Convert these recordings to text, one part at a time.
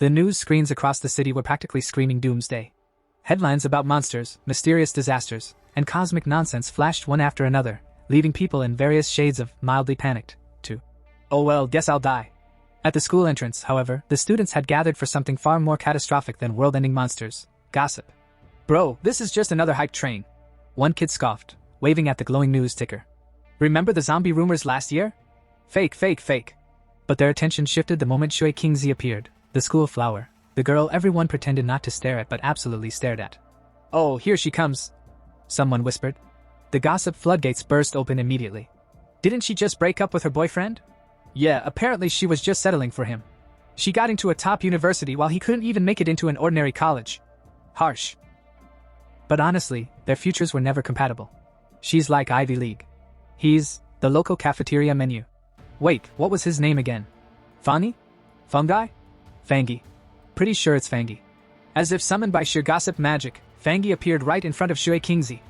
The news screens across the city were practically screaming doomsday. Headlines about monsters, mysterious disasters, and cosmic nonsense flashed one after another, leaving people in various shades of mildly panicked to, "Oh well, guess I'll die." At the school entrance, however, the students had gathered for something far more catastrophic than world-ending monsters: gossip. "Bro, this is just another hype train," one kid scoffed, waving at the glowing news ticker. "Remember the zombie rumors last year? Fake, fake, fake." But their attention shifted the moment Shui Qingzi appeared, the school flower, the girl everyone pretended not to stare at but absolutely stared at. "Oh, here she comes," someone whispered. The gossip floodgates burst open immediately. "Didn't she just break up with her boyfriend? Yeah, apparently she was just settling for him. She got into a top university while he couldn't even make it into an ordinary college. Harsh." But honestly, their futures were never compatible. She's like Ivy League. He's the local cafeteria menu. Wait, what was his name again? Fani? Fungi? Fangi. Pretty sure it's Fangi. As if summoned by sheer gossip magic, Fangi appeared right in front of Shui Qingzi.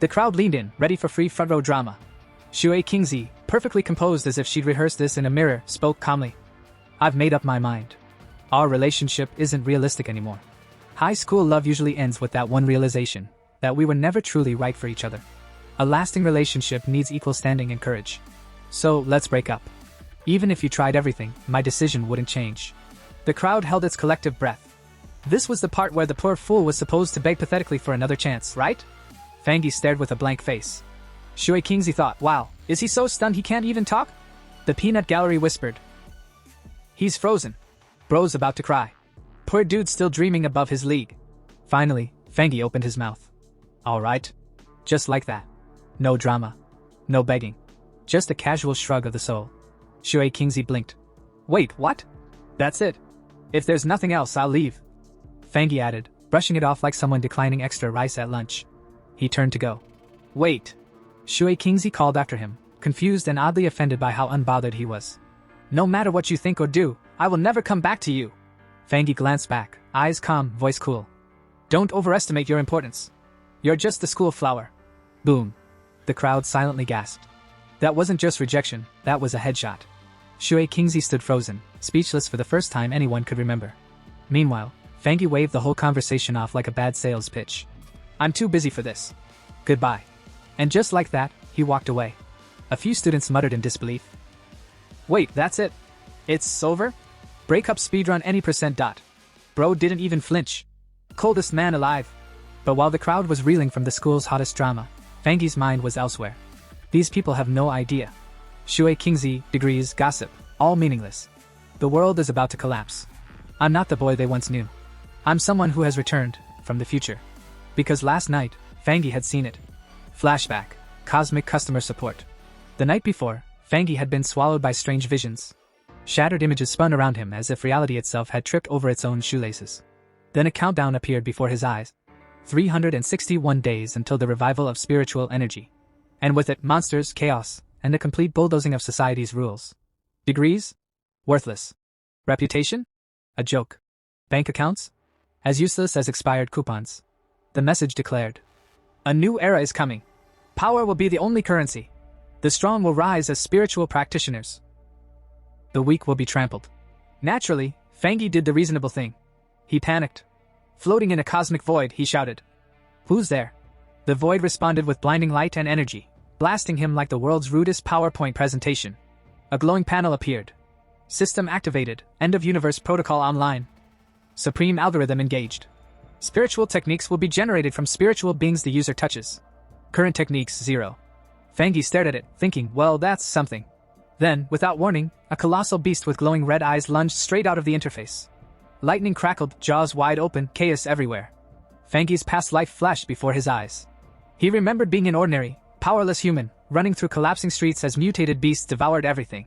The crowd leaned in, ready for free front row drama. Shui Qingzi, perfectly composed as if she'd rehearsed this in a mirror, spoke calmly. "I've made up my mind. Our relationship isn't realistic anymore. High school love usually ends with that one realization, that we were never truly right for each other. A lasting relationship needs equal standing and courage. So, let's break up. Even if you tried everything, my decision wouldn't change." The crowd held its collective breath. This was the part where the poor fool was supposed to beg pathetically for another chance, right? Fangi stared with a blank face. Shui Qingzi thought, wow, is he so stunned he can't even talk? The peanut gallery whispered. He's frozen. Bro's about to cry. Poor dude's still dreaming above his league. Finally, Fangi opened his mouth. Alright. Just like that. No drama. No begging. Just a casual shrug of the soul. Shui Qingzi blinked. Wait, what? That's it. If there's nothing else, I'll leave. Fangi added, brushing it off like someone declining extra rice at lunch. He turned to go. Wait. Shui Qingzi called after him, confused and oddly offended by how unbothered he was. No matter what you think or do, I will never come back to you. Fangi glanced back, eyes calm, voice cool. Don't overestimate your importance. You're just the school flower. Boom. The crowd silently gasped. That wasn't just rejection, that was a headshot. Shui Qingzi stood frozen, speechless for the first time anyone could remember. Meanwhile, Fangi waved the whole conversation off like a bad sales pitch. I'm too busy for this. Goodbye. And just like that, he walked away. A few students muttered in disbelief. Wait, that's it? It's over? Breakup speedrun any %. Bro didn't even flinch. Coldest man alive. But while the crowd was reeling from the school's hottest drama, Fangi's mind was elsewhere. These people have no idea. Shui Qingzi, degrees, gossip, all meaningless. The world is about to collapse. I'm not the boy they once knew. I'm someone who has returned, from the future. Because last night, Fangi had seen it. Flashback, cosmic customer support. The night before, Fangi had been swallowed by strange visions. Shattered images spun around him as if reality itself had tripped over its own shoelaces. Then a countdown appeared before his eyes. 361 days until the revival of spiritual energy. And with it, monsters, chaos, and the complete bulldozing of society's rules. Degrees? Worthless. Reputation? A joke. Bank accounts? As useless as expired coupons. The message declared. A new era is coming. Power will be the only currency. The strong will rise as spiritual practitioners. The weak will be trampled. Naturally, Fangi did the reasonable thing. He panicked. Floating in a cosmic void, he shouted. Who's there? The void responded with blinding light and energy, blasting him like the world's rudest PowerPoint presentation. A glowing panel appeared. System activated, end of universe protocol online. Supreme algorithm engaged. Spiritual techniques will be generated from spiritual beings the user touches. Current techniques 0. Fangi stared at it, thinking, well, that's something. Then, without warning, a colossal beast with glowing red eyes lunged straight out of the interface. Lightning crackled, jaws wide open, chaos everywhere. Fangi's past life flashed before his eyes. He remembered being an ordinary, powerless human, running through collapsing streets as mutated beasts devoured everything.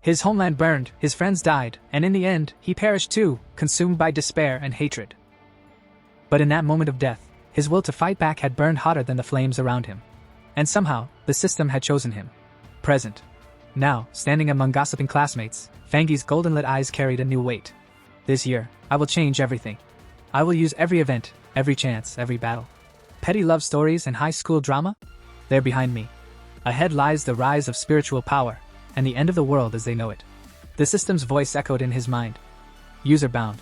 His homeland burned, his friends died, and in the end, he perished too, consumed by despair and hatred. But in that moment of death, his will to fight back had burned hotter than the flames around him. And somehow, the system had chosen him. Present. Now, standing among gossiping classmates, Fangi's golden-lit eyes carried a new weight. This year, I will change everything. I will use every event, every chance, every battle. Petty love stories and high school drama? They're behind me. Ahead lies the rise of spiritual power, and the end of the world as they know it. The system's voice echoed in his mind. User bound.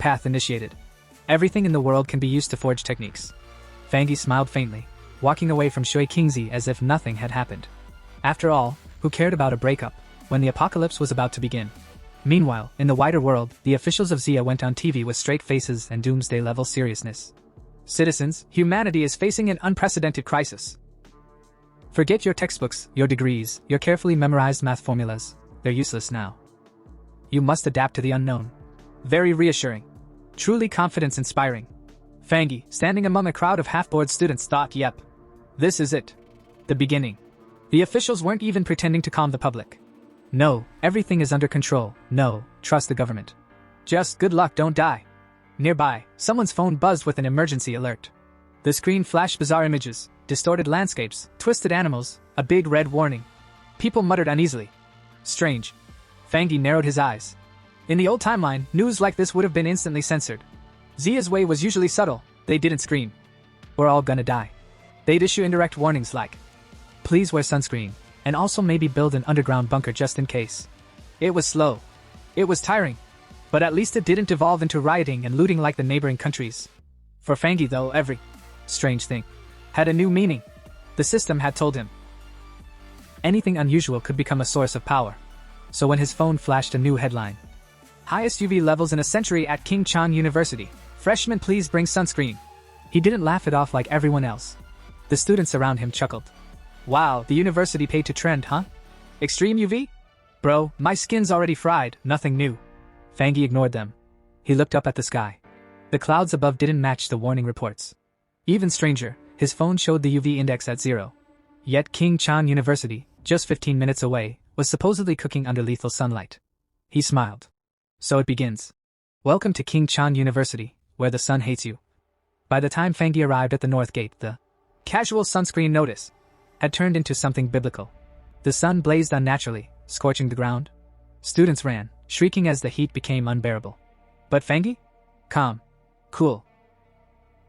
path initiated. Everything in the world can be used to forge techniques. Fangi smiled faintly, walking away from Shui Qingzi as if nothing had happened. After all, who cared about a breakup when the apocalypse was about to begin? Meanwhile, in the wider world, the officials of Xia went on TV with straight faces and doomsday-level seriousness. Citizens, humanity is facing an unprecedented crisis. Forget your textbooks, your degrees, your carefully memorized math formulas. They're useless now. You must adapt to the unknown. Very reassuring. Truly confidence-inspiring. Fangi, standing among a crowd of half-bored students, thought, yep. This is it. The beginning. The officials weren't even pretending to calm the public. No, everything is under control. No, trust the government. Just good luck, don't die. Nearby, someone's phone buzzed with an emergency alert. The screen flashed bizarre images, distorted landscapes, twisted animals, a big red warning. People muttered uneasily. Strange. Fangi narrowed his eyes. In the old timeline, news like this would have been instantly censored. Zia's way was usually subtle. They didn't scream. We're all gonna die. They'd issue indirect warnings like, please wear sunscreen, and also maybe build an underground bunker just in case. It was slow. It was tiring. But at least it didn't evolve into rioting and looting like the neighboring countries. For Fangi though, every strange thing had a new meaning. The system had told him anything unusual could become a source of power. So when his phone flashed a new headline, highest UV levels in a century at King Chan University, freshmen please bring sunscreen, he didn't laugh it off like everyone else. The students around him chuckled. Wow, the university paid to trend, huh? Extreme UV? Bro, my skin's already fried, nothing new. Fangi ignored them. He looked up at the sky. The clouds above didn't match the warning reports. Even stranger, his phone showed the UV index at 0. Yet King Chan University, just 15 minutes away, was supposedly cooking under lethal sunlight. He smiled. So it begins. Welcome to King Chan University, where the sun hates you. By the time Fangi arrived at the north gate, the casual sunscreen notice had turned into something biblical. The sun blazed unnaturally, scorching the ground. Students ran, shrieking as the heat became unbearable. But Fangi? Calm. Cool.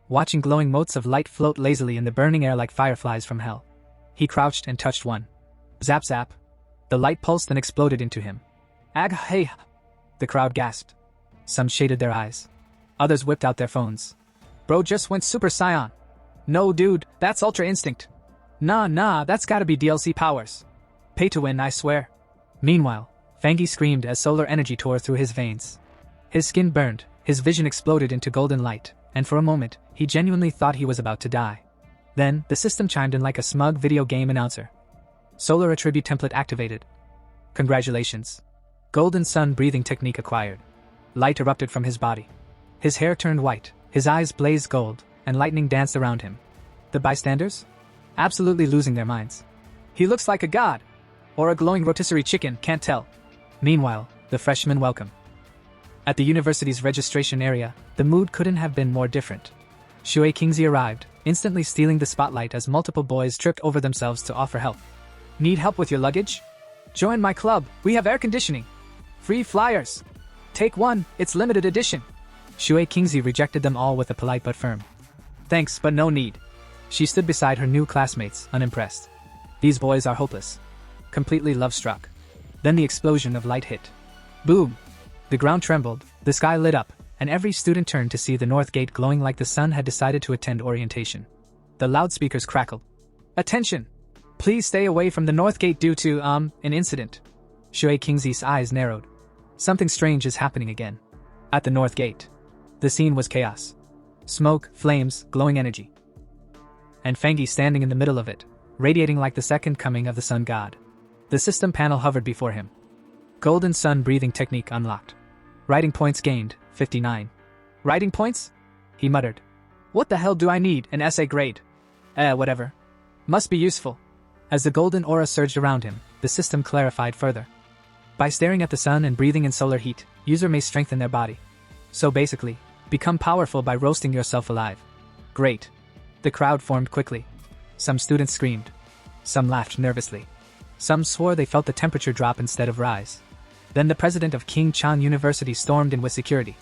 Watching glowing motes of light float lazily in the burning air like fireflies from hell. He crouched and touched one. Zap zap. The light pulsed and exploded into him. Ag hey! The crowd gasped. Some shaded their eyes. Others whipped out their phones. Bro just went Super Saiyan. No dude, that's Ultra Instinct. Nah, that's gotta be DLC powers. Pay to win, I swear. Meanwhile, Fangi screamed as solar energy tore through his veins. His skin burned, his vision exploded into golden light, and for a moment, he genuinely thought he was about to die. Then, the system chimed in like a smug video game announcer. Solar attribute template activated. Congratulations. Golden sun breathing technique acquired. Light erupted from his body. His hair turned white, his eyes blazed gold, and lightning danced around him. The bystanders? Absolutely losing their minds. He looks like a god. Or a glowing rotisserie chicken, can't tell. Meanwhile, the freshmen welcome. At the university's registration area, the mood couldn't have been more different. Shui Qingzi arrived, instantly stealing the spotlight as multiple boys tripped over themselves to offer help. Need help with your luggage? Join my club, we have air conditioning. Free flyers. Take one, it's limited edition. Shui Qingzi rejected them all with a polite but firm. Thanks, but no need. She stood beside her new classmates, unimpressed. These boys are hopeless. Completely love-struck. Then the explosion of light hit. Boom! The ground trembled, the sky lit up, and every student turned to see the north gate glowing like the sun had decided to attend orientation. The loudspeakers crackled. Attention! Please stay away from the north gate due to, an incident. Shui Qingzi's eyes narrowed. Something strange is happening again. At the north gate. The scene was chaos. Smoke, flames, glowing energy. And Fangi standing in the middle of it, radiating like the second coming of the sun god. The system panel hovered before him. Golden sun breathing technique unlocked. Writing points gained, 59. Writing points? He muttered. What the hell do I need, an essay grade? Whatever. Must be useful. As the golden aura surged around him, the system clarified further. By staring at the sun and breathing in solar heat, user may strengthen their body. So basically, become powerful by roasting yourself alive. Great. The crowd formed quickly. Some students screamed. Some laughed nervously. Some swore they felt the temperature drop instead of rise. Then the president of King Chan University stormed in with security.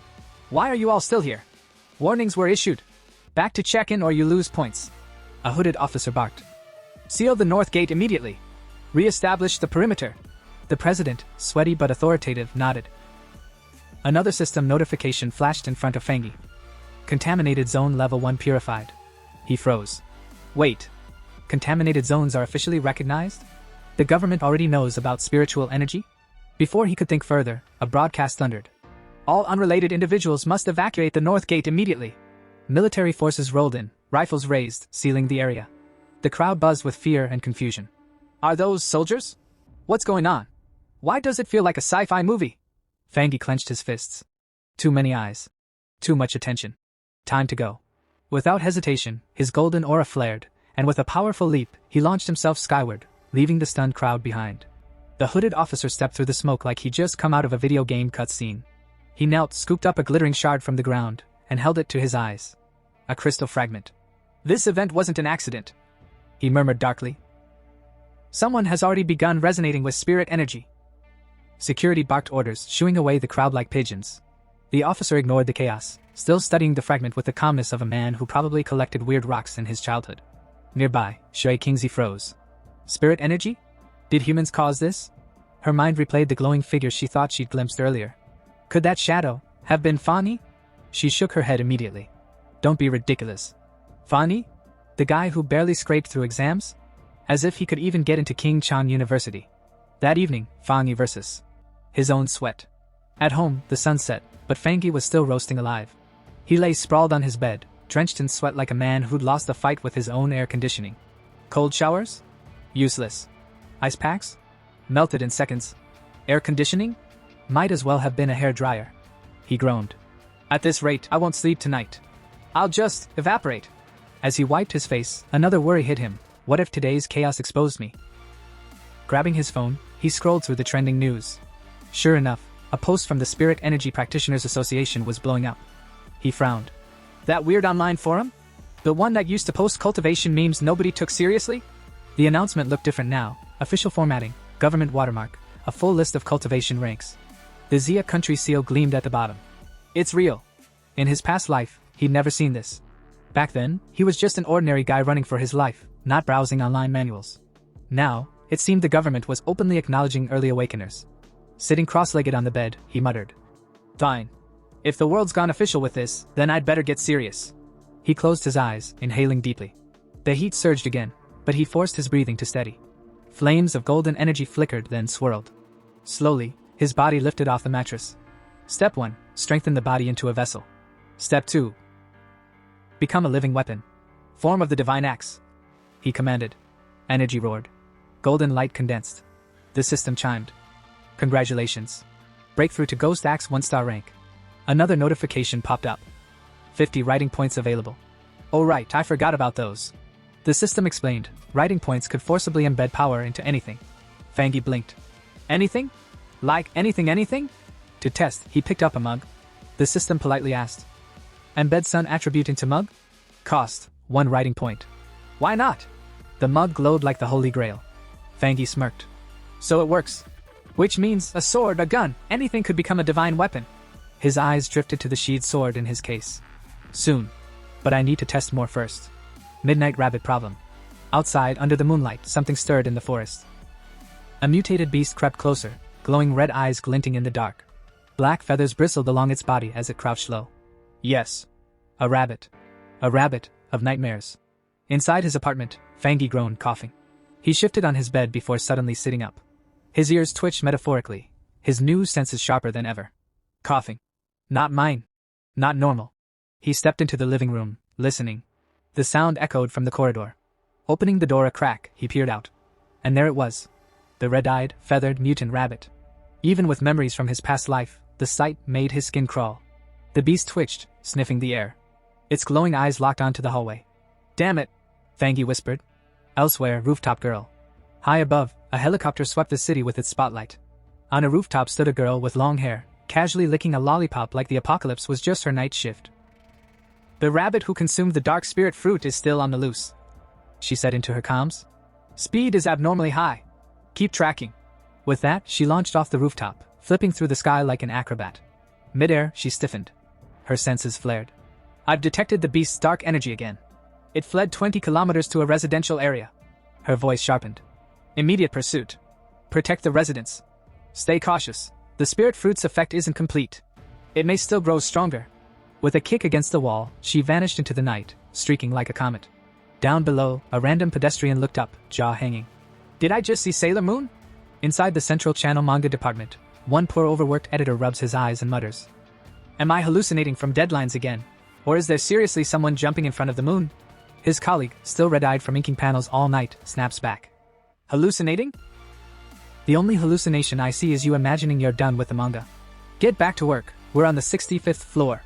Why are you all still here? Warnings were issued. Back to check-in or you lose points. A hooded officer barked. Seal the north gate immediately. Re-establish the perimeter. The president, sweaty but authoritative, nodded. Another system notification flashed in front of Fangi. Contaminated zone level 1 purified. He froze. Wait. Contaminated zones are officially recognized? The government already knows about spiritual energy? Before he could think further, a broadcast thundered. All unrelated individuals must evacuate the north gate immediately. Military forces rolled in, rifles raised, sealing the area. The crowd buzzed with fear and confusion. Are those soldiers? What's going on? Why does it feel like a sci-fi movie? Fangi clenched his fists. Too many eyes. Too much attention. Time to go. Without hesitation, his golden aura flared, and with a powerful leap, he launched himself skyward, leaving the stunned crowd behind. The hooded officer stepped through the smoke like he'd just come out of a video game cutscene. He knelt, scooped up a glittering shard from the ground, and held it to his eyes. A crystal fragment. This event wasn't an accident, he murmured darkly. Someone has already begun resonating with spirit energy. Security barked orders, shooing away the crowd like pigeons. The officer ignored the chaos, still studying the fragment with the calmness of a man who probably collected weird rocks in his childhood. Nearby, Shui Kingzi froze. Spirit energy? Did humans cause this? Her mind replayed the glowing figure she thought she'd glimpsed earlier. Could that shadow have been Fani? She shook her head immediately. Don't be ridiculous. Fani? The guy who barely scraped through exams? As if he could even get into King Chan University. That evening, Fani versus his own sweat. At home, the sun set, but Fangi was still roasting alive. He lay sprawled on his bed, drenched in sweat like a man who'd lost a fight with his own air conditioning. Cold showers? Useless. Ice packs? Melted in seconds. Air conditioning? Might as well have been a hair dryer. He groaned. At this rate, I won't sleep tonight. I'll just evaporate. As he wiped his face, another worry hit him. What if today's chaos exposed me? Grabbing his phone, he scrolled through the trending news. Sure enough, a post from the Spirit Energy Practitioners Association was blowing up. He frowned. That weird online forum? The one that used to post cultivation memes nobody took seriously? The announcement looked different now. Official formatting, government watermark, a full list of cultivation ranks. The Zia country seal gleamed at the bottom. It's real. In his past life, he'd never seen this. Back then, he was just an ordinary guy running for his life, not browsing online manuals. Now, it seemed the government was openly acknowledging early awakeners. Sitting cross-legged on the bed, he muttered. Fine. If the world's gone official with this, then I'd better get serious. He closed his eyes, inhaling deeply. The heat surged again, but he forced his breathing to steady. Flames of golden energy flickered, then swirled. Slowly, his body lifted off the mattress. Step 1, strengthen the body into a vessel. Step 2, become a living weapon. Form of the divine axe. He commanded. Energy roared. Golden light condensed. The system chimed. Congratulations. Breakthrough to Ghost Axe 1-star rank. Another notification popped up. 50 writing points available. Oh right, I forgot about those. The system explained. Writing points could forcibly embed power into anything. Fangi blinked. Anything? Like anything? To test, he picked up a mug. The system politely asked. Embed sun attribute into mug? Cost, 1 writing point. Why not? The mug glowed like the Holy Grail. Fangi smirked. So it works. Which means a sword, a gun, anything could become a divine weapon. His eyes drifted to the sheathed sword in his case. Soon. But I need to test more first. Midnight rabbit problem. Outside, under the moonlight, something stirred in the forest. A mutated beast crept closer, glowing red eyes glinting in the dark. Black feathers bristled along its body as it crouched low. Yes. A rabbit. A rabbit of nightmares. Inside his apartment, Fangi groaned, coughing. He shifted on his bed before suddenly sitting up. His ears twitched metaphorically, his new senses sharper than ever. Coughing. Not mine. Not normal. He stepped into the living room, listening. The sound echoed from the corridor. Opening the door a crack, he peered out. And there it was. The red-eyed, feathered mutant rabbit. Even with memories from his past life, the sight made his skin crawl. The beast twitched, sniffing the air. Its glowing eyes locked onto the hallway. Damn it, Fangi whispered. Elsewhere, rooftop girl. High above, a helicopter swept the city with its spotlight. On a rooftop stood a girl with long hair, casually licking a lollipop like the apocalypse was just her night shift. The rabbit who consumed the dark spirit fruit is still on the loose, she said into her comms. Speed is abnormally high. Keep tracking. With that, she launched off the rooftop, flipping through the sky like an acrobat. Midair, she stiffened. Her senses flared. I've detected the beast's dark energy again. It fled 20 kilometers to a residential area. Her voice sharpened. Immediate pursuit. Protect the residents. Stay cautious. The spirit fruit's effect isn't complete. It may still grow stronger. With a kick against the wall, she vanished into the night, streaking like a comet. Down below, a random pedestrian looked up, jaw hanging. Did I just see Sailor Moon? Inside the Central Channel manga department, one poor overworked editor rubs his eyes and mutters. Am I hallucinating from deadlines again? Or is there seriously someone jumping in front of the moon? His colleague, still red-eyed from inking panels all night, snaps back. Hallucinating? The only hallucination I see is you imagining you're done with the manga. Get back to work, we're on the 65th floor.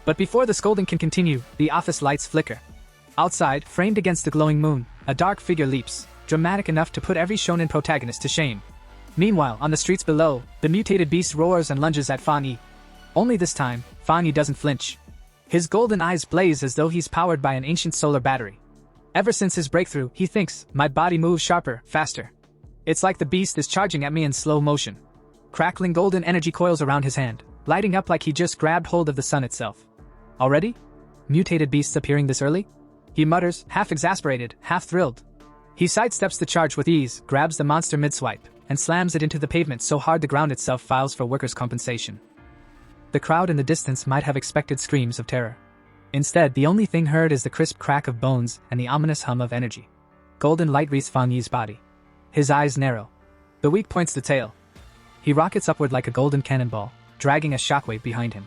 But before the scolding can continue, the office lights flicker. Outside, framed against the glowing moon, a dark figure leaps, dramatic enough to put every shonen protagonist to shame. Meanwhile, on the streets below, the mutated beast roars and lunges at Fan Yi. Only this time, Fan Yi doesn't flinch. His golden eyes blaze as though he's powered by an ancient solar battery. Ever since his breakthrough, he thinks, my body moves sharper, faster. It's like the beast is charging at me in slow motion. Crackling golden energy coils around his hand, lighting up like he just grabbed hold of the sun itself. Already? Mutated beasts appearing this early? He mutters, half exasperated, half thrilled. He sidesteps the charge with ease, grabs the monster mid-swipe, and slams it into the pavement so hard the ground itself files for workers' compensation. The crowd in the distance might have expected screams of terror. Instead, the only thing heard is the crisp crack of bones and the ominous hum of energy. Golden light wreathes Fan Yi's body. His eyes narrow. The weak points the tail. He rockets upward like a golden cannonball, dragging a shockwave behind him.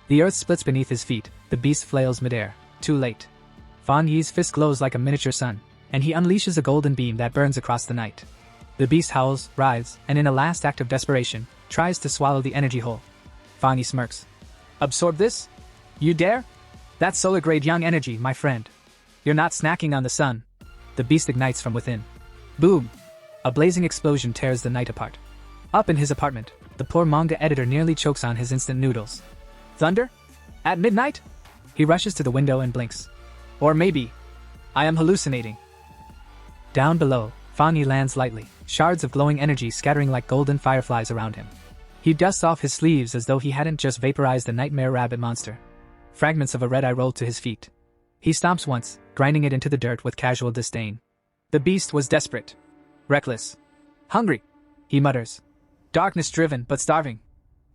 The earth splits beneath his feet, the beast flails midair. Too late. Fan Yi's fist glows like a miniature sun, and he unleashes a golden beam that burns across the night. The beast howls, writhes, and in a last act of desperation, tries to swallow the energy whole. Fan Yi smirks. Absorb this? You dare? That's solar-grade young energy, my friend. You're not snacking on the sun. The beast ignites from within. Boom! A blazing explosion tears the night apart. Up in his apartment, the poor manga editor nearly chokes on his instant noodles. Thunder? At midnight? He rushes to the window and blinks. Or maybe, I am hallucinating. Down below, Fan Yi lands lightly, shards of glowing energy scattering like golden fireflies around him. He dusts off his sleeves as though he hadn't just vaporized a nightmare rabbit monster. Fragments of a red eye roll to his feet. He stomps once, grinding it into the dirt with casual disdain. The beast was desperate. Reckless. Hungry. He mutters. Darkness-driven, but starving.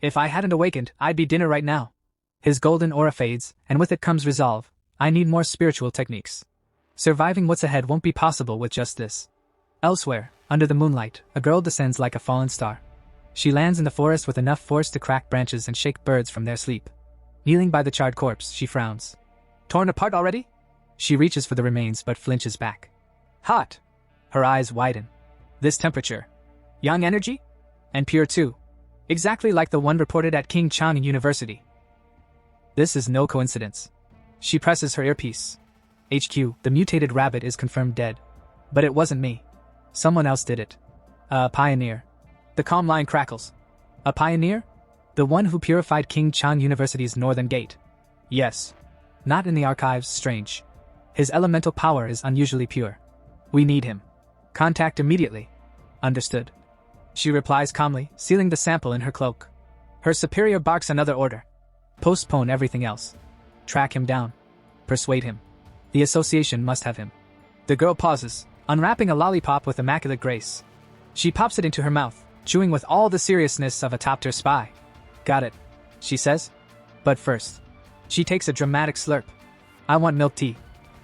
If I hadn't awakened, I'd be dinner right now. His golden aura fades, and with it comes resolve. I need more spiritual techniques. Surviving what's ahead won't be possible with just this. Elsewhere, under the moonlight, a girl descends like a fallen star. She lands in the forest with enough force to crack branches and shake birds from their sleep. Kneeling by the charred corpse, she frowns. Torn apart already? She reaches for the remains but flinches back. Hot! Her eyes widen. This temperature. Young energy? And pure too. Exactly like the one reported at King Chang University. This is no coincidence. She presses her earpiece. HQ, the mutated rabbit is confirmed dead. But it wasn't me. Someone else did it. A pioneer. The calm line crackles. A pioneer? The one who purified King Chang University's northern gate. Yes. Not in the archives, strange. His elemental power is unusually pure. We need him. Contact immediately. Understood. She replies calmly, sealing the sample in her cloak. Her superior barks another order. Postpone everything else. Track him down. Persuade him. The association must have him. The girl pauses, unwrapping a lollipop with immaculate grace. She pops it into her mouth, chewing with all the seriousness of a top-tier spy. Got it, she says. But first, she takes a dramatic slurp. I want milk tea.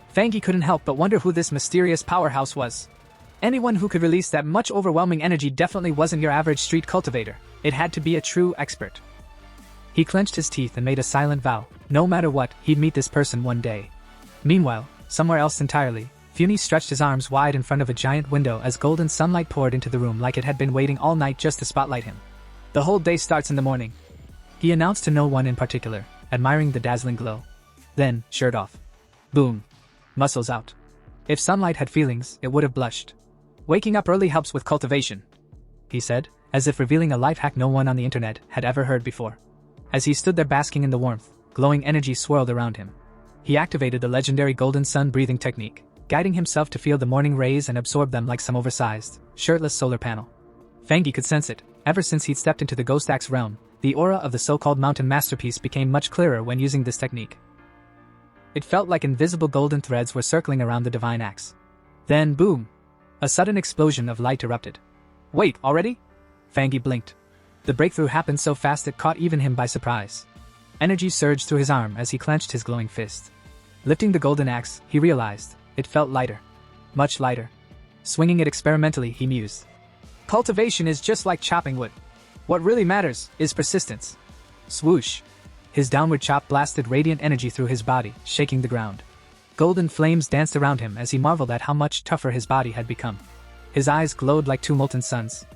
Fan Yi couldn't help but wonder who this mysterious powerhouse was. Anyone who could release that much overwhelming energy definitely wasn't your average street cultivator. It had to be a true expert. He clenched his teeth and made a silent vow. No matter what, he'd meet this person one day. Meanwhile, somewhere else entirely, Funi stretched his arms wide in front of a giant window as golden sunlight poured into the room like it had been waiting all night just to spotlight him. The whole day starts in the morning. He announced to no one in particular, admiring the dazzling glow. Then, shirt off. Boom. Muscles out. If sunlight had feelings, it would have blushed. Waking up early helps with cultivation, he said, as if revealing a life hack no one on the internet had ever heard before. As he stood there basking in the warmth, glowing energy swirled around him. He activated the legendary golden sun breathing technique, guiding himself to feel the morning rays and absorb them like some oversized, shirtless solar panel. Fan Yi could sense it. Ever since he'd stepped into the Ghost Axe realm, the aura of the so-called mountain masterpiece became much clearer when using this technique. It felt like invisible golden threads were circling around the divine axe. Then, boom! A sudden explosion of light erupted. Wait, already? Fan Yi blinked. The breakthrough happened so fast it caught even him by surprise. Energy surged through his arm as he clenched his glowing fist. Lifting the golden axe, he realized it felt lighter. Much lighter. Swinging it experimentally, he mused. Cultivation is just like chopping wood. What really matters is persistence. Swoosh. His downward chop blasted radiant energy through his body, shaking the ground. Golden flames danced around him as he marveled at how much tougher his body had become. His eyes glowed like two molten suns.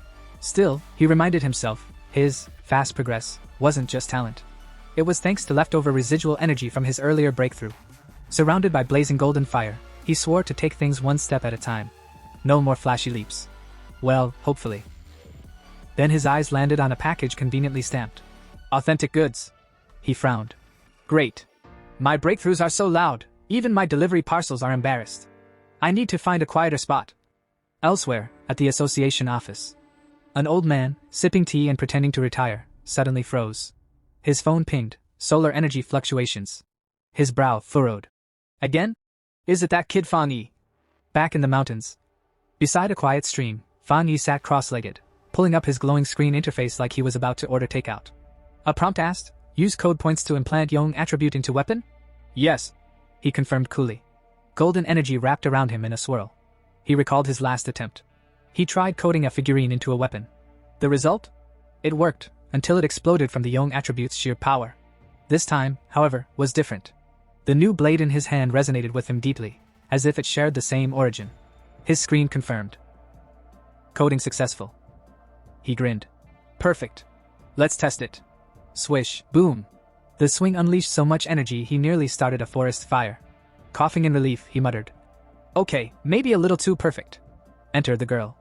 Still, he reminded himself, his fast progress wasn't just talent. It was thanks to leftover residual energy from his earlier breakthrough. Surrounded by blazing golden fire, he swore to take things one step at a time. No more flashy leaps. Well, hopefully. Then his eyes landed on a package conveniently stamped. Authentic goods. He frowned. Great. My breakthroughs are so loud, even my delivery parcels are embarrassed. I need to find a quieter spot. Elsewhere, at the association office. An old man, sipping tea and pretending to retire, suddenly froze. His phone pinged, solar energy fluctuations. His brow furrowed. Again? Is it that kid Fan Yi? Back in the mountains. Beside a quiet stream, Fan Yi sat cross-legged, pulling up his glowing screen interface like he was about to order takeout. A prompt asked, use code points to implant Yong attribute into weapon? Yes. He confirmed coolly. Golden energy wrapped around him in a swirl. He recalled his last attempt. He tried coding a figurine into a weapon. The result? It worked, until it exploded from the Yong attribute's sheer power. This time, however, was different. The new blade in his hand resonated with him deeply, as if it shared the same origin. His screen confirmed. Coding successful. He grinned. Perfect. Let's test it. Swish, boom. The swing unleashed so much energy he nearly started a forest fire. Coughing in relief, he muttered. Okay, maybe a little too perfect. Enter the girl.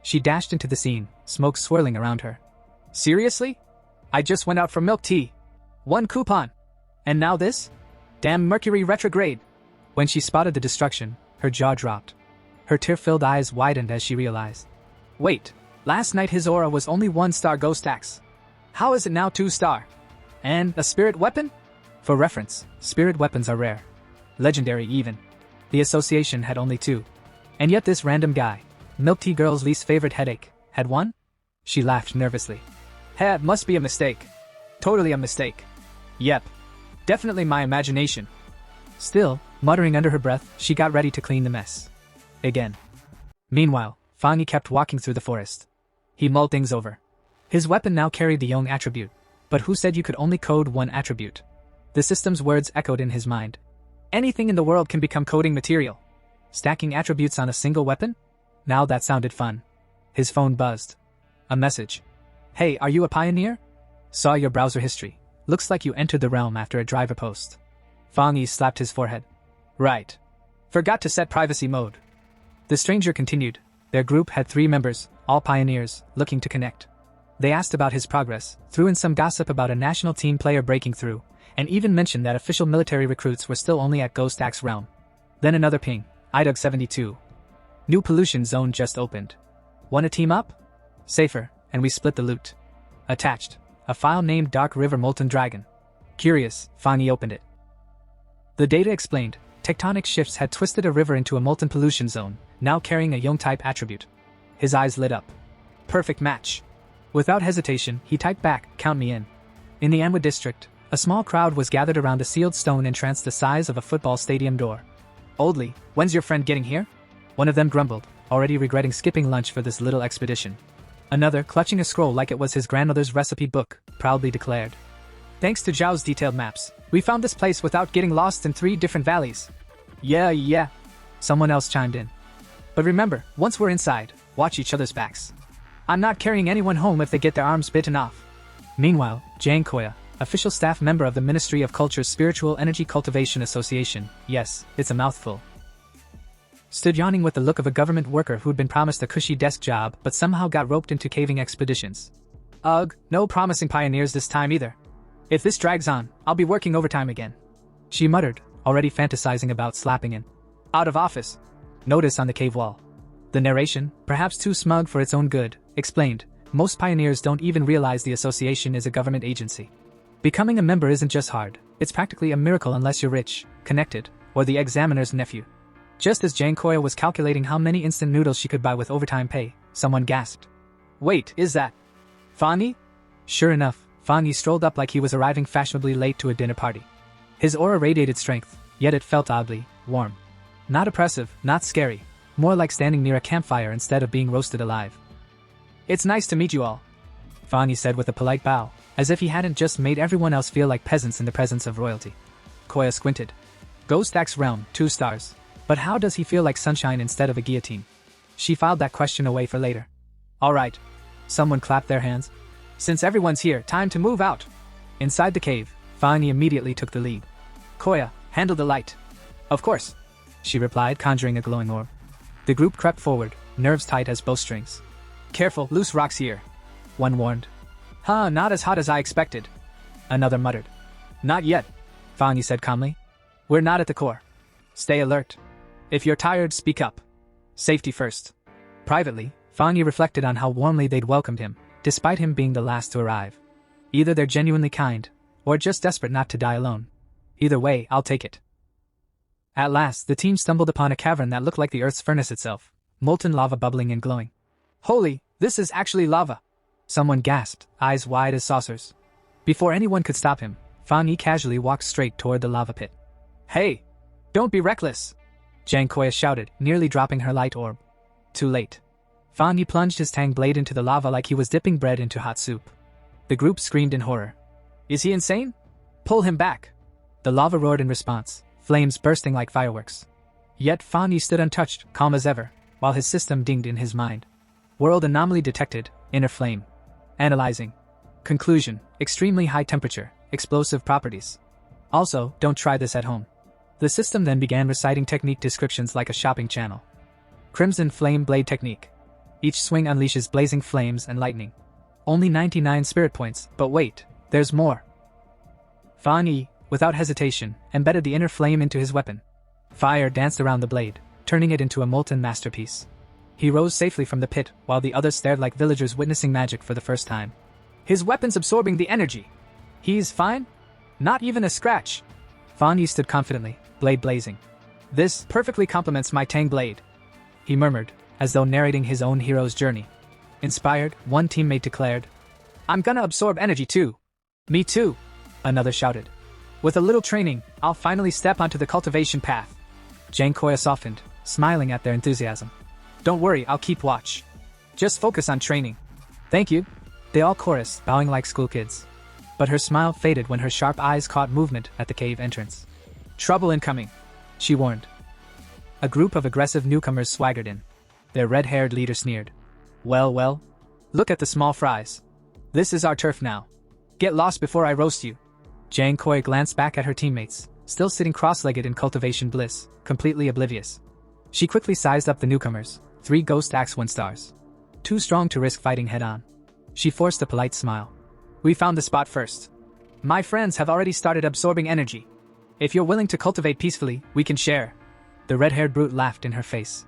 She dashed into the scene, smoke swirling around her. Seriously? I just went out for milk tea. 1 coupon. And now this? Damn Mercury retrograde. When she spotted the destruction, her jaw dropped. Her tear-filled eyes widened as she realized. Wait, last night his aura was only 1-star ghost axe. How is it now 2-star? And a spirit weapon? For reference, spirit weapons are rare. Legendary even. The association had only 2. And yet this random guy, Milk Tea Girl's least favorite headache, had 1? She laughed nervously. It must be a mistake. Totally a mistake. Yep. Definitely my imagination. Still, muttering under her breath, she got ready to clean the mess. Again. Meanwhile, Fan Yi kept walking through the forest. He mulled things over. His weapon now carried the Yong attribute, but who said you could only code 1 attribute? The system's words echoed in his mind. Anything in the world can become coding material. Stacking attributes on a single weapon? Now that sounded fun. His phone buzzed. A message. Hey, are you a pioneer? Saw your browser history. Looks like you entered the realm after a driver post. Fan Yi slapped his forehead. Right. Forgot to set privacy mode. The stranger continued. Their group had 3 members, all pioneers, looking to connect. They asked about his progress, threw in some gossip about a national team player breaking through, and even mentioned that official military recruits were still only at Ghost Axe realm. Then another ping, IDUG 72. New pollution zone just opened. Wanna team up? Safer, and we split the loot. Attached, a file named Dark River Molten Dragon. Curious, Fan Yi opened it. The data explained, tectonic shifts had twisted a river into a molten pollution zone, now carrying a Yong-type attribute. His eyes lit up. Perfect match. Without hesitation, he typed back, count me in. In the Manhwa district, a small crowd was gathered around a sealed stone entrance the size of a football stadium door. Oldly, when's your friend getting here? One of them grumbled, already regretting skipping lunch for this little expedition. Another, clutching a scroll like it was his grandmother's recipe book, proudly declared. Thanks to Zhao's detailed maps, we found this place without getting lost in 3 different valleys. Yeah. Someone else chimed in. But remember, once we're inside, watch each other's backs. I'm not carrying anyone home if they get their arms bitten off. Meanwhile, Jang Koya, official staff member of the Ministry of Culture's Spiritual Energy Cultivation Association, yes, it's a mouthful, stood yawning with the look of a government worker who'd been promised a cushy desk job but somehow got roped into caving expeditions. Ugh, no promising pioneers this time either. If this drags on, I'll be working overtime again. She muttered, already fantasizing about slapping in. Out of office. Notice on the cave wall. The narration, perhaps too smug for its own good, explained, most pioneers don't even realize the association is a government agency. Becoming a member isn't just hard, it's practically a miracle unless you're rich, connected, or the examiner's nephew. Just as Jang Koya was calculating how many instant noodles she could buy with overtime pay, someone gasped. Wait, is that Fan Yi? Sure enough, Fang Yi strolled up like he was arriving fashionably late to a dinner party. His aura radiated strength, yet it felt oddly warm. Not oppressive, not scary, more like standing near a campfire instead of being roasted alive. "It's nice to meet you all," Fang Yi said with a polite bow, as if he hadn't just made everyone else feel like peasants in the presence of royalty. Koya squinted. Ghost Axe Realm, 2 stars. But how does he feel like sunshine instead of a guillotine? She filed that question away for later. "Alright." Someone clapped their hands. "Since everyone's here, time to move out." Inside the cave, Fang Yi immediately took the lead. "Koya, handle the light." "Of course," she replied, conjuring a glowing orb. The group crept forward, nerves tight as bowstrings. "Careful, loose rocks here," one warned. "Huh, not as hot as I expected," another muttered. "Not yet," Fang Yi said calmly. "We're not at the core. Stay alert. If you're tired, speak up. Safety first." Privately, Fang Yi reflected on how warmly they'd welcomed him, despite him being the last to arrive. Either they're genuinely kind, or just desperate not to die alone. Either way, I'll take it. At last, the team stumbled upon a cavern that looked like the Earth's furnace itself, molten lava bubbling and glowing. "Holy, this is actually lava!" Someone gasped, eyes wide as saucers. Before anyone could stop him, Fang Yi casually walked straight toward the lava pit. "Hey! Don't be reckless!" Jang Koya shouted, nearly dropping her light orb. Too late. Fang Yi plunged his tang blade into the lava like he was dipping bread into hot soup. The group screamed in horror. "Is he insane? Pull him back!" The lava roared in response, flames bursting like fireworks. Yet Fang Yi stood untouched, calm as ever, while his system dinged in his mind. World anomaly detected, inner flame. Analyzing. Conclusion, extremely high temperature, explosive properties. Also, don't try this at home. The system then began reciting technique descriptions like a shopping channel. Crimson Flame Blade Technique. Each swing unleashes blazing flames and lightning. Only 99 spirit points, but wait, there's more. Fang Yi, without hesitation, embedded the inner flame into his weapon. Fire danced around the blade, turning it into a molten masterpiece. He rose safely from the pit, while the others stared like villagers witnessing magic for the first time. "His weapon's absorbing the energy. He's fine? Not even a scratch." Fang Yi stood confidently, blade blazing. "This perfectly complements my Tang blade," he murmured, as though narrating his own hero's journey. Inspired, one teammate declared, "I'm gonna absorb energy too." "Me too," another shouted. "With a little training, I'll finally step onto the cultivation path." Jang Koya softened, smiling at their enthusiasm. "Don't worry, I'll keep watch. Just focus on training." "Thank you," they all chorused, bowing like school kids. But her smile faded when her sharp eyes caught movement at the cave entrance. "Trouble incoming," she warned. A group of aggressive newcomers swaggered in. Their red-haired leader sneered. Well, look at the small fries. This is our turf now. Get lost before I roast you." Jang Koya glanced back at her teammates, still sitting cross-legged in cultivation bliss, completely oblivious. She quickly sized up the newcomers, 3 Ghost Axe 1 stars. Too strong to risk fighting head-on. She forced a polite smile. "We found the spot first. My friends have already started absorbing energy. If you're willing to cultivate peacefully, we can share." The red-haired brute laughed in her face.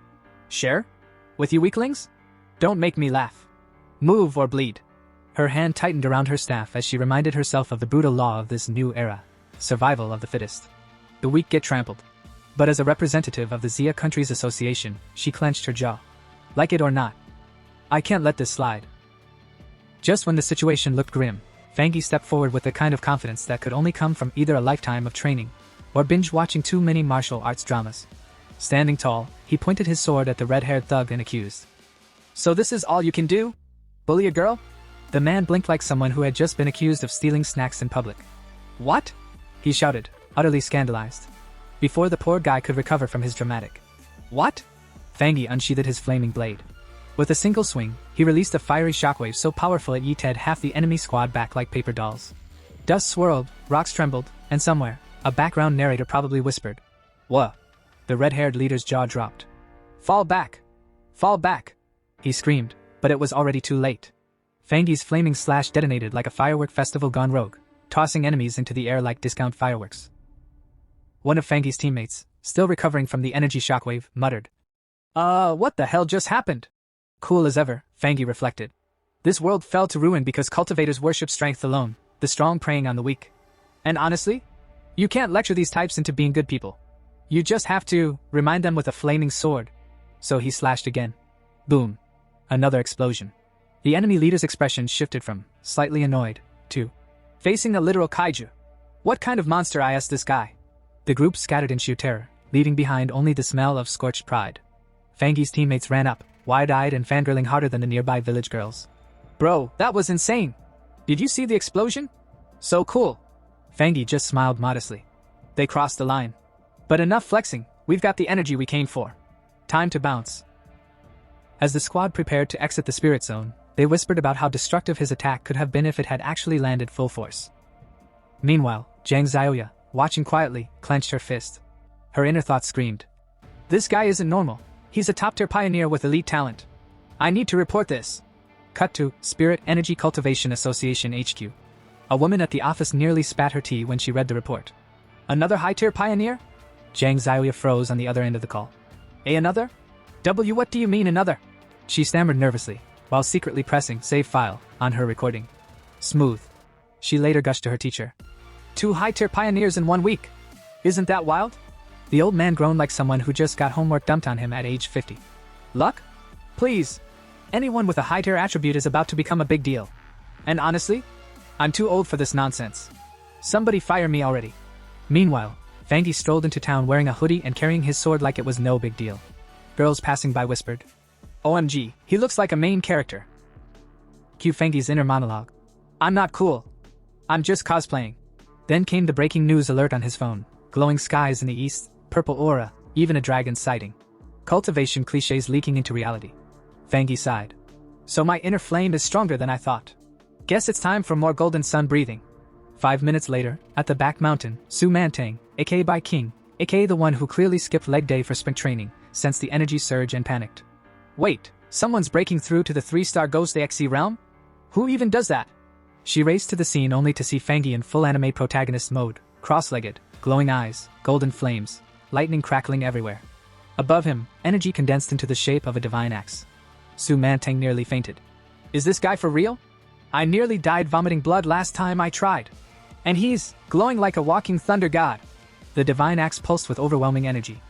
"Share? With you weaklings? Don't make me laugh. Move or bleed." Her hand tightened around her staff as she reminded herself of the brutal law of this new era. Survival of the fittest. The weak get trampled. But as a representative of the Xia Countries Association, she clenched her jaw. Like it or not, I can't let this slide. Just when the situation looked grim, Fang Yi stepped forward with the kind of confidence that could only come from either a lifetime of training or binge-watching too many martial arts dramas. Standing tall, he pointed his sword at the red-haired thug and accused. "So this is all you can do? Bully a girl?" The man blinked like someone who had just been accused of stealing snacks in public. "What?" he shouted, utterly scandalized. Before the poor guy could recover from his dramatic "What?" Fang Yi unsheathed his flaming blade. With a single swing, he released a fiery shockwave so powerful it yeeted half the enemy squad back like paper dolls. Dust swirled, rocks trembled, and somewhere, a background narrator probably whispered, "Wha?" The red-haired leader's jaw dropped. "Fall back! Fall back!" he screamed, but it was already too late. Fang Yi's flaming slash detonated like a firework festival gone rogue, tossing enemies into the air like discount fireworks. One of Fang Yi's teammates, still recovering from the energy shockwave, muttered, What the hell just happened?" Cool as ever, Fang Yi reflected. This world fell to ruin because cultivators worship strength alone, the strong preying on the weak. And honestly, you can't lecture these types into being good people. You just have to remind them with a flaming sword. So he slashed again. Boom. Another explosion. The enemy leader's expression shifted from slightly annoyed to facing a literal kaiju. What kind of monster is this guy? The group scattered in sheer terror, leaving behind only the smell of scorched pride. Fangi's teammates ran up, wide-eyed and fangirling harder than the nearby village girls. Bro, that was insane! Did you see the explosion? So cool! Fangi just smiled modestly. They crossed the line. But enough flexing, we've got the energy we came for. Time to bounce. As the squad prepared to exit the spirit zone, they whispered about how destructive his attack could have been if it had actually landed full force. Meanwhile, Zhang Xiaoya, watching quietly, clenched her fist. Her inner thoughts screamed. This guy isn't normal. He's a top-tier pioneer with elite talent. I need to report this. Cut to Spirit Energy Cultivation Association HQ. A woman at the office nearly spat her tea when she read the report. Another high-tier pioneer? Zhang Xiaoya froze on the other end of the call. Another? What do you mean another? She stammered nervously, while secretly pressing Save File on her recording. Smooth. She later gushed to her teacher. 2 high-tier pioneers in 1 week. Isn't that wild? The old man groaned like someone who just got homework dumped on him at age 50. Luck? Please. Anyone with a high-tier attribute is about to become a big deal. And honestly, I'm too old for this nonsense. Somebody fire me already. Meanwhile, Fangi strolled into town wearing a hoodie and carrying his sword like it was no big deal. Girls passing by whispered, OMG, he looks like a main character. Cue Fangi's inner monologue. I'm not cool. I'm just cosplaying. Then came the breaking news alert on his phone. Glowing skies in the east, purple aura, even a dragon sighting. Cultivation cliches leaking into reality. Fangi sighed. So my inner flame is stronger than I thought. Guess it's time for more golden sun breathing. 5 minutes later, at the back mountain, Su Mantang, aka by King, aka the one who clearly skipped leg day for sprint training, sensed the energy surge and panicked. Wait, someone's breaking through to the 3-star Ghost AXE realm? Who even does that? She raced to the scene only to see Fangi in full anime protagonist mode, cross-legged, glowing eyes, golden flames, lightning crackling everywhere. Above him, energy condensed into the shape of a divine axe. Su Mantang nearly fainted. Is this guy for real? I nearly died vomiting blood last time I tried. And he's glowing like a walking thunder god. The divine axe pulsed with overwhelming energy.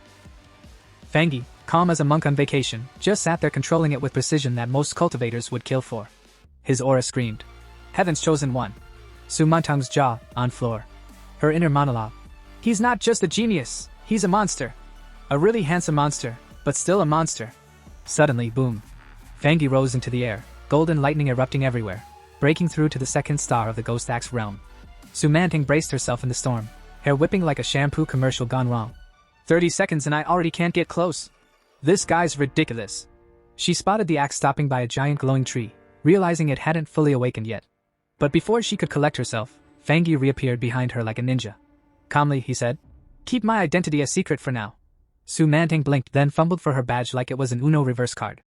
Fangi, calm as a monk on vacation, just sat there controlling it with precision that most cultivators would kill for. His aura screamed. Heaven's chosen one. Su Mantang's jaw on floor. Her inner monologue. He's not just a genius, he's a monster. A really handsome monster, but still a monster. Suddenly, boom. Fangi rose into the air, golden lightning erupting everywhere, breaking through to the 2nd star of the Ghost Axe realm. Su Mantang braced herself in the storm, hair whipping like a shampoo commercial gone wrong. 30 seconds and I already can't get close. This guy's ridiculous. She spotted the axe stopping by a giant glowing tree, realizing it hadn't fully awakened yet. But before she could collect herself, Fangi reappeared behind her like a ninja. Calmly, he said, keep my identity a secret for now. Su Mantang blinked, then fumbled for her badge like it was an Uno reverse card.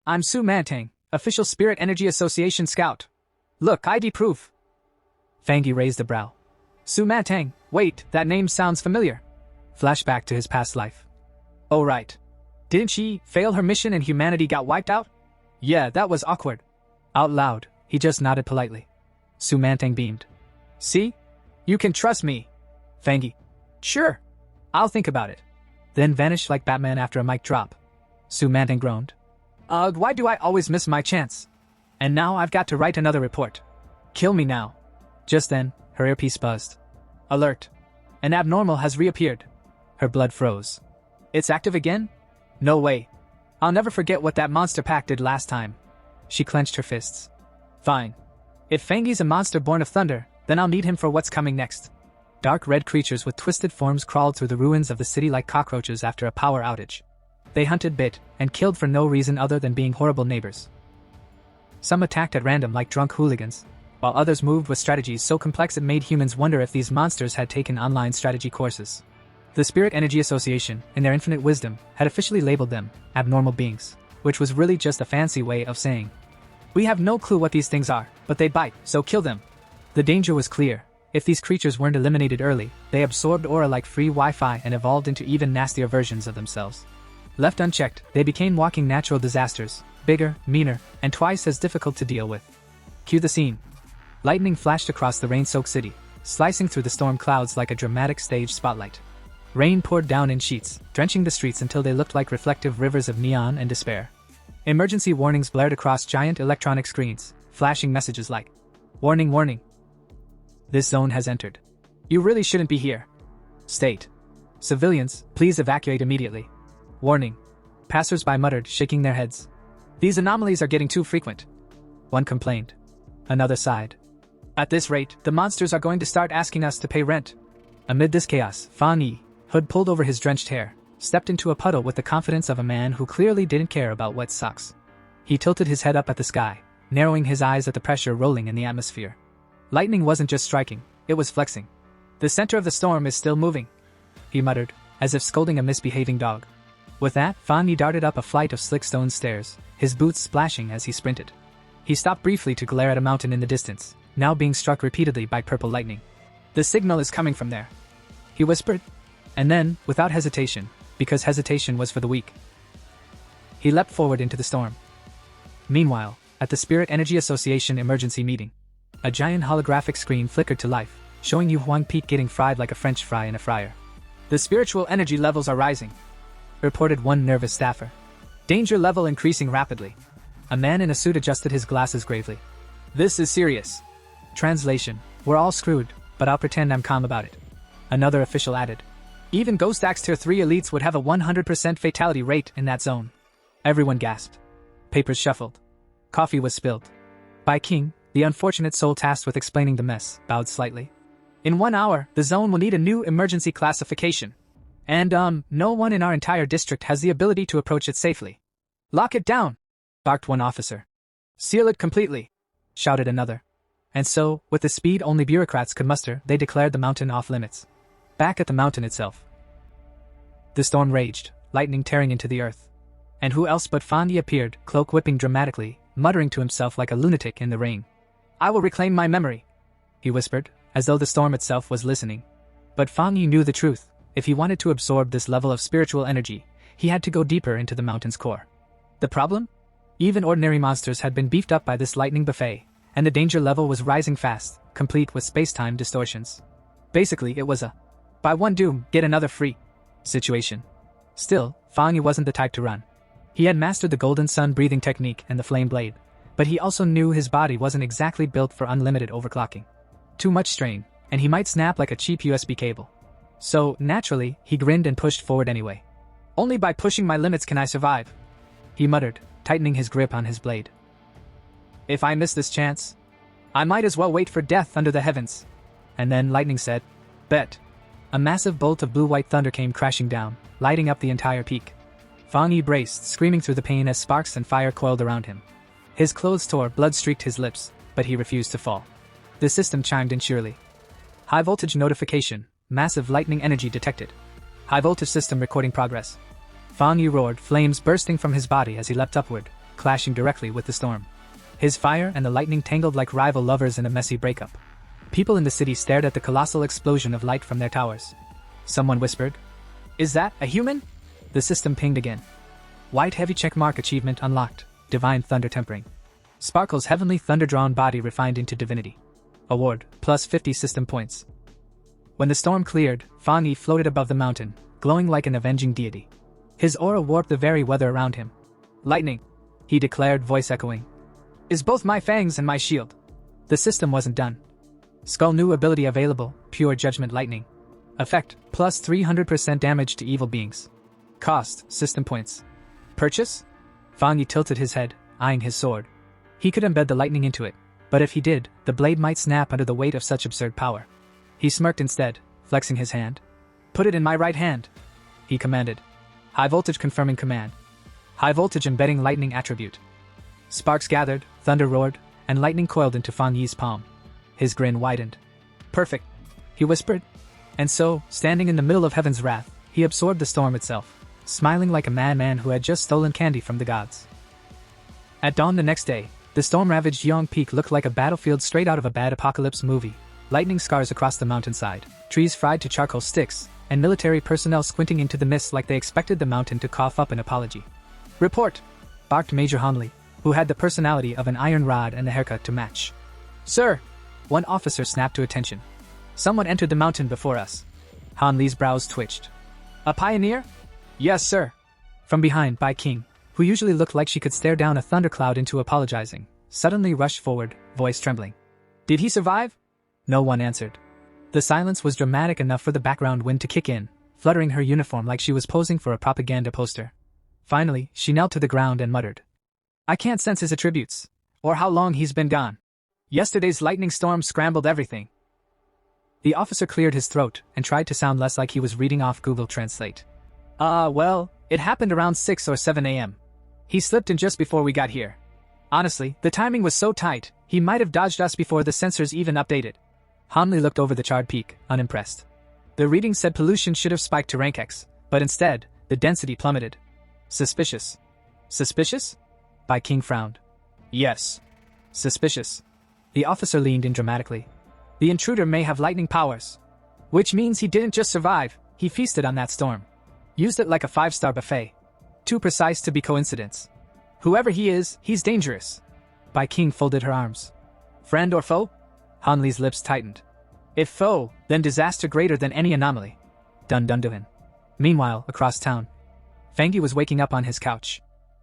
I'm Su Mantang, official Spirit Energy Association scout. Look, ID proof. Fangi raised a brow. Su Mantang, wait, that name sounds familiar. Flashback to his past life. Oh right. Didn't she fail her mission and humanity got wiped out? Yeah, that was awkward. Out loud, he just nodded politely. Su Mantang beamed. See? You can trust me. Fangi. Sure. I'll think about it. Then vanished like Batman after a mic drop. Su Mantang groaned. Why do I always miss my chance? And now I've got to write another report. Kill me now. Just then, her earpiece buzzed. Alert. An abnormal has reappeared. Her blood froze. It's active again? No way. I'll never forget what that monster pack did last time. She clenched her fists. Fine. If Fangi's a monster born of thunder, then I'll need him for what's coming next. Dark red creatures with twisted forms crawled through the ruins of the city like cockroaches after a power outage. They hunted, bit, and killed for no reason other than being horrible neighbors. Some attacked at random like drunk hooligans, while others moved with strategies so complex it made humans wonder if these monsters had taken online strategy courses. The Spirit Energy Association, in their infinite wisdom, had officially labeled them abnormal beings, which was really just a fancy way of saying, we have no clue what these things are, but they bite, so kill them. The danger was clear. If these creatures weren't eliminated early, they absorbed aura like free Wi-Fi and evolved into even nastier versions of themselves. Left unchecked, they became walking natural disasters, bigger, meaner, and twice as difficult to deal with. Cue the scene. Lightning flashed across the rain-soaked city, slicing through the storm clouds like a dramatic stage spotlight. Rain poured down in sheets, drenching the streets until they looked like reflective rivers of neon and despair. Emergency warnings blared across giant electronic screens, flashing messages like, Warning, warning. This zone has entered. You really shouldn't be here. State. Civilians, please evacuate immediately. Warning. Passers-by muttered, shaking their heads. These anomalies are getting too frequent. One complained. Another sighed. At this rate, the monsters are going to start asking us to pay rent. Amid this chaos, Fan Yi, hood pulled over his drenched hair, stepped into a puddle with the confidence of a man who clearly didn't care about wet socks. He tilted his head up at the sky, narrowing his eyes at the pressure rolling in the atmosphere. Lightning wasn't just striking, it was flexing. The center of the storm is still moving, he muttered, as if scolding a misbehaving dog. With that, Fan Yi darted up a flight of slick stone stairs, his boots splashing as he sprinted. He stopped briefly to glare at a mountain in the distance, now being struck repeatedly by purple lightning. The signal is coming from there, he whispered. And then, without hesitation, because hesitation was for the weak, he leapt forward into the storm. Meanwhile, at the Spirit Energy Association emergency meeting, a giant holographic screen flickered to life, showing Yu Huang Peak getting fried like a French fry in a fryer. The spiritual energy levels are rising, reported one nervous staffer. Danger level increasing rapidly. A man in a suit adjusted his glasses gravely. This is serious. Translation: we're all screwed, but I'll pretend I'm calm about it. Another official added. Even Ghost Axe Tier 3 elites would have a 100% fatality rate in that zone. Everyone gasped. Papers shuffled. Coffee was spilled. Bai King, the unfortunate soul tasked with explaining the mess, bowed slightly. In 1 hour, the zone will need a new emergency classification. And, no one in our entire district has the ability to approach it safely. Lock it down, barked one officer. Seal it completely, shouted another. And so, with the speed only bureaucrats could muster, they declared the mountain off limits. Back at the mountain itself, the storm raged, lightning tearing into the earth. And who else but Fan Yi appeared, cloak whipping dramatically, muttering to himself like a lunatic in the rain. I will reclaim my memory, he whispered, as though the storm itself was listening. But Fan Yi knew the truth. If he wanted to absorb this level of spiritual energy, he had to go deeper into the mountain's core. The problem? Even ordinary monsters had been beefed up by this lightning buffet, and the danger level was rising fast, complete with space-time distortions. Basically, it was a buy one doom, get another free situation. Still, Fan Yi wasn't the type to run. He had mastered the golden sun breathing technique and the flame blade, but he also knew his body wasn't exactly built for unlimited overclocking. Too much strain, and he might snap like a cheap USB cable. So, naturally, he grinned and pushed forward anyway. Only by pushing my limits can I survive, he muttered, tightening his grip on his blade. If I miss this chance, I might as well wait for death under the heavens. And then lightning said, bet. A massive bolt of blue-white thunder came crashing down, lighting up the entire peak. Fan Yi braced, screaming through the pain as sparks and fire coiled around him. His clothes tore, blood streaked his lips, but he refused to fall. The system chimed in cheerily. High voltage notification, massive lightning energy detected. High voltage system recording progress. Fan Yi roared, flames bursting from his body as he leapt upward, clashing directly with the storm. His fire and the lightning tangled like rival lovers in a messy breakup. People in the city stared at the colossal explosion of light from their towers. Someone whispered, "Is that a human?" The system pinged again. White heavy checkmark achievement unlocked, divine thunder tempering. Sparkle's heavenly thunder-drawn body refined into divinity. Award, plus 50 system points. When the storm cleared, Fan Yi floated above the mountain, glowing like an avenging deity. His aura warped the very weather around him. Lightning, he declared, voice echoing, is both my fangs and my shield. The system wasn't done. Skull new ability available, pure judgment lightning. Effect, plus 300% damage to evil beings. Cost, system points. Purchase? Fan Yi tilted his head, eyeing his sword. He could embed the lightning into it, but if he did, the blade might snap under the weight of such absurd power. He smirked instead, flexing his hand. Put it in my right hand, he commanded. High voltage confirming command. High voltage embedding lightning attribute. Sparks gathered, thunder roared, and lightning coiled into Fan Yi's palm. His grin widened. Perfect, he whispered. And so, standing in the middle of heaven's wrath, he absorbed the storm itself, smiling like a madman who had just stolen candy from the gods. At dawn the next day, the storm-ravaged Yong Peak looked like a battlefield straight out of a bad apocalypse movie. Lightning scars across the mountainside, trees fried to charcoal sticks, and military personnel squinting into the mist like they expected the mountain to cough up an apology. Report, barked Major Hanli, who had the personality of an iron rod and the haircut to match. Sir, one officer snapped to attention. Someone entered the mountain before us. Hanli's brows twitched. A pioneer? Yes, sir. From behind, Bai King, who usually looked like she could stare down a thundercloud into apologizing, suddenly rushed forward, voice trembling. Did he survive? No one answered. The silence was dramatic enough for the background wind to kick in, fluttering her uniform like she was posing for a propaganda poster. Finally, she knelt to the ground and muttered. I can't sense his attributes, or how long he's been gone. Yesterday's lightning storm scrambled everything. The officer cleared his throat and tried to sound less like he was reading off Google Translate. Well, it happened around 6 or 7 a.m. He slipped in just before we got here. Honestly, the timing was so tight, he might have dodged us before the sensors even updated. Hanli looked over the charred peak, unimpressed. The reading said pollution should have spiked to rank X, but instead, the density plummeted. Suspicious. Suspicious? Bai King frowned. Yes. Suspicious. The officer leaned in dramatically. The intruder may have lightning powers. Which means he didn't just survive, he feasted on that storm. Used it like a 5-star buffet. Too precise to be coincidence. Whoever he is, he's dangerous. Bai King folded her arms. Friend or foe? Hanli's lips tightened. If foe, then disaster greater than any anomaly. Dun dun dun. Meanwhile, across town, Fangi was waking up on his couch.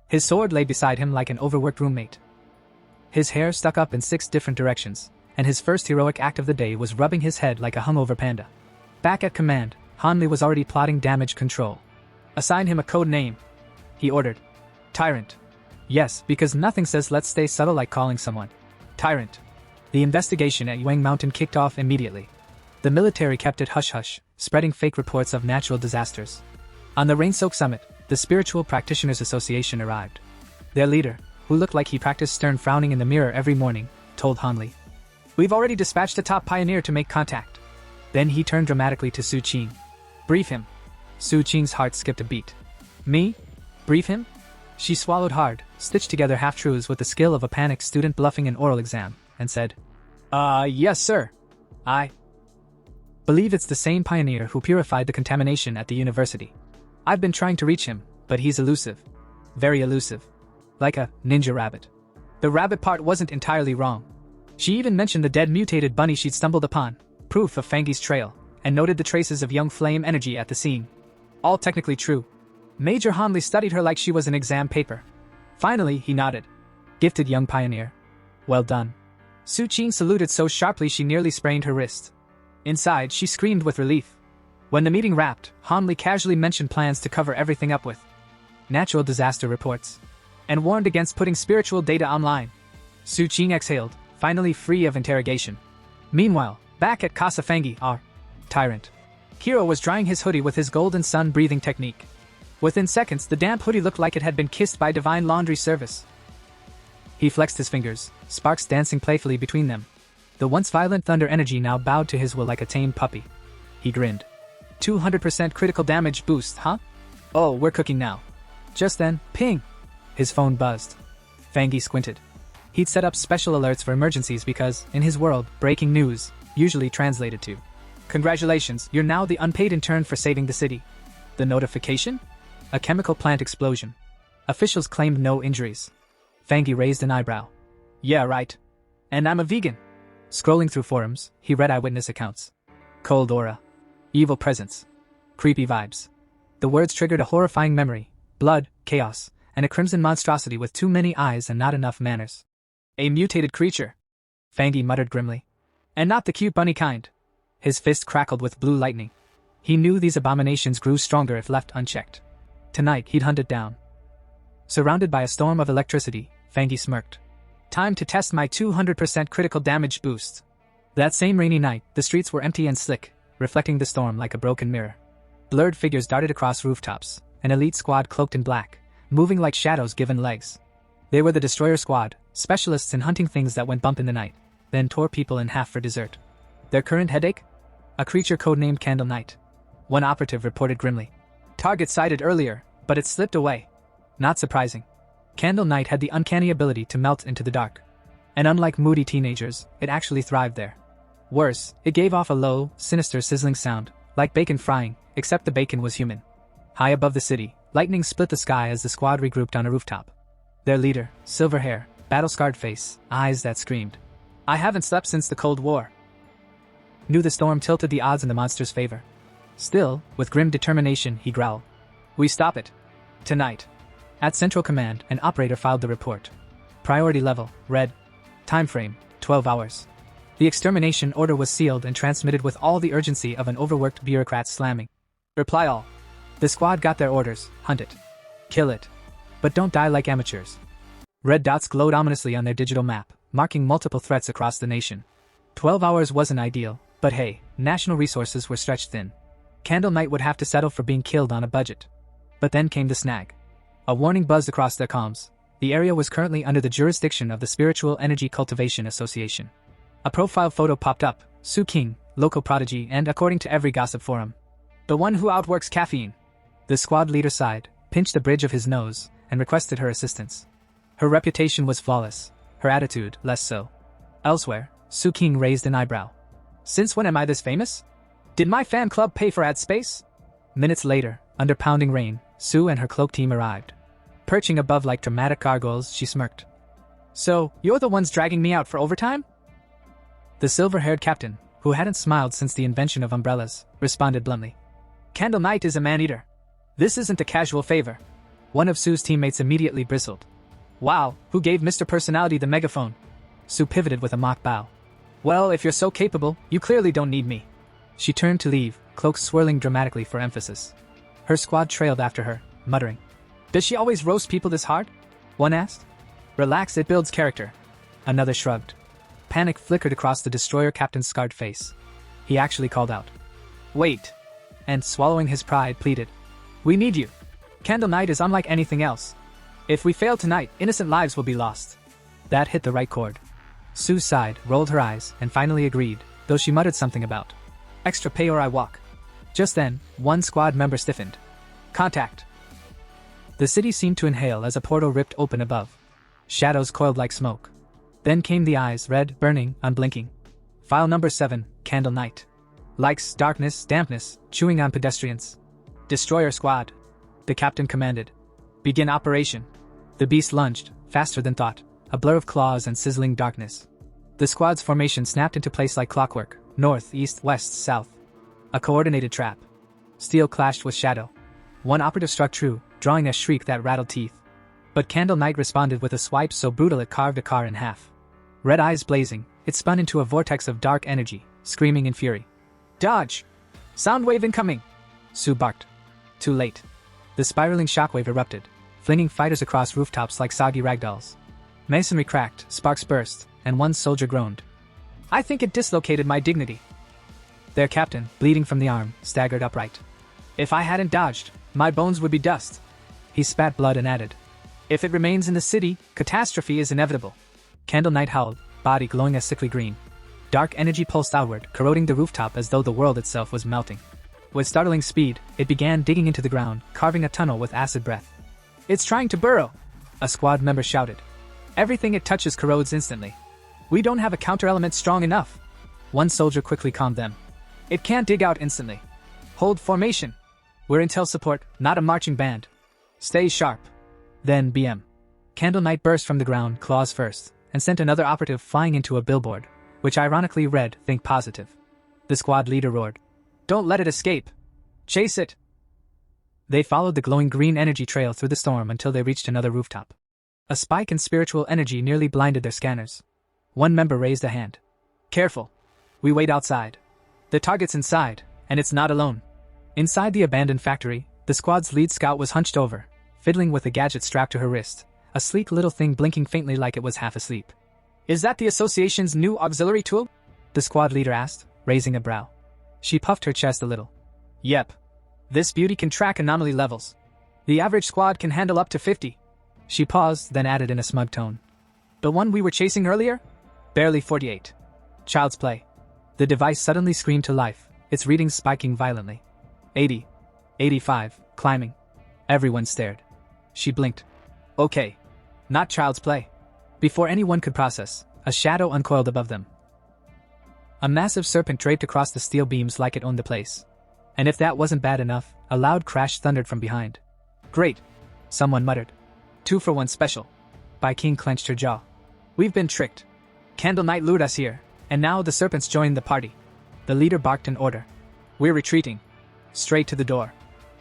His sword lay beside him like an overworked roommate. His hair stuck up in 6 different directions, and his first heroic act of the day was rubbing his head like a hungover panda. Back at command, Hanli was already plotting damage control. Assign him a code name, he ordered. Tyrant. Yes, because nothing says let's stay subtle like calling someone Tyrant. The investigation at Yuang Mountain kicked off immediately. The military kept it hush-hush, spreading fake reports of natural disasters. On the Rain-Soak Summit, the Spiritual Practitioners Association arrived. Their leader, who looked like he practiced stern frowning in the mirror every morning, told Hanli. We've already dispatched a top pioneer to make contact. Then he turned dramatically to Su Qing. Brief him. Su Qing's heart skipped a beat. Me? Brief him? She swallowed hard, stitched together half-truths with the skill of a panicked student bluffing an oral exam, and said, yes sir. I believe it's the same pioneer who purified the contamination at the university. I've been trying to reach him, but he's elusive. Very elusive. Like a ninja rabbit. The rabbit part wasn't entirely wrong. She even mentioned the dead mutated bunny she'd stumbled upon, proof of Fangi's trail, and noted the traces of young flame energy at the scene. All technically true. Major Hanli studied her like she was an exam paper. Finally, he nodded. Gifted young pioneer. Well done. Su Qing saluted so sharply she nearly sprained her wrist. Inside, she screamed with relief. When the meeting wrapped, Hanli casually mentioned plans to cover everything up with natural disaster reports, and warned against putting spiritual data online. Su Qing exhaled, finally free of interrogation. Meanwhile, back at Casa Fangi, our Tyrant, Kiro was drying his hoodie with his golden sun breathing technique. Within seconds, the damp hoodie looked like it had been kissed by divine laundry service. He flexed his fingers, sparks dancing playfully between them. The once violent thunder energy now bowed to his will like a tame puppy. He grinned. 200% critical damage boost, huh? Oh, we're cooking now. Just then, ping! His phone buzzed. Fangi squinted. He'd set up special alerts for emergencies because, in his world, breaking news usually translated to congratulations, you're now the unpaid intern for saving the city. The notification? A chemical plant explosion. Officials claimed no injuries. Fangi raised an eyebrow. Yeah, right. And I'm a vegan. Scrolling through forums, he read eyewitness accounts. Cold aura. Evil presence. Creepy vibes. The words triggered a horrifying memory. Blood, chaos, and a crimson monstrosity with too many eyes and not enough manners. A mutated creature. Fangi muttered grimly. And not the cute bunny kind. His fist crackled with blue lightning. He knew these abominations grew stronger if left unchecked. Tonight he'd hunt it down. Surrounded by a storm of electricity, Fangi smirked. Time to test my 200% critical damage boost. That same rainy night, the streets were empty and slick, reflecting the storm like a broken mirror. Blurred figures darted across rooftops, an elite squad cloaked in black, moving like shadows given legs. They were the Destroyer Squad, specialists in hunting things that went bump in the night, then tore people in half for dessert. Their current headache? A creature codenamed Candle Knight. One operative reported grimly. Target sighted earlier, but it slipped away. Not surprising. Candle Knight had the uncanny ability to melt into the dark. And unlike moody teenagers, it actually thrived there. Worse, it gave off a low, sinister sizzling sound, like bacon frying, except the bacon was human. High above the city, lightning split the sky as the squad regrouped on a rooftop. Their leader, silver hair, battle-scarred face, eyes that screamed. I haven't slept since the Cold War. Knew the storm tilted the odds in the monster's favor. Still, with grim determination, he growled. We stop it. Tonight. At Central Command, an operator filed the report. Priority level, red. Time frame, 12 hours. The extermination order was sealed and transmitted with all the urgency of an overworked bureaucrat slamming. Reply all. The squad got their orders. Hunt it. Kill it. But don't die like amateurs. Red dots glowed ominously on their digital map, marking multiple threats across the nation. 12 hours wasn't ideal, but hey, national resources were stretched thin. Candle Knight would have to settle for being killed on a budget. But then came the snag. A warning buzzed across their comms. The area was currently under the jurisdiction of the Spiritual Energy Cultivation Association. A profile photo popped up, Su King, local prodigy and, according to every gossip forum, the one who outworks caffeine. The squad leader sighed, pinched the bridge of his nose, and requested her assistance. Her reputation was flawless, her attitude less so. Elsewhere, Su King raised an eyebrow. Since when am I this famous? Did my fan club pay for ad space? Minutes later, under pounding rain, Su and her cloak team arrived. Perching above like dramatic gargoyles, she smirked. So, you're the ones dragging me out for overtime? The silver-haired captain, who hadn't smiled since the invention of umbrellas, responded bluntly. Candle Knight is a man-eater. This isn't a casual favor. One of Su's teammates immediately bristled. Wow, who gave Mr. Personality the megaphone? Su pivoted with a mock bow. Well, if you're so capable, you clearly don't need me. She turned to leave, cloak swirling dramatically for emphasis. Her squad trailed after her, muttering. Does she always roast people this hard? One asked. Relax, it builds character. Another shrugged. Panic flickered across the destroyer captain's scarred face. He actually called out. Wait. And swallowing his pride, pleaded. We need you. Candle Knight is unlike anything else. If we fail tonight, innocent lives will be lost. That hit the right chord. Su sighed, rolled her eyes, and finally agreed, though she muttered something about extra pay or I walk. Just then, one squad member stiffened. Contact. The city seemed to inhale as a portal ripped open above. Shadows coiled like smoke. Then came the eyes, red, burning, unblinking. File number 7, Candle Knight. Likes darkness, dampness, chewing on pedestrians. Destroyer squad. The captain commanded. Begin operation. The beast lunged, faster than thought, a blur of claws and sizzling darkness. The squad's formation snapped into place like clockwork, north, east, west, south. A coordinated trap. Steel clashed with shadow. One operative struck true, drawing a shriek that rattled teeth. But Candle Knight responded with a swipe so brutal it carved a car in half. Red eyes blazing, it spun into a vortex of dark energy, screaming in fury. Dodge! Soundwave incoming! Su barked. Too late. The spiraling shockwave erupted, flinging fighters across rooftops like soggy ragdolls. Masonry cracked, sparks burst, and one soldier groaned. I think it dislocated my dignity. Their captain, bleeding from the arm, staggered upright. If I hadn't dodged, my bones would be dust. He spat blood and added. If it remains in the city, catastrophe is inevitable. Candle Knight howled, body glowing a sickly green. Dark energy pulsed outward, corroding the rooftop as though the world itself was melting. With startling speed, it began digging into the ground, carving a tunnel with acid breath. It's trying to burrow! A squad member shouted. Everything it touches corrodes instantly. We don't have a counter-element strong enough. One soldier quickly calmed them. It can't dig out instantly. Hold formation. We're intel support, not a marching band. Stay sharp. Then BM. Candle Knight burst from the ground, claws first, and sent another operative flying into a billboard, which ironically read, Think Positive. The squad leader roared. Don't let it escape. Chase it. They followed the glowing green energy trail through the storm until they reached another rooftop. A spike in spiritual energy nearly blinded their scanners. One member raised a hand. Careful. We wait outside. The target's inside, and it's not alone. Inside the abandoned factory, the squad's lead scout was hunched over, fiddling with a gadget strapped to her wrist, a sleek little thing blinking faintly like it was half asleep. Is that the association's new auxiliary tool? The squad leader asked, raising a brow. She puffed her chest a little. Yep. This beauty can track anomaly levels. The average squad can handle up to 50. She paused, then added in a smug tone. The one we were chasing earlier? Barely 48. Child's play. The device suddenly screamed to life, its readings spiking violently. 80. 85. Climbing. Everyone stared. She blinked. Okay. Not child's play. Before anyone could process, a shadow uncoiled above them. A massive serpent draped across the steel beams like it owned the place. And if that wasn't bad enough, a loud crash thundered from behind. Great. Someone muttered. 2 for 1 special. Bai King clenched her jaw. We've been tricked. Candle Knight lured us here, and now the serpents joined the party. The leader barked an order. We're retreating. Straight to the door.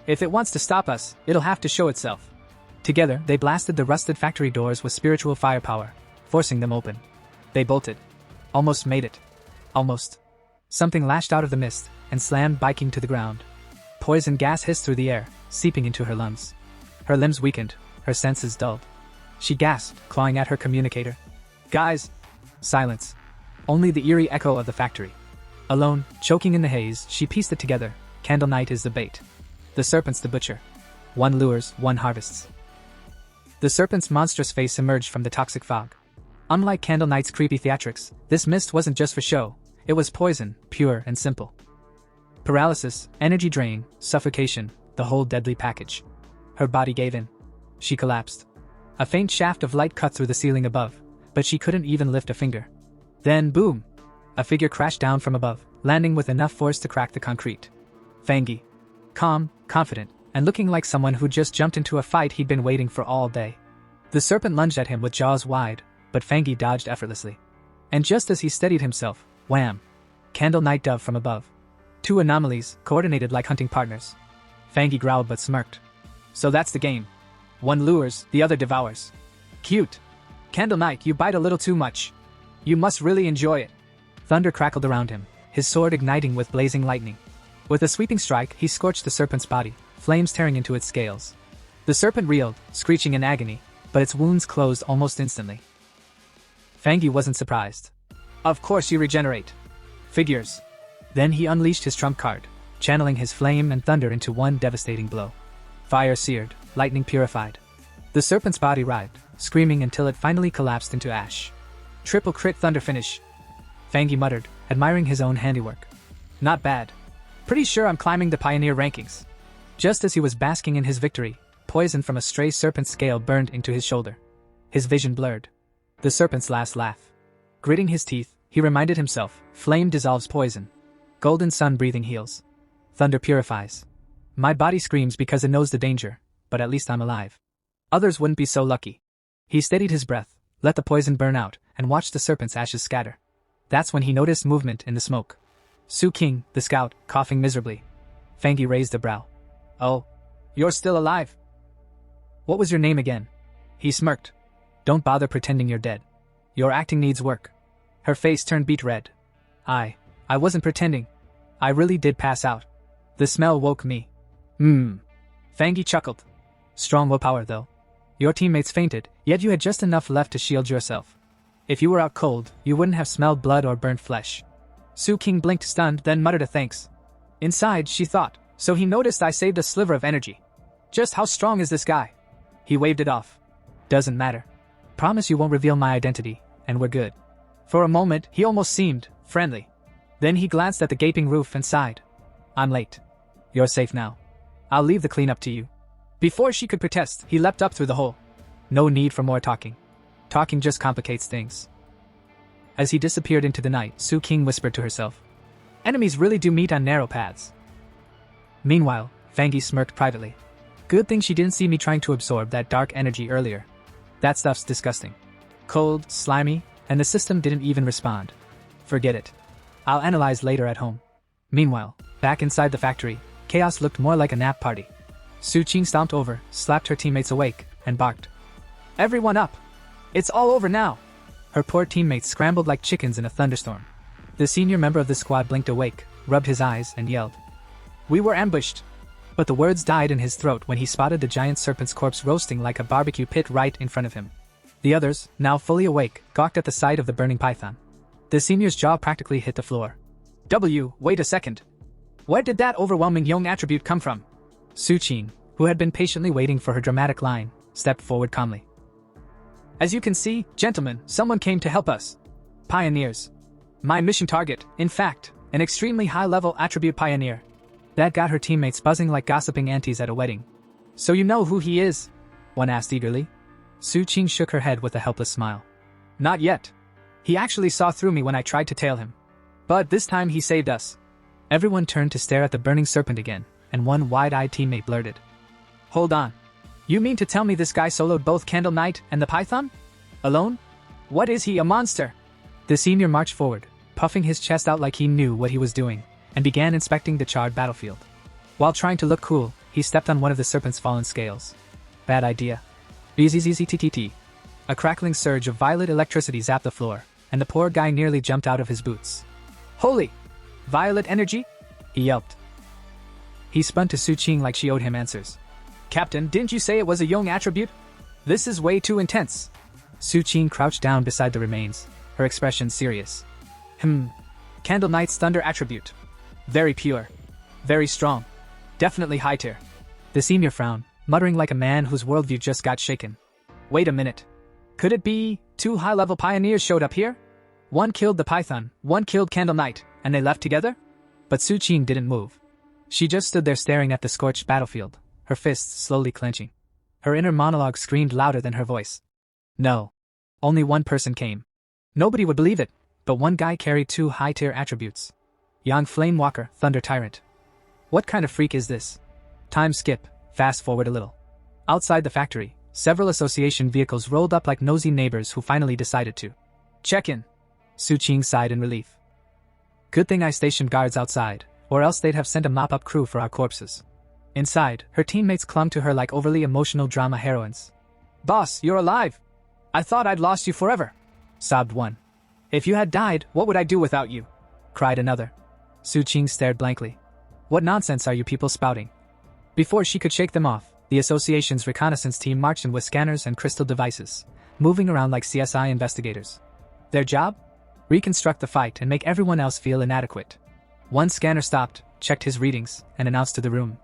If it wants to stop us, it'll have to show itself. Together, they blasted the rusted factory doors with spiritual firepower, forcing them open. They bolted. Almost made it. Almost. Something lashed out of the mist and slammed biking to the ground. Poison gas hissed through the air, seeping into her lungs. Her limbs weakened, her senses dulled. She gasped, clawing at her communicator. Guys! Silence. Only the eerie echo of the factory. Alone, choking in the haze, she pieced it together. Candle Night is the bait. The serpent's the butcher. One lures, one harvests. The serpent's monstrous face emerged from the toxic fog. Unlike Candle Night's creepy theatrics, this mist wasn't just for show. It was poison, pure and simple. Paralysis, energy drain, suffocation, the whole deadly package. Her body gave in. She collapsed. A faint shaft of light cut through the ceiling above, but she couldn't even lift a finger. Then, boom! A figure crashed down from above, landing with enough force to crack the concrete. Fangi. Calm, confident, and looking like someone who just jumped into a fight he'd been waiting for all day. The serpent lunged at him with jaws wide, but Fangi dodged effortlessly. And just as he steadied himself, wham! Candle Night dove from above. Two anomalies, coordinated like hunting partners. Fangi growled but smirked. So that's the game. One lures, the other devours. Cute. Candle Night, you bite a little too much. You must really enjoy it. Thunder crackled around him, his sword igniting with blazing lightning. With a sweeping strike, he scorched the serpent's body, flames tearing into its scales. The serpent reeled, screeching in agony, but its wounds closed almost instantly. Fangi wasn't surprised. Of course you regenerate. Figures. Then he unleashed his trump card, channeling his flame and thunder into one devastating blow. Fire seared, lightning purified. The serpent's body writhed, screaming until it finally collapsed into ash. Triple crit thunder finish. Fangi muttered, admiring his own handiwork. Not bad. Pretty sure I'm climbing the pioneer rankings. Just as he was basking in his victory, poison from a stray serpent's scale burned into his shoulder. His vision blurred. The serpent's last laugh. Gritting his teeth, he reminded himself, flame dissolves poison. Golden sun breathing heals. Thunder purifies. My body screams because it knows the danger, but at least I'm alive. Others wouldn't be so lucky. He steadied his breath, let the poison burn out, and watched the serpent's ashes scatter. That's when he noticed movement in the smoke. Su King, the scout, coughing miserably. Fangi raised a brow. Oh, you're still alive. What was your name again? He smirked. Don't bother pretending you're dead. Your acting needs work. Her face turned beet red. I wasn't pretending. I really did pass out. The smell woke me. Fangi chuckled. Strong willpower though. Your teammates fainted, yet you had just enough left to shield yourself. If you were out cold, you wouldn't have smelled blood or burnt flesh. Su King blinked stunned, then muttered a thanks. Inside, she thought, so he noticed I saved a sliver of energy. Just how strong is this guy? He waved it off. Doesn't matter. Promise you won't reveal my identity, and we're good. For a moment, he almost seemed friendly. Then he glanced at the gaping roof and sighed. I'm late. You're safe now. I'll leave the cleanup to you. Before she could protest, he leapt up through the hole. No need for more talking. Talking just complicates things. As he disappeared into the night, Su King whispered to herself. Enemies really do meet on narrow paths. Meanwhile, Fangi smirked privately. Good thing she didn't see me trying to absorb that dark energy earlier. That stuff's disgusting. Cold, slimy, and the system didn't even respond. Forget it. I'll analyze later at home. Meanwhile, back inside the factory, chaos looked more like a nap party. Su King stomped over, slapped her teammates awake, and barked. Everyone up! It's all over now! Her poor teammates scrambled like chickens in a thunderstorm. The senior member of the squad blinked awake, rubbed his eyes, and yelled. We were ambushed! But the words died in his throat when he spotted the giant serpent's corpse roasting like a barbecue pit right in front of him. The others, now fully awake, gawked at the sight of the burning python. The senior's jaw practically hit the floor. Wait a second. Where did that overwhelming young attribute come from? Su King, who had been patiently waiting for her dramatic line, stepped forward calmly. As you can see, gentlemen, someone came to help us. Pioneers. My mission target, in fact, an extremely high-level attribute pioneer. That got her teammates buzzing like gossiping aunties at a wedding. So you know who he is? One asked eagerly. Su King shook her head with a helpless smile. Not yet. He actually saw through me when I tried to tail him. But this time he saved us. Everyone turned to stare at the burning serpent again, and one wide-eyed teammate blurted. Hold on. You mean to tell me this guy soloed both Candle Night and the Python? Alone? What is he, a monster? The senior marched forward, puffing his chest out like he knew what he was doing, and began inspecting the charred battlefield. While trying to look cool, he stepped on one of the serpent's fallen scales. Bad idea. Bzzzztt. A crackling surge of violet electricity zapped the floor, and the poor guy nearly jumped out of his boots. Holy! Violet energy? He yelped. He spun to Su Qing like she owed him answers. Captain, didn't you say it was a young attribute? This is way too intense. Su Qing crouched down beside the remains, her expression serious. Candle Knight's thunder attribute. Very pure. Very strong. Definitely high tier. The senior frowned, muttering like a man whose worldview just got shaken. Wait a minute. Could it be 2 high-level pioneers showed up here? One killed the Python, one killed Candle Knight, and they left together? But Su Qing didn't move. She just stood there staring at the scorched battlefield, her fists slowly clenching. Her inner monologue screamed louder than her voice. No. Only one person came. Nobody would believe it, but one guy carried 2 high-tier attributes. Yang Flamewalker, Thunder Tyrant. What kind of freak is this? Time skip, fast forward a little. Outside the factory, several association vehicles rolled up like nosy neighbors who finally decided to check in. Su Qing sighed in relief. Good thing I stationed guards outside, or else they'd have sent a mop-up crew for our corpses. Inside, her teammates clung to her like overly emotional drama heroines. Boss, you're alive! I thought I'd lost you forever, sobbed one. If you had died, what would I do without you? Cried another. Su Qing stared blankly. What nonsense are you people spouting? Before she could shake them off, the association's reconnaissance team marched in with scanners and crystal devices, moving around like CSI investigators. Their job? Reconstruct the fight and make everyone else feel inadequate. One scanner stopped, checked his readings, and announced to the room.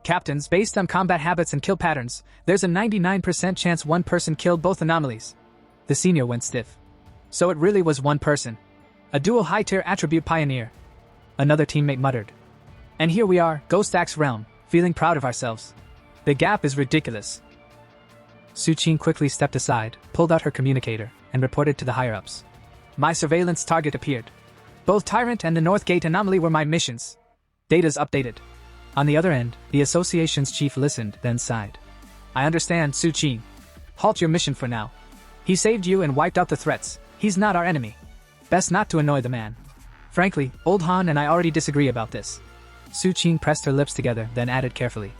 Captains, based on combat habits and kill patterns, there's a 99% chance one person killed both anomalies. The senior went stiff. So it really was one person. A dual high-tier attribute pioneer. Another teammate muttered. And here we are, Ghost Axe realm, feeling proud of ourselves. The gap is ridiculous. Su Qing quickly stepped aside, pulled out her communicator, and reported to the higher-ups. My surveillance target appeared. Both Tyrant and the Northgate anomaly were my missions. Data's updated. On the other end, the association's chief listened, then sighed. I understand, Su Qing. Halt your mission for now. He saved you and wiped out the threats. He's not our enemy. Best not to annoy the man. Frankly, Old Han and I already disagree about this. Su Qing pressed her lips together, then added carefully.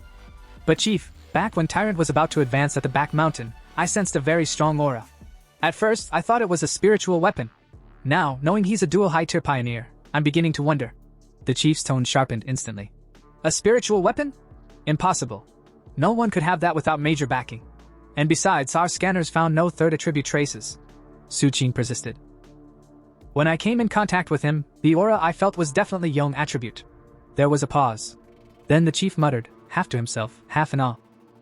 But Chief, back when Tyrant was about to advance at the back mountain, I sensed a very strong aura. At first, I thought it was a spiritual weapon. Now, knowing he's a dual high-tier pioneer, I'm beginning to wonder. The chief's tone sharpened instantly. A spiritual weapon? Impossible. No one could have that without major backing. And besides, our scanners found no third attribute traces. Su Qing persisted. When I came in contact with him, the aura I felt was definitely Young attribute. There was a pause. Then the chief muttered, half to himself, half in awe.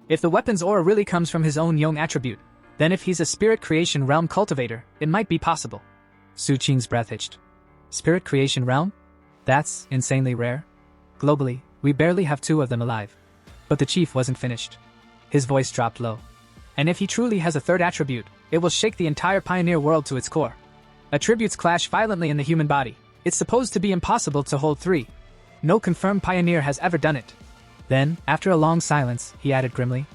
If the weapon's aura really comes from his own Young attribute, then if he's a spirit creation realm cultivator, it might be possible. Su Qing's breath hitched. Spirit creation realm? That's insanely rare. Globally, we barely have 2 of them alive. But the chief wasn't finished. His voice dropped low. And if he truly has a third attribute, it will shake the entire pioneer world to its core. Attributes clash violently in the human body. It's supposed to be impossible to hold 3. No confirmed pioneer has ever done it. Then, after a long silence, he added grimly.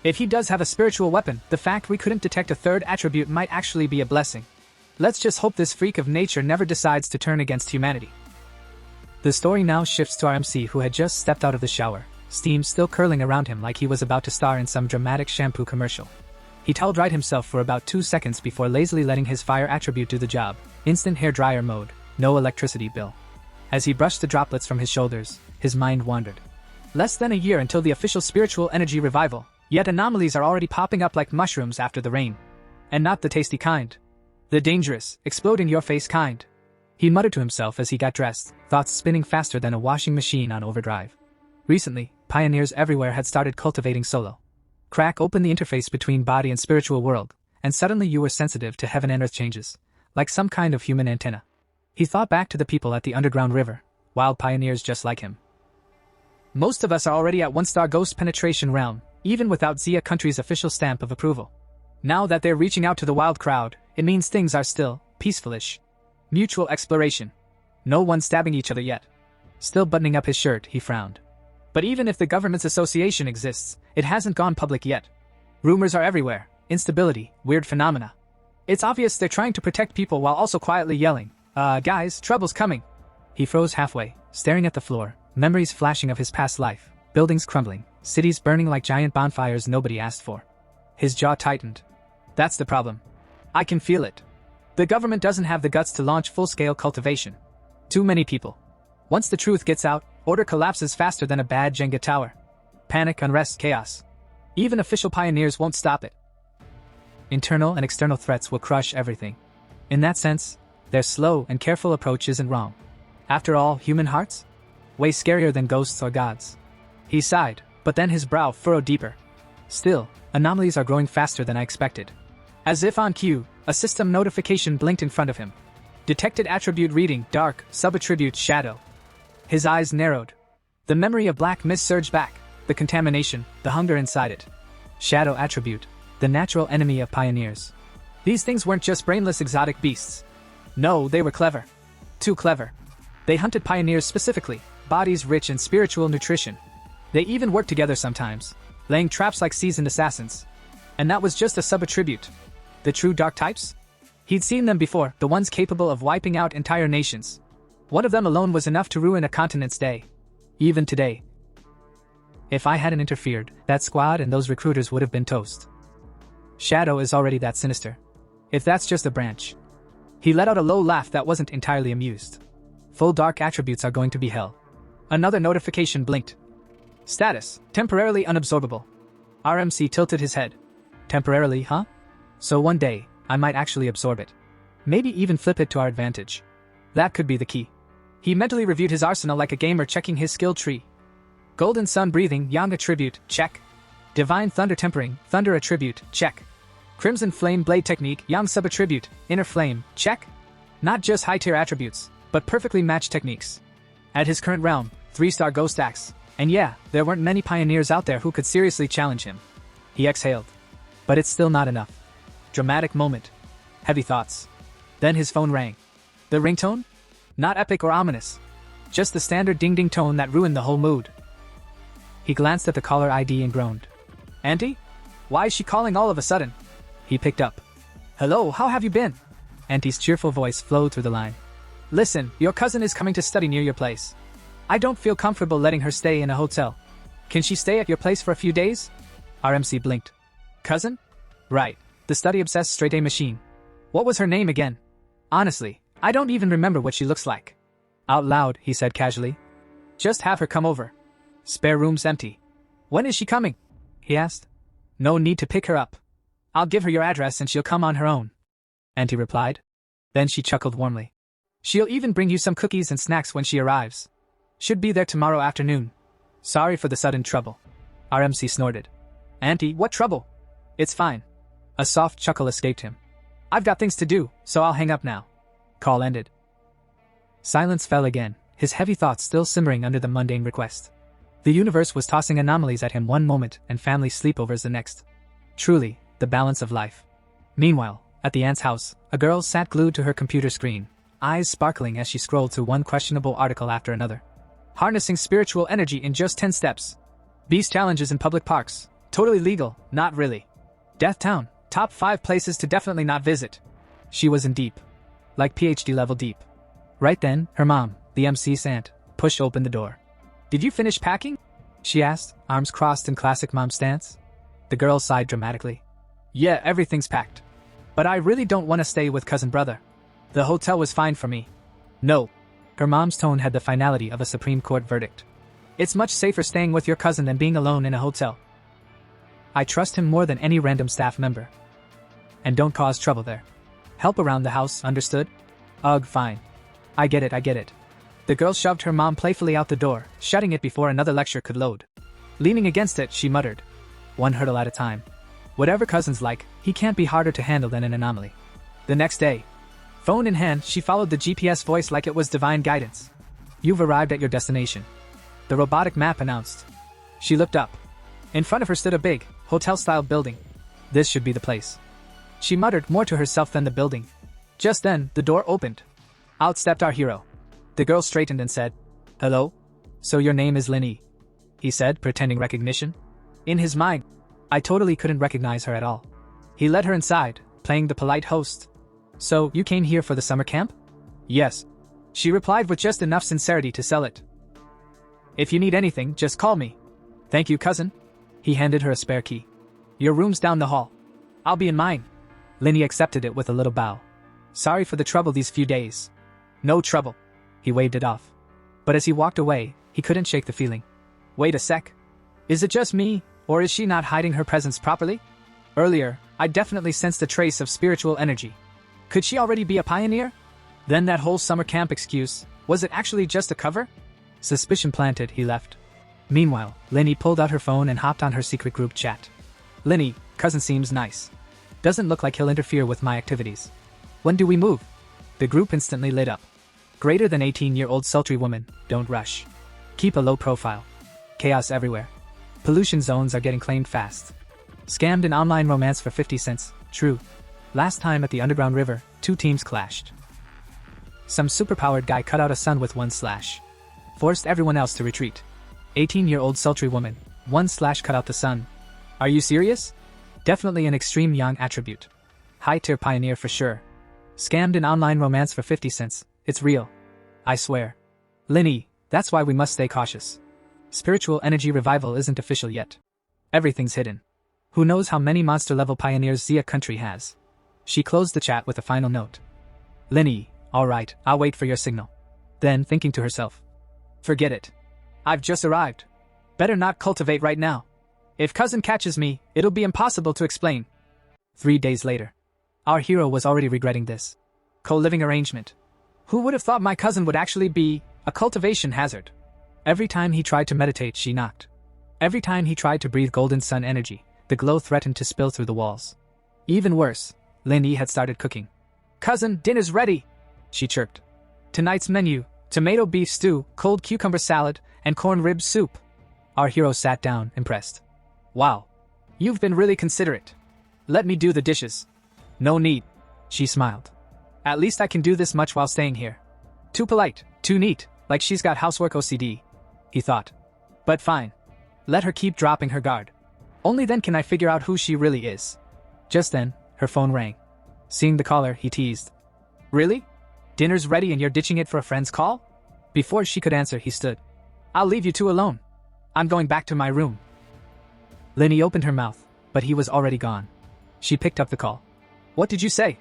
If he does have a spiritual weapon, the fact we couldn't detect a third attribute might actually be a blessing. Let's just hope this freak of nature never decides to turn against humanity. The story now shifts to our MC, who had just stepped out of the shower, steam still curling around him like he was about to star in some dramatic shampoo commercial. He towel-dried himself for about 2 seconds before lazily letting his fire attribute do the job. Instant hair dryer mode, no electricity bill. As he brushed the droplets from his shoulders, his mind wandered. Less than a year until the official spiritual energy revival, yet anomalies are already popping up like mushrooms after the rain. And not the tasty kind. The dangerous, explode-in-your-face kind. He muttered to himself as he got dressed, thoughts spinning faster than a washing machine on overdrive. Recently, pioneers everywhere had started cultivating solo. Crack open the interface between body and spiritual world, and suddenly you were sensitive to heaven and earth changes, like some kind of human antenna. He thought back to the people at the underground river, wild pioneers just like him. Most of us are already at 1-star ghost penetration realm, even without Zia country's official stamp of approval. Now that they're reaching out to the wild crowd, it means things are still peaceful-ish. Mutual exploration. No one stabbing each other yet. Still buttoning up his shirt, he frowned. But even if the government's association exists, it hasn't gone public yet. Rumors are everywhere. Instability, weird phenomena. It's obvious they're trying to protect people while also quietly yelling, guys, trouble's coming. He froze halfway, staring at the floor, memories flashing of his past life, buildings crumbling, cities burning like giant bonfires nobody asked for. His jaw tightened. That's the problem. I can feel it. The government doesn't have the guts to launch full-scale cultivation. Too many people. Once the truth gets out, order collapses faster than a bad Jenga tower. Panic, unrest, chaos. Even official pioneers won't stop it. Internal and external threats will crush everything. In that sense, their slow and careful approach isn't wrong. After all, human hearts? Way scarier than ghosts or gods. He sighed, but then his brow furrowed deeper. Still, anomalies are growing faster than I expected. As if on cue, a system notification blinked in front of him. Detected attribute reading, dark, subattribute, shadow. His eyes narrowed. The memory of black mist surged back, the contamination, the hunger inside it. Shadow attribute, the natural enemy of pioneers. These things weren't just brainless exotic beasts. No, they were clever. Too clever. They hunted pioneers specifically, bodies rich in spiritual nutrition. They even worked together sometimes, laying traps like seasoned assassins. And that was just a subattribute. The true dark types? He'd seen them before, the ones capable of wiping out entire nations. One of them alone was enough to ruin a continent's day. Even today. If I hadn't interfered, that squad and those recruiters would have been toast. Shadow is already that sinister. If that's just a branch. He let out a low laugh that wasn't entirely amused. Full dark attributes are going to be hell. Another notification blinked. Status, temporarily unabsorbable. RMC tilted his head. Temporarily, huh? So one day, I might actually absorb it. Maybe even flip it to our advantage. That could be the key. He mentally reviewed his arsenal like a gamer checking his skill tree. Golden Sun breathing, Yang attribute, check. Divine Thunder tempering, Thunder attribute, check. Crimson Flame blade technique, Yang subattribute, Inner Flame, check. Not just high-tier attributes, but perfectly matched techniques. At his current realm, 3-star Ghost Axe. And yeah, there weren't many pioneers out there who could seriously challenge him. He exhaled. But it's still not enough. Dramatic moment. Heavy thoughts. Then his phone rang. The ringtone? Not epic or ominous. Just the standard ding-ding tone that ruined the whole mood. He glanced at the caller ID and groaned. Auntie? Why is she calling all of a sudden? He picked up. Hello, how have you been? Auntie's cheerful voice flowed through the line. Listen, your cousin is coming to study near your place. I don't feel comfortable letting her stay in a hotel. Can she stay at your place for a few days? RMC blinked. Cousin? Right. The study-obsessed straight-A machine. What was her name again? Honestly, I don't even remember what she looks like. Out loud, he said casually. Just have her come over. Spare room's empty. When is she coming? He asked. No need to pick her up. I'll give her your address and she'll come on her own. Auntie replied. Then she chuckled warmly. She'll even bring you some cookies and snacks when she arrives. Should be there tomorrow afternoon. Sorry for the sudden trouble. RMC snorted. Auntie, what trouble? It's fine. A soft chuckle escaped him. I've got things to do, so I'll hang up now. Call ended. Silence fell again, his heavy thoughts still simmering under the mundane request. The universe was tossing anomalies at him one moment and family sleepovers the next. Truly, the balance of life. Meanwhile, at the aunt's house, a girl sat glued to her computer screen, eyes sparkling as she scrolled through one questionable article after another. Harnessing spiritual energy in just 10 steps. Beast challenges in public parks. Totally legal, not really. Death Town, top 5 places to definitely not visit. She was in deep. Like PhD level deep. Right then, her mom, the MC's aunt, pushed open the door. Did you finish packing? She asked, arms crossed in classic mom stance. The girl sighed dramatically. Yeah, everything's packed. But I really don't want to stay with cousin brother. The hotel was fine for me. No. Her mom's tone had the finality of a Supreme Court verdict. It's much safer staying with your cousin than being alone in a hotel. I trust him more than any random staff member. And don't cause trouble there. Help around the house, understood? Ugh, fine. I get it. The girl shoved her mom playfully out the door, shutting it before another lecture could load. Leaning against it, she muttered. One hurdle at a time. Whatever cousin's like, he can't be harder to handle than an anomaly. The next day, phone in hand, she followed the GPS voice like it was divine guidance. You've arrived at your destination. The robotic map announced. She looked up. In front of her stood a big, hotel-style building. This should be the place. She muttered more to herself than the building. Just then, the door opened. Out stepped our hero. The girl straightened and said, Hello? So your name is Linny? He said, pretending recognition. In his mind, I totally couldn't recognize her at all. He led her inside, playing the polite host. So, you came here for the summer camp? Yes. She replied with just enough sincerity to sell it. If you need anything, just call me. Thank you, cousin. He handed her a spare key. Your room's down the hall. I'll be in mine. Linny accepted it with a little bow. Sorry for the trouble these few days. No trouble. He waved it off. But as he walked away, he couldn't shake the feeling. Wait a sec. Is it just me, or is she not hiding her presence properly? Earlier, I definitely sensed a trace of spiritual energy. Could she already be a pioneer? Then that whole summer camp excuse, was it actually just a cover? Suspicion planted, he left. Meanwhile, Linny pulled out her phone and hopped on her secret group chat. Linny, cousin seems nice. Doesn't look like he'll interfere with my activities. When do we move? The group instantly lit up. Greater than 18-year-old sultry woman, don't rush. Keep a low profile. Chaos everywhere. Pollution zones are getting claimed fast. Scammed in online romance for 50 cents, true. Last time at the underground river, 2 teams clashed. Some superpowered guy cut out a sun with 1 slash. Forced everyone else to retreat. 18-year-old sultry woman, 1 slash cut out the sun. Are you serious? Definitely an extreme young attribute. High-tier pioneer for sure. Scammed in online romance for 50 cents, it's real. I swear. Linny, that's why we must stay cautious. Spiritual energy revival isn't official yet. Everything's hidden. Who knows how many monster-level pioneers Zia country has. She closed the chat with a final note. Linny, alright, I'll wait for your signal. Then, thinking to herself. Forget it. I've just arrived. Better not cultivate right now. If cousin catches me, it'll be impossible to explain. 3 days later. Our hero was already regretting this. Co-living arrangement. Who would have thought my cousin would actually be a cultivation hazard? Every time he tried to meditate, she knocked. Every time he tried to breathe golden sun energy, the glow threatened to spill through the walls. Even worse, Linny had started cooking. Cousin, dinner's ready, she chirped. Tonight's menu, tomato beef stew, cold cucumber salad, and corn rib soup. Our hero sat down, impressed. Wow. You've been really considerate. Let me do the dishes. No need, she smiled. At least I can do this much while staying here. Too polite, too neat, like she's got housework OCD, he thought. But fine. Let her keep dropping her guard. Only then can I figure out who she really is. Just then, her phone rang. Seeing the caller, he teased. Really? Dinner's ready and you're ditching it for a friend's call? Before she could answer, he stood. I'll leave you two alone. I'm going back to my room. Linny opened her mouth, but he was already gone. She picked up the call. What did you say?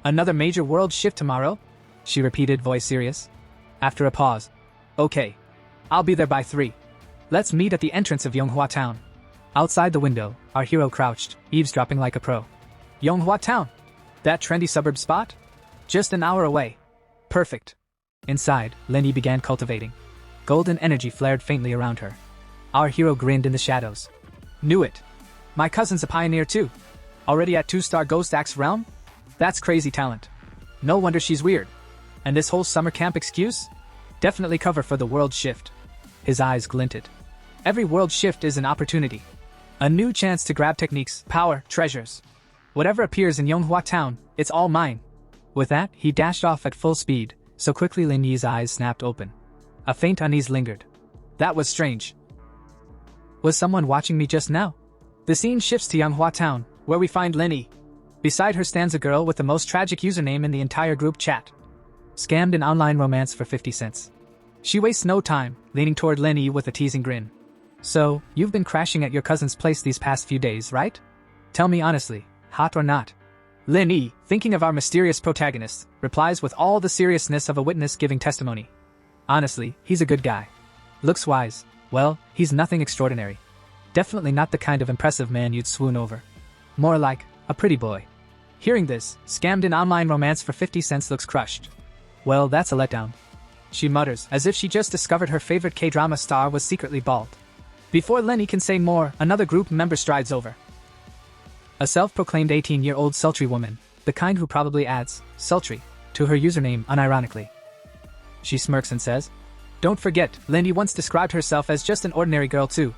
Another major world shift tomorrow? She repeated, voice serious. After a pause. Okay. I'll be there by 3. Let's meet at the entrance of Donghua town. Outside the window, our hero crouched, eavesdropping like a pro. Donghua town? That trendy suburb spot? Just an hour away. Perfect. Inside, Linny began cultivating. Golden energy flared faintly around her. Our hero grinned in the shadows. Knew it. My cousin's a pioneer too. Already at 2-star Ghost Axe realm? That's crazy talent. No wonder she's weird. And this whole summer camp excuse? Definitely cover for the world shift. His eyes glinted. Every world shift is an opportunity. A new chance to grab techniques, power, treasures. Whatever appears in Donghua town, it's all mine. With that, he dashed off at full speed, so quickly Linny's eyes snapped open. A faint unease lingered. That was strange. Was someone watching me just now? The scene shifts to Donghua town, where we find Linny. Beside her stands a girl with the most tragic username in the entire group chat. Scammed in online romance for 50 cents. She wastes no time, leaning toward Linny with a teasing grin. So, you've been crashing at your cousin's place these past few days, right? Tell me honestly, hot or not? Linny, thinking of our mysterious protagonist, replies with all the seriousness of a witness giving testimony. Honestly, he's a good guy. Looks wise. Well, he's nothing extraordinary. Definitely not the kind of impressive man you'd swoon over. More like a pretty boy. Hearing this, scammed in online romance for 50 cents looks crushed. Well, that's a letdown. She mutters, as if she just discovered her favorite K-drama star was secretly bald. Before Linny can say more, another group member strides over. A self-proclaimed 18-year-old sultry woman, the kind who probably adds sultry to her username unironically. She smirks and says, Don't forget, Lindy once described herself as just an ordinary girl too.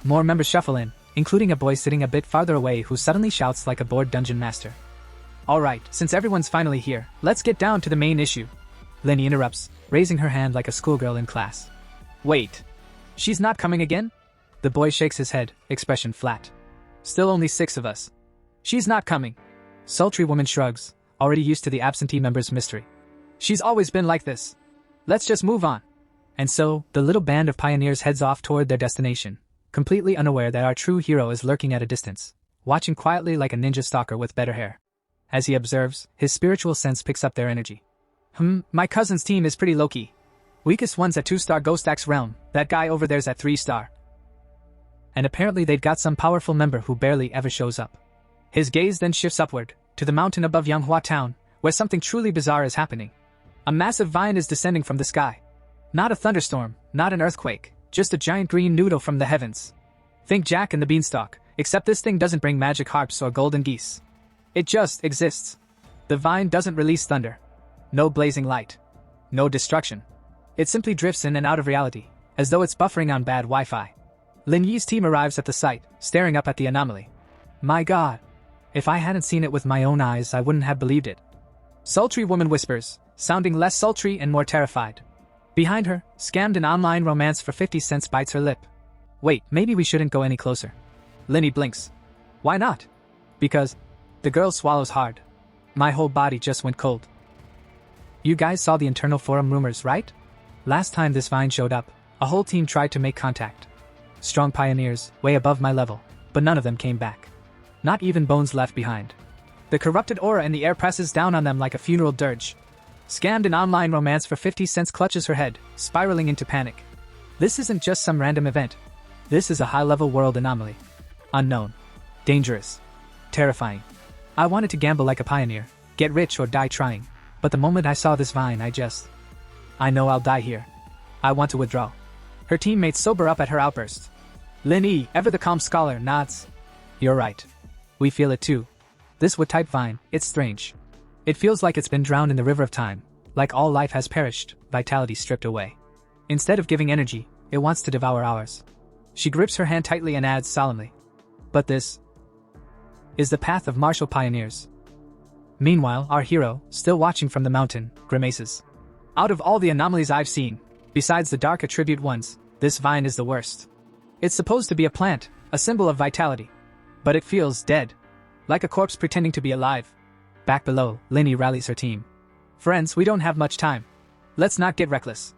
More members shuffle in, including a boy sitting a bit farther away who suddenly shouts like a bored dungeon master. Alright, since everyone's finally here, let's get down to the main issue. Linny interrupts, raising her hand like a schoolgirl in class. Wait. She's not coming again? The boy shakes his head, expression flat. Still only 6 of us. She's not coming. Sultry woman shrugs, already used to the absentee member's mystery. She's always been like this. Let's just move on. And so, the little band of pioneers heads off toward their destination, completely unaware that our true hero is lurking at a distance, watching quietly like a ninja stalker with better hair. As he observes, his spiritual sense picks up their energy. My cousin's team is pretty low-key. Weakest one's at 2-star Ghost Axe realm, that guy over there's at 3-star. And apparently they've got some powerful member who barely ever shows up. His gaze then shifts upward, to the mountain above Manhua town, where something truly bizarre is happening. A massive vine is descending from the sky. Not a thunderstorm, not an earthquake, just a giant green noodle from the heavens. Think Jack and the Beanstalk, except this thing doesn't bring magic harps or golden geese. It just exists. The vine doesn't release thunder. No blazing light. No destruction. It simply drifts in and out of reality, as though it's buffering on bad Wi-Fi. Lin Yi's team arrives at the site, staring up at the anomaly. My god. If I hadn't seen it with my own eyes, I wouldn't have believed it. Sultry woman whispers, sounding less sultry and more terrified. Behind her, scammed an online romance for 50 cents bites her lip. Wait, maybe we shouldn't go any closer. Linny blinks. Why not? Because. The girl swallows hard. My whole body just went cold. You guys saw the internal forum rumors, right? Last time this vine showed up, a whole team tried to make contact. Strong pioneers, way above my level, but none of them came back. Not even bones left behind. The corrupted aura in the air presses down on them like a funeral dirge. Scammed an online romance for 50 cents clutches her head, spiraling into panic. This isn't just some random event. This is a high-level world anomaly. Unknown. Dangerous. Terrifying. I wanted to gamble like a pioneer, get rich or die trying, but the moment I saw this vine I know I'll die here. I want to withdraw. Her teammates sober up at her outburst. Lin Yi, ever the calm scholar, nods. You're right. We feel it too. This wood-type vine, it's strange. It feels like it's been drowned in the river of time, like all life has perished, vitality stripped away. Instead of giving energy, it wants to devour ours. She grips her hand tightly and adds solemnly. But this is the path of martial pioneers. Meanwhile, our hero, still watching from the mountain, grimaces. Out of all the anomalies I've seen, besides the dark attribute ones, this vine is the worst. It's supposed to be a plant, a symbol of vitality. But it feels dead. Like a corpse pretending to be alive. Back below, Linny rallies her team. Friends, we don't have much time. Let's not get reckless.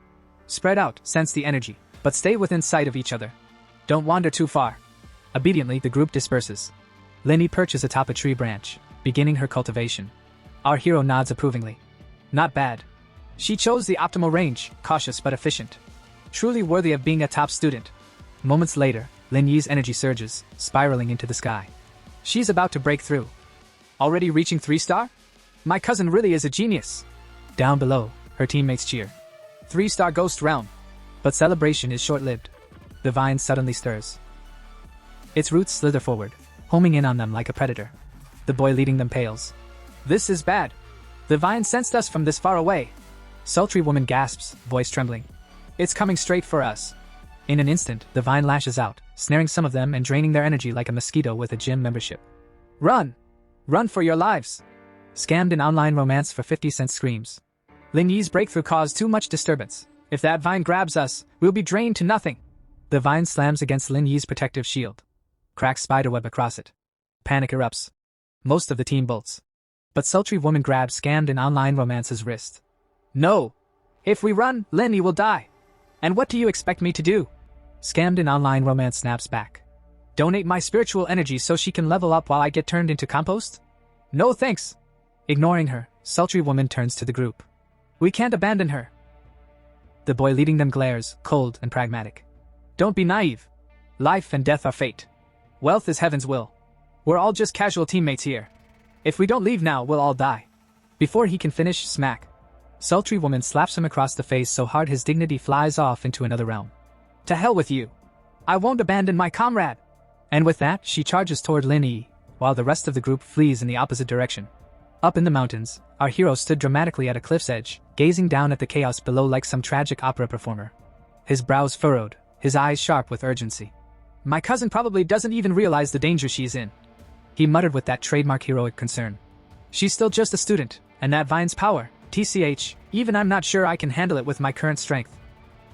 Spread out, sense the energy, but stay within sight of each other. Don't wander too far. Obediently, the group disperses. Linny perches atop a tree branch, beginning her cultivation. Our hero nods approvingly. Not bad. She chose the optimal range, cautious but efficient. Truly worthy of being a top student. Moments later, Lin Yi's energy surges, spiraling into the sky. She's about to break through. Already reaching 3-star? My cousin really is a genius. Down below, her teammates cheer. 3-star Ghost Realm. But celebration is short-lived. The vine suddenly stirs. Its roots slither forward, homing in on them like a predator. The boy leading them pales. This is bad. The vine sensed us from this far away. Sultry woman gasps, voice trembling. It's coming straight for us. In an instant, the vine lashes out, snaring some of them and draining their energy like a mosquito with a gym membership. Run! Run for your lives! Scammed an online romance for 50 cents screams. Lin Yi's breakthrough caused too much disturbance. If that vine grabs us, we'll be drained to nothing. The vine slams against Lin Yi's protective shield. Cracks spiderweb across it. Panic erupts. Most of the team bolts. But sultry woman grabs scammed an online romance's wrist. No! If we run, Lin Yi will die. And what do you expect me to do? Scammed an online romance snaps back. Donate my spiritual energy so she can level up while I get turned into compost? No thanks. Ignoring her, sultry woman turns to the group. We can't abandon her. The boy leading them glares, cold and pragmatic. Don't be naive. Life and death are fate. Wealth is heaven's will. We're all just casual teammates here. If we don't leave now, we'll all die. Before he can finish, smack. Sultry woman slaps him across the face so hard his dignity flies off into another realm. To hell with you. I won't abandon my comrade. And with that, she charges toward Lin Yi, while the rest of the group flees in the opposite direction. Up in the mountains, our hero stood dramatically at a cliff's edge, gazing down at the chaos below like some tragic opera performer. His brows furrowed, his eyes sharp with urgency. My cousin probably doesn't even realize the danger she's in. He muttered with that trademark heroic concern. She's still just a student, and that vine's power, TCH, even I'm not sure I can handle it with my current strength.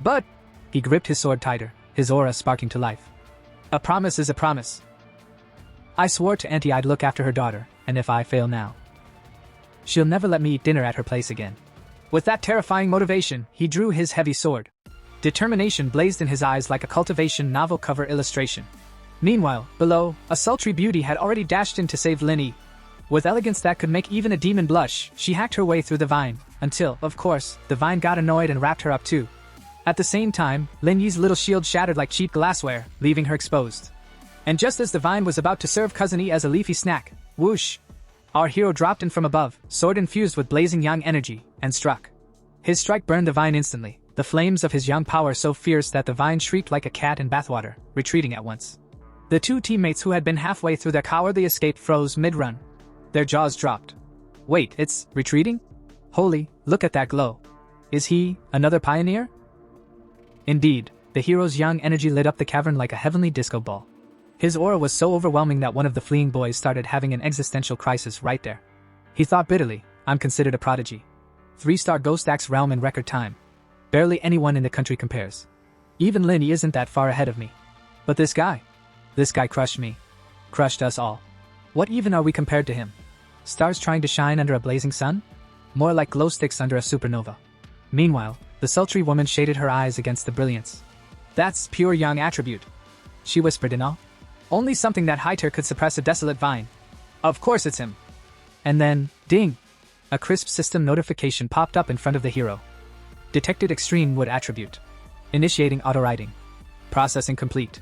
But, he gripped his sword tighter, his aura sparking to life. A promise is a promise. I swore to Auntie I'd look after her daughter, and if I fail now, she'll never let me eat dinner at her place again. With that terrifying motivation, he drew his heavy sword. Determination blazed in his eyes like a cultivation novel cover illustration. Meanwhile, below, a sultry beauty had already dashed in to save Lin Yi. With elegance that could make even a demon blush, she hacked her way through the vine, until, of course, the vine got annoyed and wrapped her up too, At the same time, Lin Yi's little shield shattered like cheap glassware, leaving her exposed. And just as the vine was about to serve Cousin Yi as a leafy snack, whoosh! Our hero dropped in from above, sword infused with blazing yang energy, and struck. His strike burned the vine instantly, the flames of his yang power so fierce that the vine shrieked like a cat in bathwater, retreating at once. The two teammates who had been halfway through their cowardly escape froze mid-run. Their jaws dropped. Wait, it's retreating? Holy, look at that glow. Is he another pioneer? Indeed, the hero's yang energy lit up the cavern like a heavenly disco ball. His aura was so overwhelming that one of the fleeing boys started having an existential crisis right there. He thought bitterly, I'm considered a prodigy. 3-star Ghost Axe realm in record time. Barely anyone in the country compares. Even Lin Yi isn't that far ahead of me. But this guy crushed me. Crushed us all. What even are we compared to him? Stars trying to shine under a blazing sun? More like glow sticks under a supernova. Meanwhile, the sultry woman shaded her eyes against the brilliance. That's pure yang attribute, she whispered in awe. Only something that high-tier could suppress a desolate vine. Of course it's him. And then, ding! A crisp system notification popped up in front of the hero. Detected extreme wood attribute. Initiating auto-writing. Processing complete.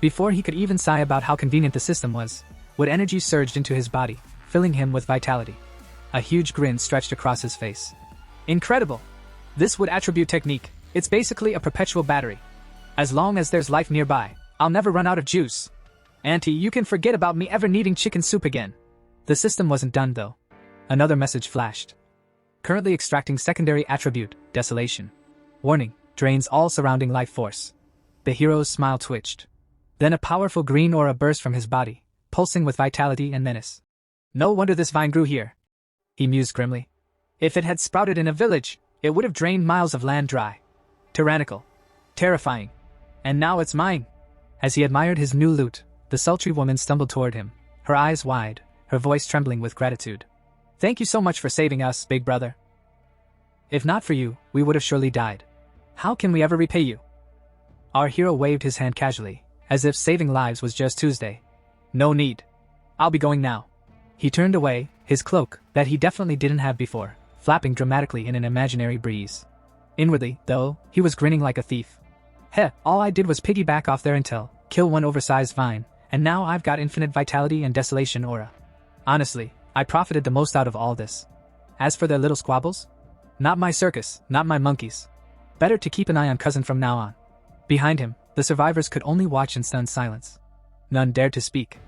Before he could even sigh about how convenient the system was, wood energy surged into his body, filling him with vitality. A huge grin stretched across his face. Incredible! This wood attribute technique, it's basically a perpetual battery. As long as there's life nearby, I'll never run out of juice. Auntie, you can forget about me ever needing chicken soup again. The system wasn't done though. Another message flashed. Currently extracting secondary attribute, desolation. Warning, drains all surrounding life force. The hero's smile twitched. Then a powerful green aura burst from his body, pulsing with vitality and menace. No wonder this vine grew here, he mused grimly. If it had sprouted in a village, it would have drained miles of land dry. Tyrannical. Terrifying. And now it's mine. As he admired his new loot, the sultry woman stumbled toward him, her eyes wide, her voice trembling with gratitude. Thank you so much for saving us, big brother. If not for you, we would have surely died. How can we ever repay you? Our hero waved his hand casually, as if saving lives was just Tuesday. No need. I'll be going now. He turned away, his cloak, that he definitely didn't have before, flapping dramatically in an imaginary breeze. Inwardly, though, he was grinning like a thief. Heh, all I did was piggyback off their intel, kill one oversized vine, and now I've got infinite vitality and desolation aura. Honestly, I profited the most out of all this. As for their little squabbles? Not my circus, not my monkeys. Better to keep an eye on Cousin from now on. Behind him, the survivors could only watch in stunned silence. None dared to speak.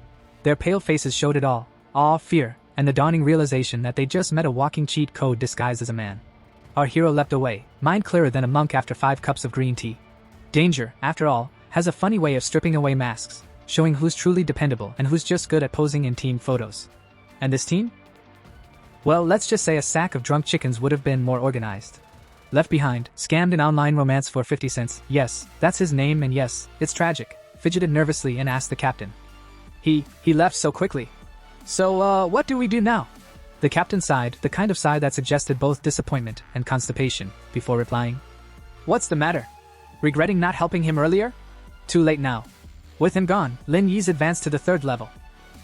Their pale faces showed it all, awe, fear, and the dawning realization that they just met a walking cheat code disguised as a man. Our hero leapt away, mind clearer than a monk after 5 cups of green tea. Danger, after all, has a funny way of stripping away masks, showing who's truly dependable and who's just good at posing in team photos. And this team? Well, let's just say a sack of drunk chickens would have been more organized. Left behind, scammed an online romance for 50 cents, yes, that's his name and yes, it's tragic, fidgeted nervously and asked the captain. He left so quickly. So, what do we do now? The captain sighed, the kind of sigh that suggested both disappointment and constipation, before replying. What's the matter? Regretting not helping him earlier? Too late now. With him gone, Lin Yi's advanced to the 3rd level.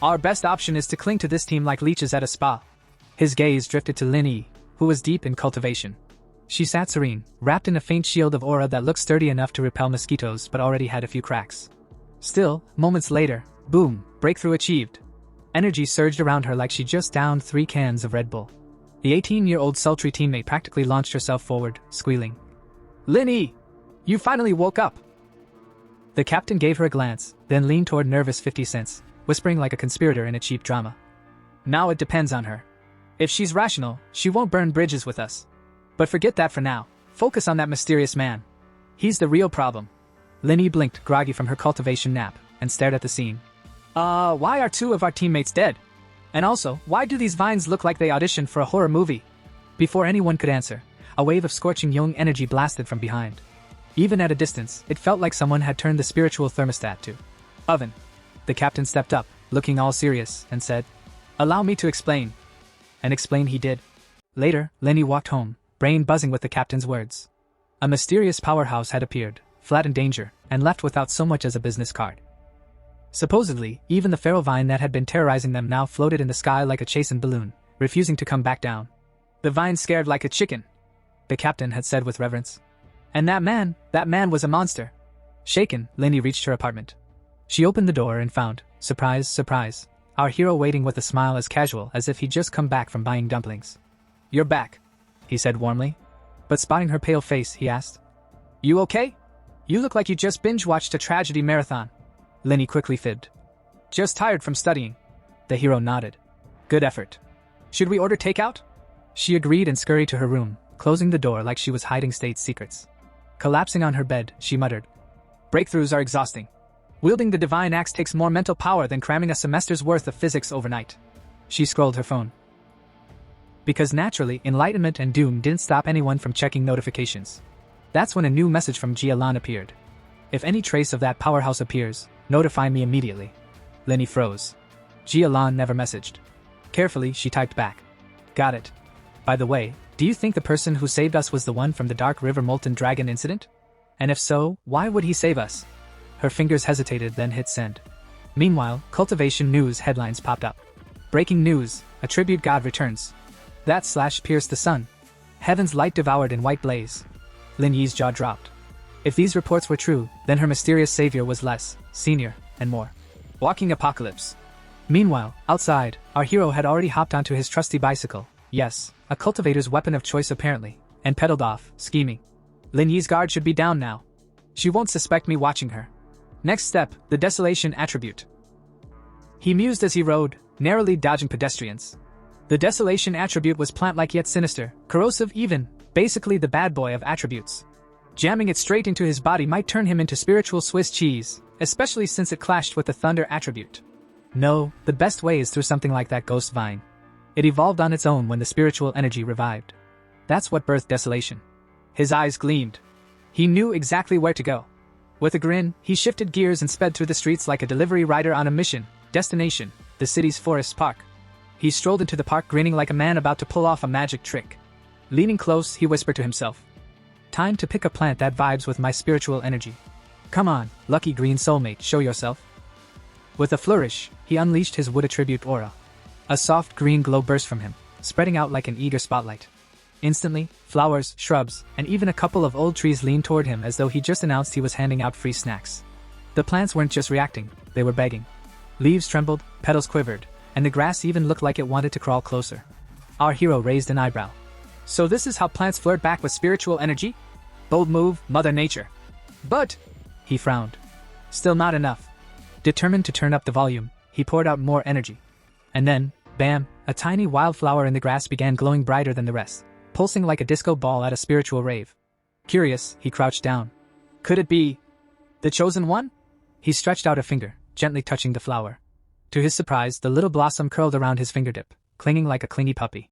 Our best option is to cling to this team like leeches at a spa. His gaze drifted to Lin Yi, who was deep in cultivation. She sat serene, wrapped in a faint shield of aura that looked sturdy enough to repel mosquitoes but already had a few cracks. Still, moments later, boom, breakthrough achieved. Energy surged around her like she just downed 3 cans of Red Bull. The 18-year-old sultry teammate practically launched herself forward, squealing. Lin Yi! You finally woke up! The captain gave her a glance, then leaned toward nervous 50 cents, whispering like a conspirator in a cheap drama. Now it depends on her. If she's rational, she won't burn bridges with us. But forget that for now. Focus on that mysterious man. He's the real problem. Lin Yi blinked, groggy from her cultivation nap, and stared at the scene. Why are 2 of our teammates dead? And also, why do these vines look like they auditioned for a horror movie? Before anyone could answer, a wave of scorching yang energy blasted from behind. Even at a distance, it felt like someone had turned the spiritual thermostat to oven. The captain stepped up, looking all serious, and said, Allow me to explain. And explain he did. Later, Lin Yi walked home, brain buzzing with the captain's words. A mysterious powerhouse had appeared, flat in danger, and left without so much as a business card. Supposedly, even the feral vine that had been terrorizing them now floated in the sky like a chastened balloon, refusing to come back down. The vine scared like a chicken, the captain had said with reverence. And that man was a monster. Shaken, Lindy reached her apartment. She opened the door and found, surprise, surprise, our hero waiting with a smile as casual as if he'd just come back from buying dumplings. "You're back," he said warmly. But spotting her pale face, he asked, "You okay? You look like you just binge-watched a tragedy marathon." Lindy quickly fibbed. "Just tired from studying." The hero nodded. "Good effort. Should we order takeout?" She agreed and scurried to her room, closing the door like she was hiding state secrets. Collapsing on her bed, she muttered, "Breakthroughs are exhausting. Wielding the divine axe takes more mental power than cramming a semester's worth of physics overnight." She scrolled her phone. Because naturally, enlightenment and doom didn't stop anyone from checking notifications. That's when a new message from Jialan appeared. "If any trace of that powerhouse appears, notify me immediately." Lenny froze. Jialan never messaged. Carefully, she typed back, "Got it. By the way, do you think the person who saved us was the one from the Dark River Molten Dragon incident? And if so, why would he save us?" Her fingers hesitated, then hit send. Meanwhile, cultivation news headlines popped up. "Breaking news, a tribute god returns. That slash pierced the sun. Heaven's light devoured in white blaze." Lin Yi's jaw dropped. If these reports were true, then her mysterious savior was less, senior, and more. Walking apocalypse. Meanwhile, outside, our hero had already hopped onto his trusty bicycle, yes, a cultivator's weapon of choice apparently, and pedaled off, scheming. Lin Yi's guard should be down now. She won't suspect me watching her. Next step, the desolation attribute. He mused as he rode, narrowly dodging pedestrians. The desolation attribute was plant-like yet sinister, corrosive even, basically the bad boy of attributes. Jamming it straight into his body might turn him into spiritual Swiss cheese, especially since it clashed with the thunder attribute. No, the best way is through something like that ghost vine. It evolved on its own when the spiritual energy revived. That's what birthed desolation. His eyes gleamed. He knew exactly where to go. With a grin, he shifted gears and sped through the streets like a delivery rider on a mission. Destination, the city's forest park. He strolled into the park grinning like a man about to pull off a magic trick. Leaning close, he whispered to himself, "Time to pick a plant that vibes with my spiritual energy. Come on, lucky green soulmate, show yourself." With a flourish, he unleashed his wood attribute aura. A soft green glow burst from him, spreading out like an eager spotlight. Instantly, flowers, shrubs, and even a couple of old trees leaned toward him as though he just announced he was handing out free snacks. The plants weren't just reacting, they were begging. Leaves trembled, petals quivered, and the grass even looked like it wanted to crawl closer. Our hero raised an eyebrow. "So this is how plants flirt back with spiritual energy? Bold move, Mother Nature." "But," he frowned. Still not enough. Determined to turn up the volume, he poured out more energy. And then, bam, a tiny wildflower in the grass began glowing brighter than the rest, pulsing like a disco ball at a spiritual rave. Curious, he crouched down. Could it be the chosen one? He stretched out a finger, gently touching the flower. To his surprise, the little blossom curled around his fingertip, clinging like a clingy puppy.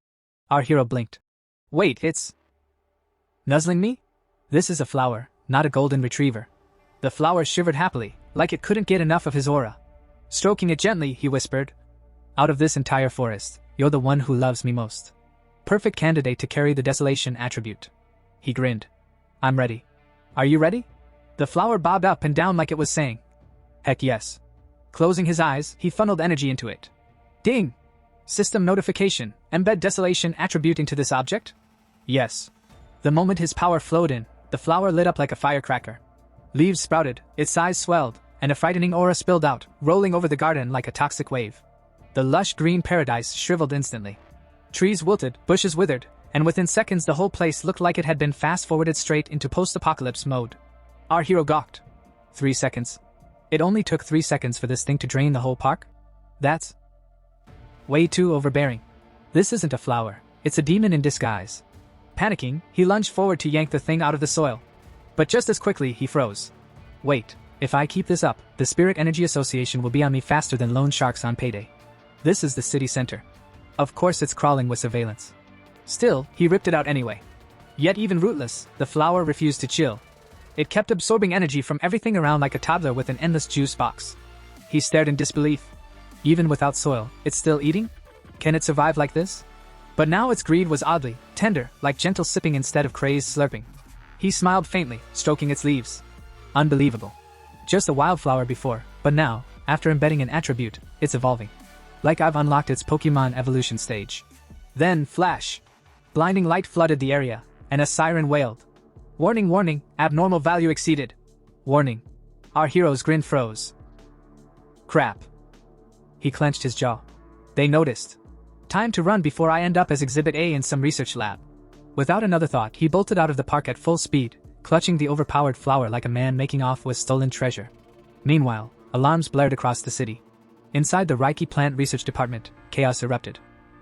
Our hero blinked. "Wait, it's nuzzling me? This is a flower, not a golden retriever." The flower shivered happily, like it couldn't get enough of his aura. Stroking it gently, he whispered, "Out of this entire forest, you're the one who loves me most. Perfect candidate to carry the desolation attribute." He grinned. "I'm ready. Are you ready?" The flower bobbed up and down like it was saying, "Heck yes." Closing his eyes, he funneled energy into it. Ding! System notification, embed desolation attribute into this object? Yes. The moment his power flowed in, the flower lit up like a firecracker. Leaves sprouted, its size swelled, and a frightening aura spilled out, rolling over the garden like a toxic wave. The lush green paradise shriveled instantly. Trees wilted, bushes withered, and within seconds the whole place looked like it had been fast-forwarded straight into post-apocalypse mode. Our hero gawked. 3 seconds. It only took 3 seconds for this thing to drain the whole park? That's way too overbearing. This isn't a flower, it's a demon in disguise. Panicking, he lunged forward to yank the thing out of the soil. But just as quickly, he froze. Wait, if I keep this up, the Spirit Energy Association will be on me faster than loan sharks on payday. This is the city center. Of course it's crawling with surveillance. Still, he ripped it out anyway. Yet even rootless, the flower refused to chill. It kept absorbing energy from everything around like a toddler with an endless juice box. He stared in disbelief. Even without soil, it's still eating? Can it survive like this? But now its greed was oddly tender, like gentle sipping instead of crazed slurping. He smiled faintly, stroking its leaves. Unbelievable. Just a wildflower before, but now, after embedding an attribute, it's evolving. Like I've unlocked its Pokemon evolution stage. Then, flash! Blinding light flooded the area, and a siren wailed. Warning, warning, abnormal value exceeded. Warning. Our hero's grin froze. Crap. He clenched his jaw. They noticed. Time to run before I end up as Exhibit A in some research lab. Without another thought, he bolted out of the park at full speed, clutching the overpowered flower like a man making off with stolen treasure. Meanwhile, alarms blared across the city. Inside the Reiki Plant Research Department, chaos erupted.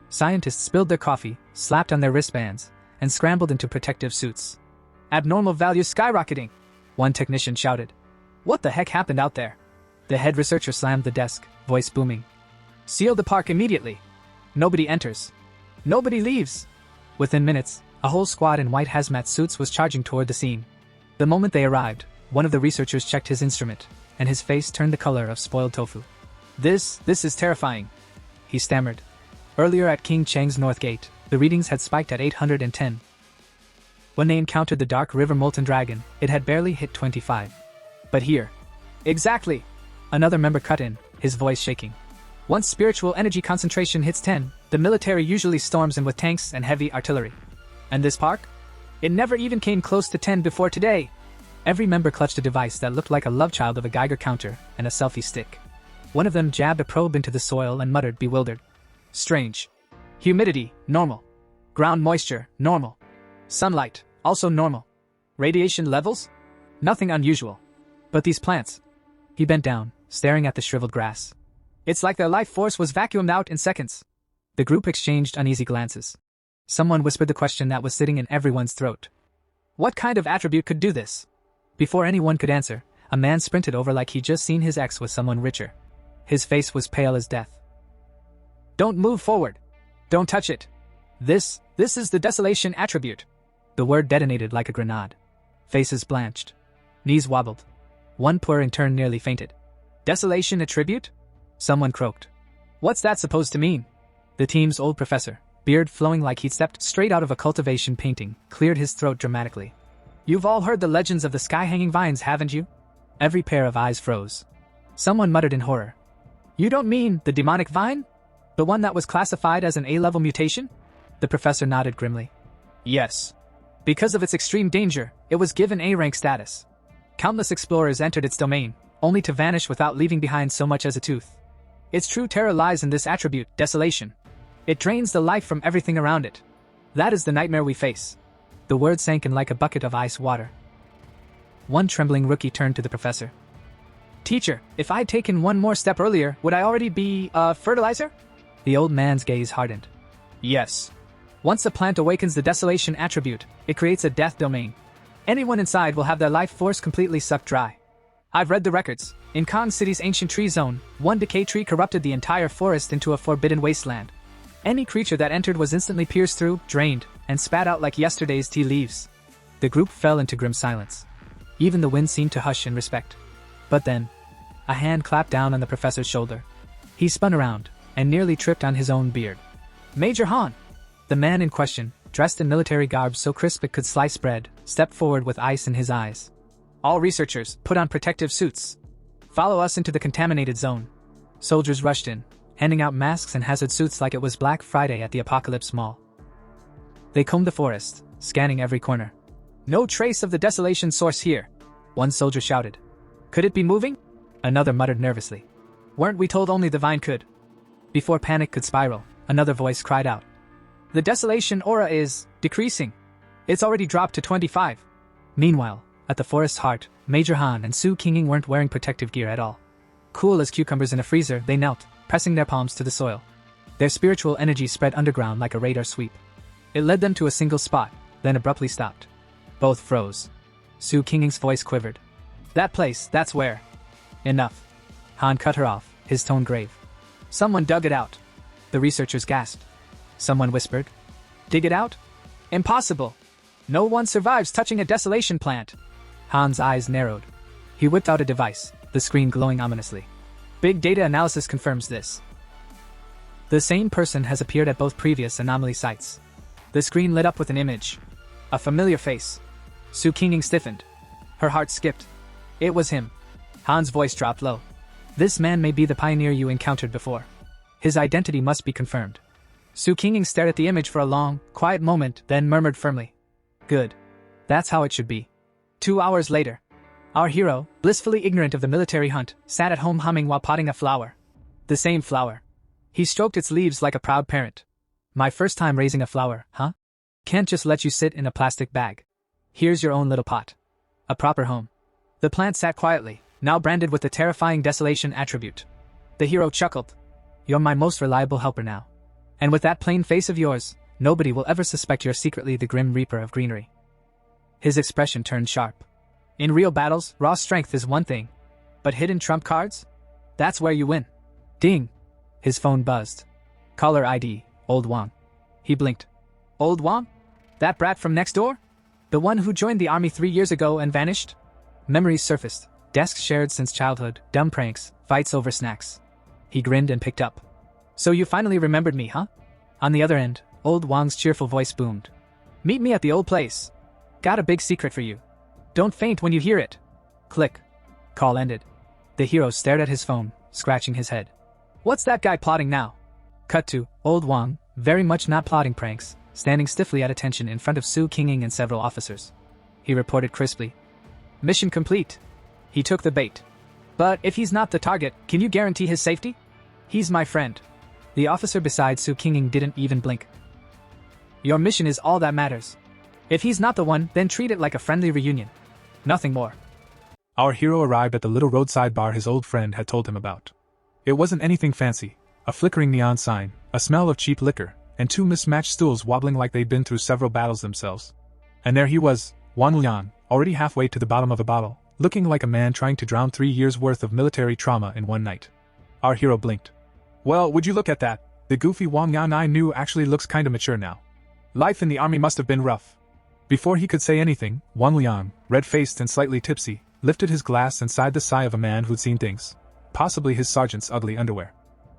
Scientists spilled their coffee, slapped on their wristbands, and scrambled into protective suits. Abnormal value skyrocketing! One technician shouted. What the heck happened out there? The head researcher slammed the desk, voice booming. Seal the park immediately! Nobody enters. Nobody leaves! Within minutes, a whole squad in white hazmat suits was charging toward the scene. The moment they arrived, one of the researchers checked his instrument, and his face turned the color of spoiled tofu. This is terrifying, he stammered. Earlier at King Cheng's North Gate, the readings had spiked at 810. When they encountered the Dark River Molten Dragon, it had barely hit 25. But here... Exactly! Another member cut in, his voice shaking. Once spiritual energy concentration hits 10, the military usually storms in with tanks and heavy artillery. And this park? It never even came close to 10 before today. Every member clutched a device that looked like a love child of a Geiger counter and a selfie stick. One of them jabbed a probe into the soil and muttered, bewildered. Strange. Humidity, normal. Ground moisture, normal. Sunlight, also normal. Radiation levels? Nothing unusual. But these plants. He bent down, staring at the shriveled grass. It's like their life force was vacuumed out in seconds. The group exchanged uneasy glances. Someone whispered the question that was sitting in everyone's throat. What kind of attribute could do this? Before anyone could answer, a man sprinted over like he'd just seen his ex with someone richer. His face was pale as death. Don't move forward. Don't touch it. This is the desolation attribute. The word detonated like a grenade. Faces blanched. Knees wobbled. One poor intern nearly fainted. Desolation attribute? Someone croaked. What's that supposed to mean? The team's old professor, beard flowing like he'd stepped straight out of a cultivation painting, cleared his throat dramatically. You've all heard the legends of the sky-hanging vines, haven't you? Every pair of eyes froze. Someone muttered in horror. You don't mean the demonic vine? The one that was classified as an A-level mutation? The professor nodded grimly. Yes. Because of its extreme danger, it was given A-rank status. Countless explorers entered its domain, only to vanish without leaving behind so much as a tooth. Its true terror lies in this attribute, desolation. It drains the life from everything around it. That is the nightmare we face. The word sank in like a bucket of ice water. One trembling rookie turned to the professor. Teacher, if I'd taken one more step earlier, would I already be, fertilizer? The old man's gaze hardened. Yes. Once a plant awakens the desolation attribute, it creates a death domain. Anyone inside will have their life force completely sucked dry. I've read the records. In Kong City's ancient tree zone, one decay tree corrupted the entire forest into a forbidden wasteland. Any creature that entered was instantly pierced through, drained, and spat out like yesterday's tea leaves. The group fell into grim silence. Even the wind seemed to hush in respect. But then, a hand clapped down on the professor's shoulder. He spun around, and nearly tripped on his own beard. Major Han! The man in question, dressed in military garb so crisp it could slice bread, stepped forward with ice in his eyes. All researchers, put on protective suits. Follow us into the contaminated zone. Soldiers rushed in, handing out masks and hazard suits like it was Black Friday at the Apocalypse Mall. They combed the forest, scanning every corner. No trace of the desolation source here, one soldier shouted. Could it be moving? Another muttered nervously. Weren't we told only the vine could? Before panic could spiral, another voice cried out. The desolation aura is decreasing. It's already dropped to 25. Meanwhile, at the forest's heart, Major Han and Su Qinging weren't wearing protective gear at all. Cool as cucumbers in a freezer, they knelt, pressing their palms to the soil. Their spiritual energy spread underground like a radar sweep. It led them to a single spot, then abruptly stopped. Both froze. Su Qinging's voice quivered. That place, that's where. Enough. Han cut her off, his tone grave. Someone dug it out. The researchers gasped. Someone whispered. Dig it out? Impossible. No one survives touching a desolation plant. Han's eyes narrowed. He whipped out a device, the screen glowing ominously. Big data analysis confirms this. The same person has appeared at both previous anomaly sites. The screen lit up with an image. A familiar face. Su Qinging stiffened. Her heart skipped. It was him. Han's voice dropped low. This man may be the pioneer you encountered before. His identity must be confirmed. Su Qinging stared at the image for a long, quiet moment, then murmured firmly. Good. That's how it should be. 2 hours later, our hero, blissfully ignorant of the military hunt, sat at home humming while potting a flower. The same flower. He stroked its leaves like a proud parent. My first time raising a flower, huh? Can't just let you sit in a plastic bag. Here's your own little pot. A proper home. The plant sat quietly, now branded with the terrifying desolation attribute. The hero chuckled. You're my most reliable helper now. And with that plain face of yours, nobody will ever suspect you're secretly the grim reaper of greenery. His expression turned sharp. In real battles, raw strength is one thing. But hidden trump cards? That's where you win. Ding! His phone buzzed. Caller ID, Old Wang. He blinked. Old Wang? That brat from next door? The one who joined the army 3 years ago and vanished? Memories surfaced. Desks shared since childhood, dumb pranks, fights over snacks. He grinned and picked up. So you finally remembered me, huh? On the other end, Old Wang's cheerful voice boomed. Meet me at the old place. Got a big secret for you. Don't faint when you hear it. Click. Call ended. The hero stared at his phone, scratching his head. What's that guy plotting now? Cut to Old Wang, very much not plotting pranks, standing stiffly at attention in front of Su Qinging and several officers. He reported crisply. Mission complete. He took the bait. But if he's not the target, can you guarantee his safety? He's my friend. The officer beside Su Qinging didn't even blink. Your mission is all that matters. If he's not the one, then treat it like a friendly reunion. Nothing more. Our hero arrived at the little roadside bar his old friend had told him about. It wasn't anything fancy. A flickering neon sign, a smell of cheap liquor, and 2 mismatched stools wobbling like they'd been through several battles themselves. And there he was, Wan Liang, already halfway to the bottom of a bottle, looking like a man trying to drown 3 years' worth of military trauma in one night. Our hero blinked. Well, would you look at that? The goofy Wang Yan I knew actually looks kinda mature now. Life in the army must have been rough. Before he could say anything, Wang Liang, red-faced and slightly tipsy, lifted his glass and sighed the sigh of a man who'd seen things. Possibly his sergeant's ugly underwear.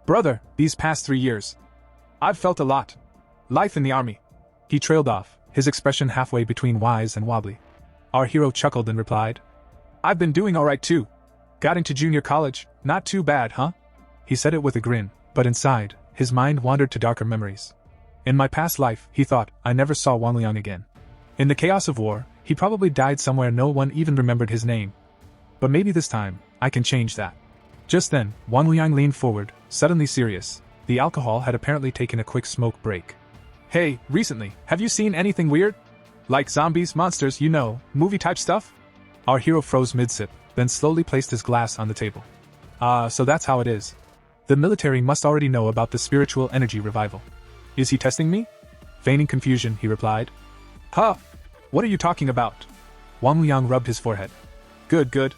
Brother, these past 3 years, I've felt a lot. Life in the army. He trailed off, his expression halfway between wise and wobbly. Our hero chuckled and replied, I've been doing alright too. Got into junior college, not too bad, huh? He said it with a grin, but inside, his mind wandered to darker memories. In my past life, he thought, I never saw Wang Liang again. In the chaos of war, he probably died somewhere no one even remembered his name. But maybe this time, I can change that. Just then, Wang Liang leaned forward, suddenly serious. The alcohol had apparently taken a quick smoke break. Hey, recently, have you seen anything weird? Like zombies, monsters, you know, movie-type stuff? Our hero froze mid-sip, then slowly placed his glass on the table. So that's how it is. The military must already know about the spiritual energy revival. Is he testing me? Feigning confusion, he replied. Huh? What are you talking about? Wang Liang rubbed his forehead. Good.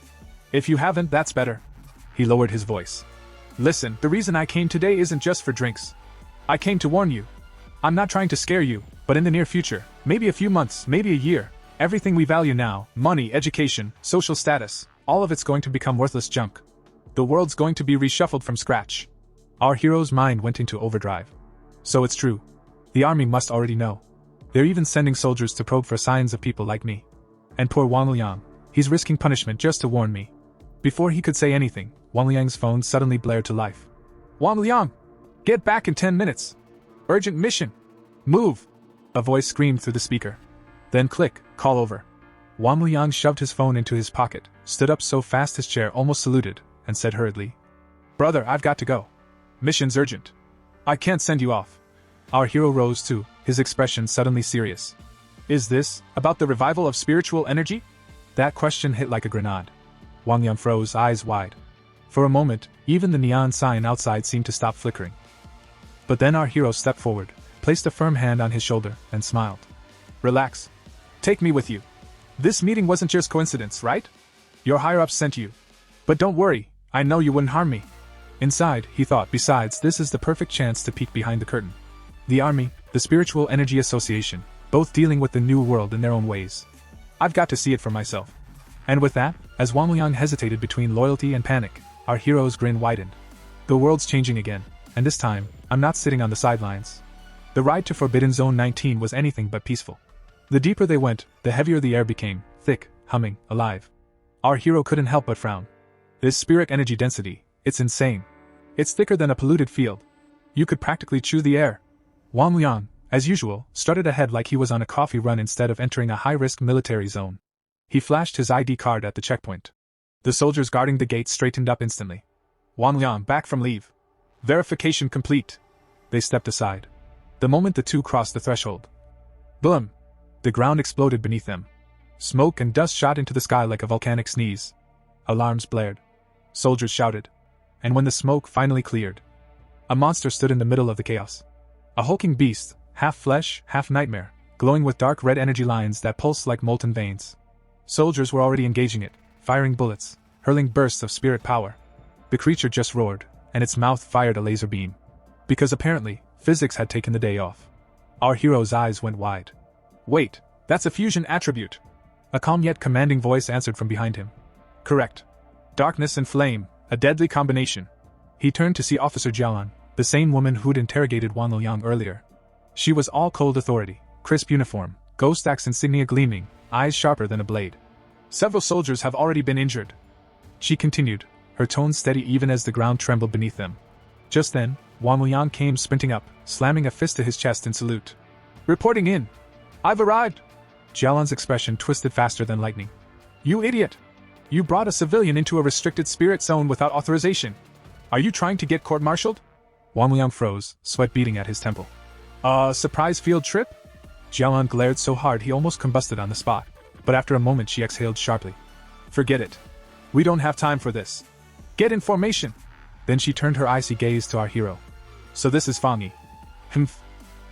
If you haven't, that's better. He lowered his voice. Listen, the reason I came today isn't just for drinks. I came to warn you. I'm not trying to scare you, but in the near future, maybe a few months, maybe a year, everything we value now, money, education, social status, all of it's going to become worthless junk. The world's going to be reshuffled from scratch. Our hero's mind went into overdrive. So it's true. The army must already know. They're even sending soldiers to probe for signs of people like me. And poor Wang Liang, he's risking punishment just to warn me. Before he could say anything, Wang Liang's phone suddenly blared to life. Wang Liang! Get back in 10 minutes! Urgent mission! Move! A voice screamed through the speaker. Then click, call over. Wang Liang shoved his phone into his pocket, stood up so fast his chair almost saluted, and said hurriedly, Brother, I've got to go. Mission's urgent. I can't send you off. Our hero rose too, his expression suddenly serious. Is this about the revival of spiritual energy? That question hit like a grenade. Wang Liang froze, eyes wide. For a moment, even the neon sign outside seemed to stop flickering. But then our hero stepped forward, placed a firm hand on his shoulder, and smiled. Relax. Take me with you. This meeting wasn't just coincidence, right? Your higher-ups sent you. But don't worry, I know you wouldn't harm me. Inside, he thought, besides, this is the perfect chance to peek behind the curtain. The army, the Spiritual Energy Association, both dealing with the new world in their own ways. I've got to see it for myself. And with that, as Wang Liang hesitated between loyalty and panic, our hero's grin widened. The world's changing again, and this time, I'm not sitting on the sidelines. The ride to Forbidden Zone 19 was anything but peaceful. The deeper they went, the heavier the air became, thick, humming, alive. Our hero couldn't help but frown. This spirit energy density, it's insane. It's thicker than a polluted field. You could practically chew the air. Wang Liang, as usual, strutted ahead like he was on a coffee run instead of entering a high-risk military zone. He flashed his ID card at the checkpoint. The soldiers guarding the gate straightened up instantly. Wang Liang, back from leave. Verification complete. They stepped aside. The moment the two crossed the threshold. Boom! The ground exploded beneath them. Smoke and dust shot into the sky like a volcanic sneeze. Alarms blared. Soldiers shouted. And when the smoke finally cleared, a monster stood in the middle of the chaos. A hulking beast, half flesh, half nightmare, glowing with dark red energy lines that pulsed like molten veins. Soldiers were already engaging it, firing bullets, hurling bursts of spirit power. The creature just roared, and its mouth fired a laser beam. Because apparently, physics had taken the day off. Our hero's eyes went wide. Wait, that's a fusion attribute. A calm yet commanding voice answered from behind him. Correct. Darkness and flame, a deadly combination. He turned to see Officer Jialan, the same woman who'd interrogated Wang Liang earlier. She was all cold authority, crisp uniform, ghost axe insignia gleaming, eyes sharper than a blade. Several soldiers have already been injured. She continued, her tone steady even as the ground trembled beneath them. Just then, Wang Liang came sprinting up, slamming a fist to his chest in salute. Reporting in. I've arrived. Jialan's expression twisted faster than lightning. You idiot! You brought a civilian into a restricted spirit zone without authorization. Are you trying to get court-martialed? Wang Liang froze, sweat beading at his temple. Surprise field trip? Jialan glared so hard he almost combusted on the spot, but after a moment she exhaled sharply. Forget it. We don't have time for this. Get in formation! Then she turned her icy gaze to our hero. So this is Fangi. Humph.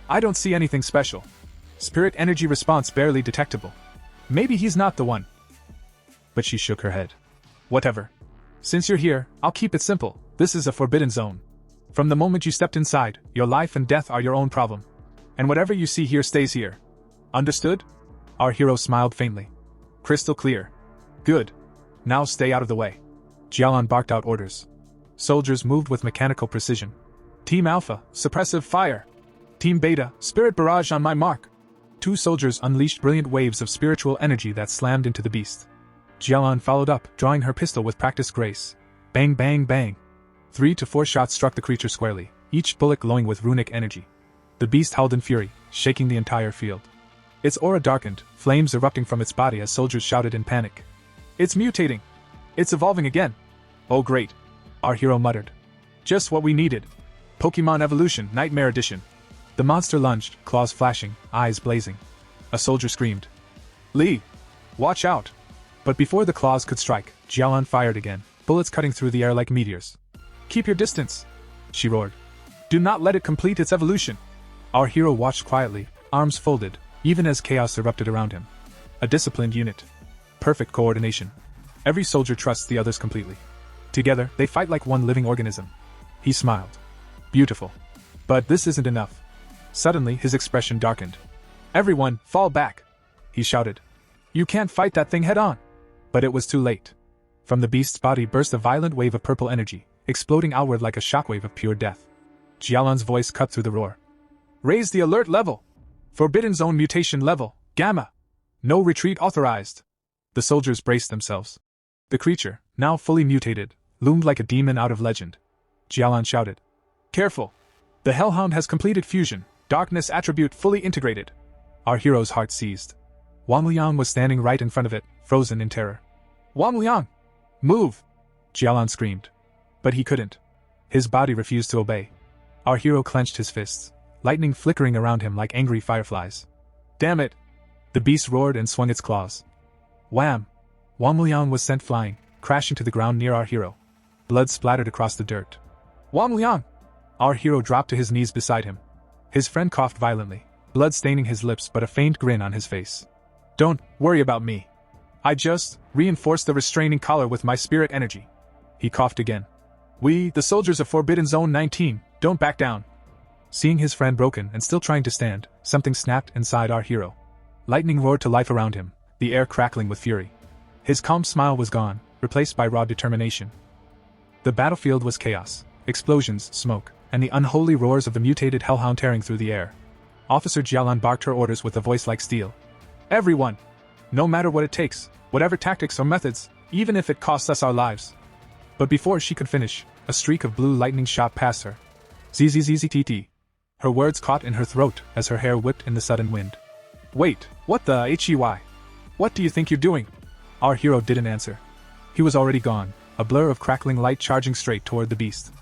I don't see anything special. Spirit energy response barely detectable. Maybe he's not the one. But she shook her head. Whatever. Since you're here, I'll keep it simple. This is a forbidden zone. From the moment you stepped inside, your life and death are your own problem. And whatever you see here stays here. Understood? Our hero smiled faintly. Crystal clear. Good. Now stay out of the way. Jialan barked out orders. Soldiers moved with mechanical precision. Team Alpha, suppressive fire. Team Beta, spirit barrage on my mark. Two soldiers unleashed brilliant waves of spiritual energy that slammed into the beast. Jialan followed up, drawing her pistol with practiced grace. Bang bang bang. 3 to 4 shots struck the creature squarely, each bullet glowing with runic energy. The beast howled in fury, shaking the entire field. Its aura darkened, flames erupting from its body as soldiers shouted in panic. It's mutating! It's evolving again! Oh great! Our hero muttered. Just what we needed. Pokemon Evolution, Nightmare Edition. The monster lunged, claws flashing, eyes blazing. A soldier screamed. Li! Watch out! But before the claws could strike, Jialan fired again, bullets cutting through the air like meteors. Keep your distance! She roared. Do not let it complete its evolution! Our hero watched quietly, arms folded, even as chaos erupted around him. A disciplined unit. Perfect coordination. Every soldier trusts the others completely. Together, they fight like one living organism. He smiled. Beautiful. But this isn't enough. Suddenly, his expression darkened. Everyone, fall back! He shouted. You can't fight that thing head-on! But it was too late. From the beast's body burst a violent wave of purple energy, exploding outward like a shockwave of pure death. Jialan's voice cut through the roar. Raise the alert level! Forbidden Zone mutation level, Gamma! No retreat authorized! The soldiers braced themselves. The creature, now fully mutated, loomed like a demon out of legend. Jialan shouted. Careful! The Hellhound has completed fusion, darkness attribute fully integrated. Our hero's heart seized. Wang Liang was standing right in front of it, frozen in terror. Wang Liang! Move! Jialan screamed. But he couldn't. His body refused to obey. Our hero clenched his fists, lightning flickering around him like angry fireflies. Damn it! The beast roared and swung its claws. Wham! Wang Liang was sent flying, crashing to the ground near our hero. Blood splattered across the dirt. Wang Liang! Our hero dropped to his knees beside him. His friend coughed violently, blood staining his lips but a faint grin on his face. Don't worry about me. I just reinforced the restraining collar with my spirit energy. He coughed again. We, the soldiers of Forbidden Zone 19, don't back down. Seeing his friend broken and still trying to stand, something snapped inside our hero. Lightning roared to life around him, the air crackling with fury. His calm smile was gone, replaced by raw determination. The battlefield was chaos, explosions, smoke, and the unholy roars of the mutated hellhound tearing through the air. Officer Jialan barked her orders with a voice like steel. Everyone! No matter what it takes, whatever tactics or methods, even if it costs us our lives. But before she could finish, a streak of blue lightning shot past her. ZZZZTT. Her words caught in her throat as her hair whipped in the sudden wind. Wait, what the HEY? What do you think you're doing? Our hero didn't answer. He was already gone, a blur of crackling light charging straight toward the beast.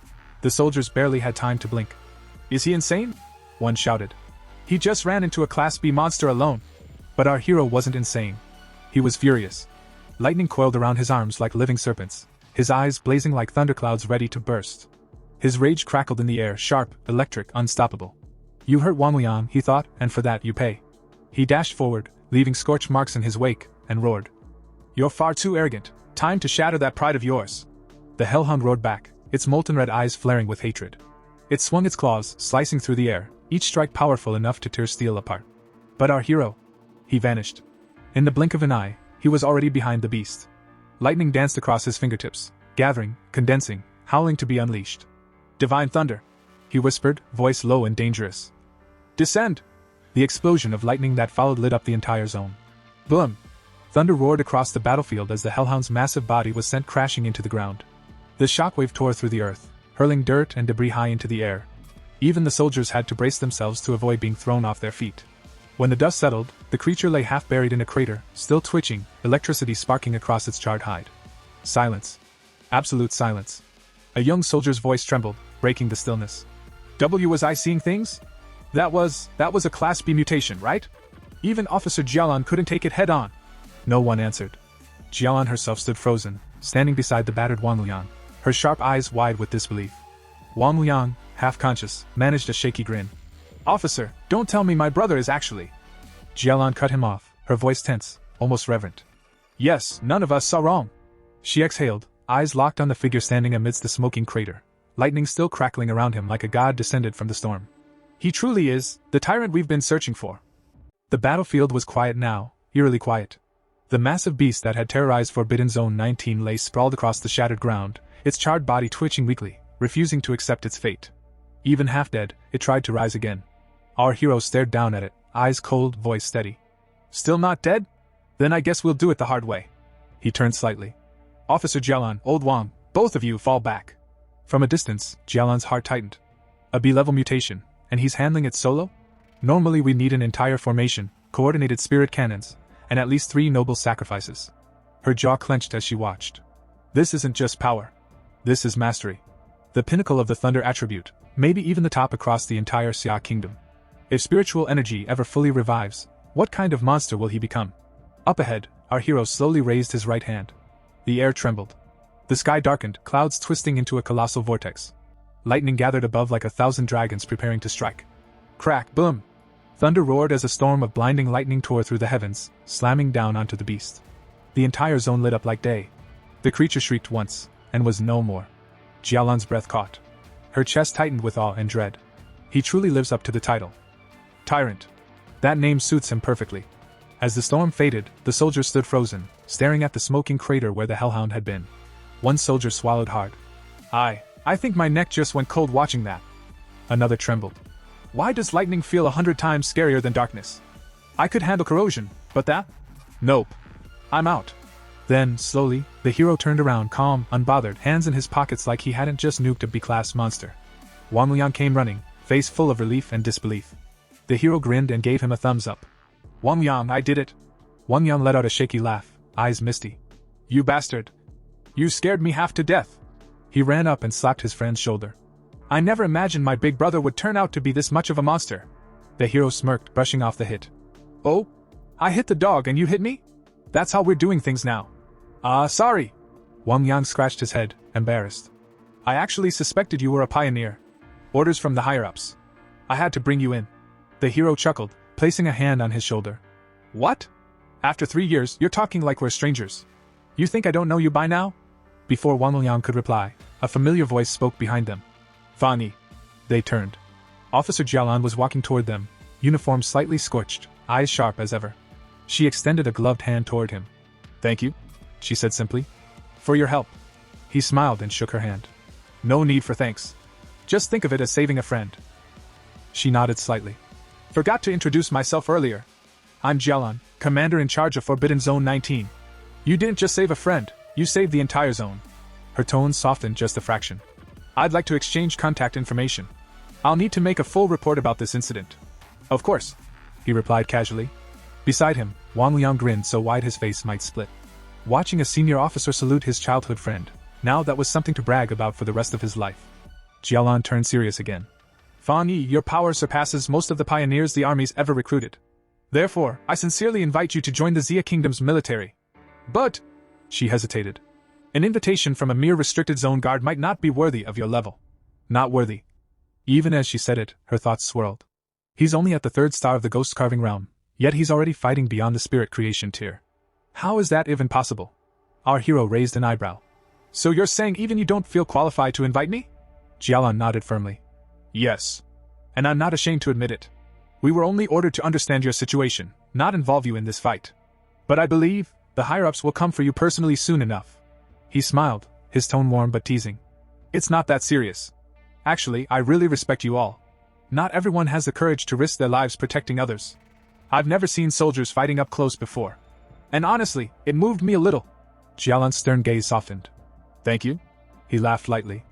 The soldiers barely had time to blink. Is he insane? One shouted. He just ran into a Class B monster alone. But our hero wasn't insane. He was furious. Lightning coiled around his arms like living serpents, his eyes blazing like thunderclouds ready to burst. His rage crackled in the air, sharp, electric, unstoppable. You hurt Wang Liang, he thought, and for that you pay. He dashed forward, leaving scorch marks in his wake, and roared. You're far too arrogant. Time to shatter that pride of yours. The hellhound roared back, its molten red eyes flaring with hatred. It swung its claws, slicing through the air, each strike powerful enough to tear steel apart. But our hero? He vanished. In the blink of an eye, he was already behind the beast. Lightning danced across his fingertips, gathering, condensing, howling to be unleashed. Divine thunder, he whispered, voice low and dangerous. Descend! The explosion of lightning that followed lit up the entire zone. Boom! Thunder roared across the battlefield as the hellhound's massive body was sent crashing into the ground. The shockwave tore through the earth, hurling dirt and debris high into the air. Even the soldiers had to brace themselves to avoid being thrown off their feet. When the dust settled, the creature lay half buried in a crater, still twitching, electricity sparking across its charred hide. Silence. Absolute silence. A young soldier's voice trembled, breaking the stillness. Was I seeing things? That was a Class B mutation, right? Even Officer Jialan couldn't take it head on. No one answered. Jialan herself stood frozen, standing beside the battered Wang Liang, her sharp eyes wide with disbelief. Wang Liang, half conscious, managed a shaky grin. Officer, don't tell me my brother is actually... Jialan cut him off, her voice tense, almost reverent. Yes, none of us saw wrong. She exhaled, eyes locked on the figure standing amidst the smoking crater, lightning still crackling around him like a god descended from the storm. He truly is, the tyrant we've been searching for. The battlefield was quiet now, eerily quiet. The massive beast that had terrorized Forbidden Zone 19 lay sprawled across the shattered ground, its charred body twitching weakly, refusing to accept its fate. Even half dead, it tried to rise again. Our hero stared down at it, eyes cold, voice steady. Still not dead? Then I guess we'll do it the hard way. He turned slightly. Officer Jialan, Old Wang, both of you fall back. From a distance, Jialan's heart tightened. A B-level mutation, and he's handling it solo? Normally we need an entire formation, coordinated spirit cannons, and at least 3 noble sacrifices. Her jaw clenched as she watched. This isn't just power. This is mastery. The pinnacle of the thunder attribute, maybe even the top across the entire Xia kingdom. If spiritual energy ever fully revives, what kind of monster will he become? Up ahead, our hero slowly raised his right hand. The air trembled. The sky darkened, clouds twisting into a colossal vortex. Lightning gathered above like 1,000 dragons preparing to strike. Crack, boom! Thunder roared as a storm of blinding lightning tore through the heavens, slamming down onto the beast. The entire zone lit up like day. The creature shrieked once, and was no more. Jialan's breath caught. Her chest tightened with awe and dread. He truly lives up to the title. Tyrant. That name suits him perfectly. As the storm faded, the soldiers stood frozen, staring at the smoking crater where the hellhound had been. One soldier swallowed hard. I think my neck just went cold watching that. Another trembled. Why does lightning feel 100 times scarier than darkness? I could handle corrosion, but that? Nope. I'm out. Then, slowly, the hero turned around, calm, unbothered, hands in his pockets like he hadn't just nuked a B-class monster. Wang Liang came running, face full of relief and disbelief. The hero grinned and gave him a thumbs up. Wang Liang, I did it. Wang Liang let out a shaky laugh, eyes misty. You bastard. You scared me half to death. He ran up and slapped his friend's shoulder. I never imagined my big brother would turn out to be this much of a monster. The hero smirked, brushing off the hit. Oh? I hit the dog and you hit me? That's how we're doing things now. Sorry. Wang Liang scratched his head, embarrassed. I actually suspected you were a pioneer. Orders from the higher-ups. I had to bring you in. The hero chuckled, placing a hand on his shoulder. What? After 3 years, you're talking like we're strangers. You think I don't know you by now? Before Wang Liang could reply, a familiar voice spoke behind them. Fani. They turned. Officer Jialan was walking toward them, uniform slightly scorched, eyes sharp as ever. She extended a gloved hand toward him. Thank you, she said simply. For your help. He smiled and shook her hand. No need for thanks. Just think of it as saving a friend. She nodded slightly. Forgot to introduce myself earlier. I'm Jialan, commander in charge of Forbidden Zone 19. You didn't just save a friend, you saved the entire zone. Her tone softened just a fraction. I'd like to exchange contact information. I'll need to make a full report about this incident. Of course, he replied casually. Beside him, Wang Liang grinned so wide his face might split. Watching a senior officer salute his childhood friend, now that was something to brag about for the rest of his life. Jialan turned serious again. Fan Yi, your power surpasses most of the pioneers the army's ever recruited. Therefore, I sincerely invite you to join the Xia Kingdom's military. But, she hesitated. An invitation from a mere restricted zone guard might not be worthy of your level. Not worthy. Even as she said it, her thoughts swirled. He's only at the 3rd star of the ghost carving realm, yet he's already fighting beyond the spirit creation tier. How is that even possible? Our hero raised an eyebrow. So you're saying even you don't feel qualified to invite me? Jialan nodded firmly. Yes. And I'm not ashamed to admit it. We were only ordered to understand your situation, not involve you in this fight. But I believe the higher-ups will come for you personally soon enough. He smiled, his tone warm but teasing. It's not that serious. Actually, I really respect you all. Not everyone has the courage to risk their lives protecting others. I've never seen soldiers fighting up close before. And honestly, it moved me a little. Jialan's stern gaze softened. Thank you? He laughed lightly.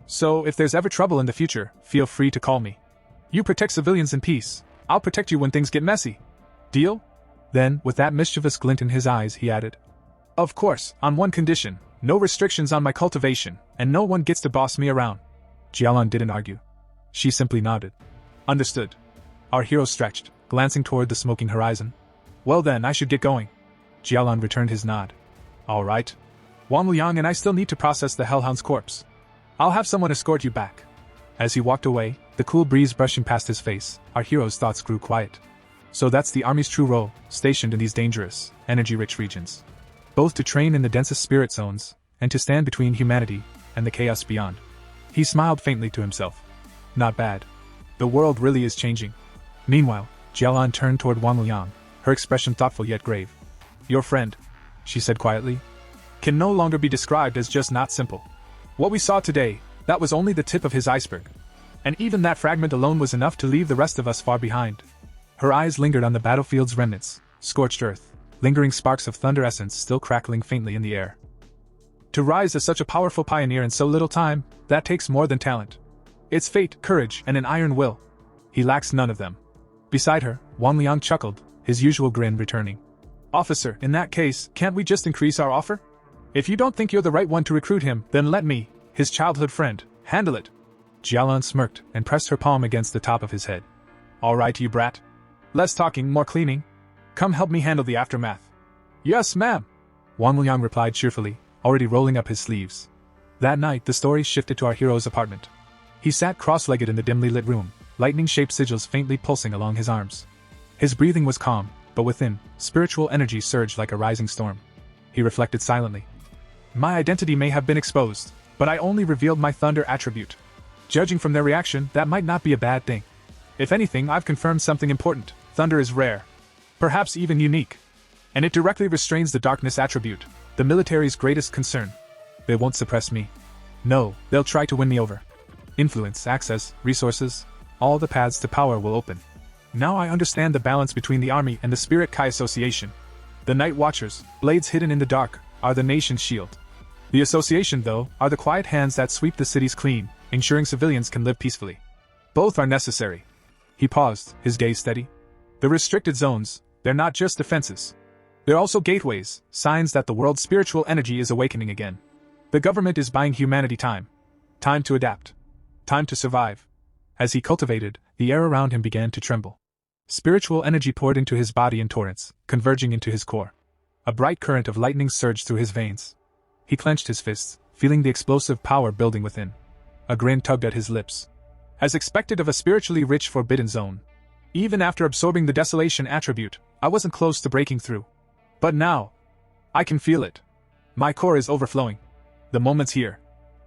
So, if there's ever trouble in the future, feel free to call me. You protect civilians in peace. I'll protect you when things get messy. Deal? Then, with that mischievous glint in his eyes, he added. Of course, on one condition, no restrictions on my cultivation, and no one gets to boss me around. Jialan didn't argue. She simply nodded. Understood. Our hero stretched, glancing toward the smoking horizon. Well then, I should get going. Jialan returned his nod. All right. Wang Liang and I still need to process the Hellhound's corpse. I'll have someone escort you back. As he walked away, the cool breeze brushing past his face, our hero's thoughts grew quiet. So that's the army's true role, stationed in these dangerous, energy-rich regions. Both to train in the densest spirit zones, and to stand between humanity and the chaos beyond. He smiled faintly to himself. Not bad. The world really is changing. Meanwhile, Jialan turned toward Wang Liang, her expression thoughtful yet grave. Your friend, she said quietly, can no longer be described as just not simple. What we saw today, that was only the tip of his iceberg. And even that fragment alone was enough to leave the rest of us far behind. Her eyes lingered on the battlefield's remnants, scorched earth, lingering sparks of thunder essence still crackling faintly in the air. To rise as such a powerful pioneer in so little time, that takes more than talent. It's fate, courage, and an iron will. He lacks none of them. Beside her, Wang Liang chuckled, his usual grin returning. Officer, in that case, can't we just increase our offer? If you don't think you're the right one to recruit him, then let me, his childhood friend, handle it. Jialan smirked and pressed her palm against the top of his head. All right, you brat. Less talking, more cleaning. Come help me handle the aftermath. Yes, ma'am. Wang Liang replied cheerfully, already rolling up his sleeves. That night, the story shifted to our hero's apartment. He sat cross-legged in the dimly lit room, lightning-shaped sigils faintly pulsing along his arms. His breathing was calm, but within, spiritual energy surged like a rising storm. He reflected silently. My identity may have been exposed, but I only revealed my thunder attribute. Judging from their reaction, that might not be a bad thing. If anything, I've confirmed something important. Thunder is rare. Perhaps even unique. And it directly restrains the darkness attribute, the military's greatest concern. They won't suppress me. No, they'll try to win me over. Influence, access, resources, all the paths to power will open. Now I understand the balance between the army and the Spirit Kai Association. The Night Watchers, blades hidden in the dark, are the nation's shield. The association, though, are the quiet hands that sweep the cities clean, ensuring civilians can live peacefully. Both are necessary. He paused, his gaze steady. The restricted zones, they're not just defenses. They're also gateways, signs that the world's spiritual energy is awakening again. The government is buying humanity time. Time to adapt. Time to survive. As he cultivated, the air around him began to tremble. Spiritual energy poured into his body in torrents, converging into his core. A bright current of lightning surged through his veins. He clenched his fists, feeling the explosive power building within. A grin tugged at his lips. As expected of a spiritually rich forbidden zone. Even after absorbing the desolation attribute, I wasn't close to breaking through. But now, I can feel it. My core is overflowing. The moment's here.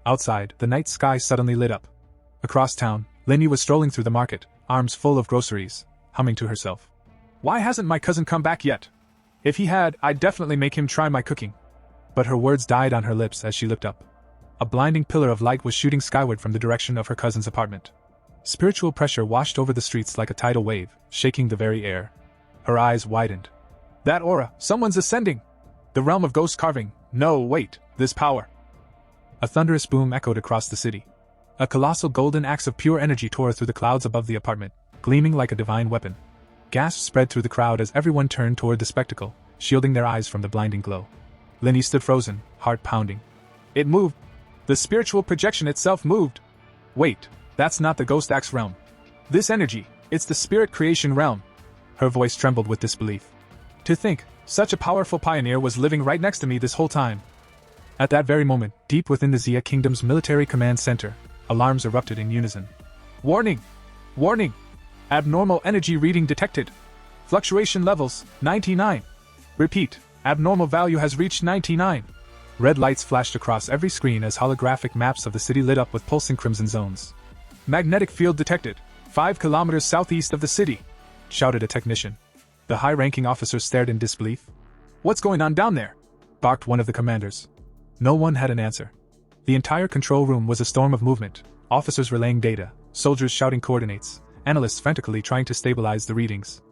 Outside, the night sky suddenly lit up. Across town, Linny was strolling through the market, arms full of groceries, humming to herself. Why hasn't my cousin come back yet? If he had, I'd definitely make him try my cooking. But her words died on her lips as she looked up. A blinding pillar of light was shooting skyward from the direction of her cousin's apartment. Spiritual pressure washed over the streets like a tidal wave, shaking the very air. Her eyes widened. That aura, someone's ascending! The realm of ghost carving, no, wait, this power. A thunderous boom echoed across the city. A colossal golden axe of pure energy tore through the clouds above the apartment, gleaming like a divine weapon. Gasps spread through the crowd as everyone turned toward the spectacle, shielding their eyes from the blinding glow. Linny stood frozen, heart pounding. It moved. The spiritual projection itself moved. Wait, that's not the ghost axe realm. This energy, it's the spirit creation realm. Her voice trembled with disbelief. To think, such a powerful pioneer was living right next to me this whole time. At that very moment, deep within the Xia Kingdom's military command center, alarms erupted in unison. Warning! Warning! Abnormal energy reading detected. Fluctuation levels, 99. Repeat, abnormal value has reached 99. Red lights flashed across every screen as holographic maps of the city lit up with pulsing crimson zones. Magnetic field detected, 5 kilometers southeast of the city, shouted a technician. The high-ranking officer stared in disbelief. What's going on down there? Barked one of the commanders. No one had an answer. The entire control room was a storm of movement, officers relaying data, soldiers shouting coordinates, analysts frantically trying to stabilize the readings.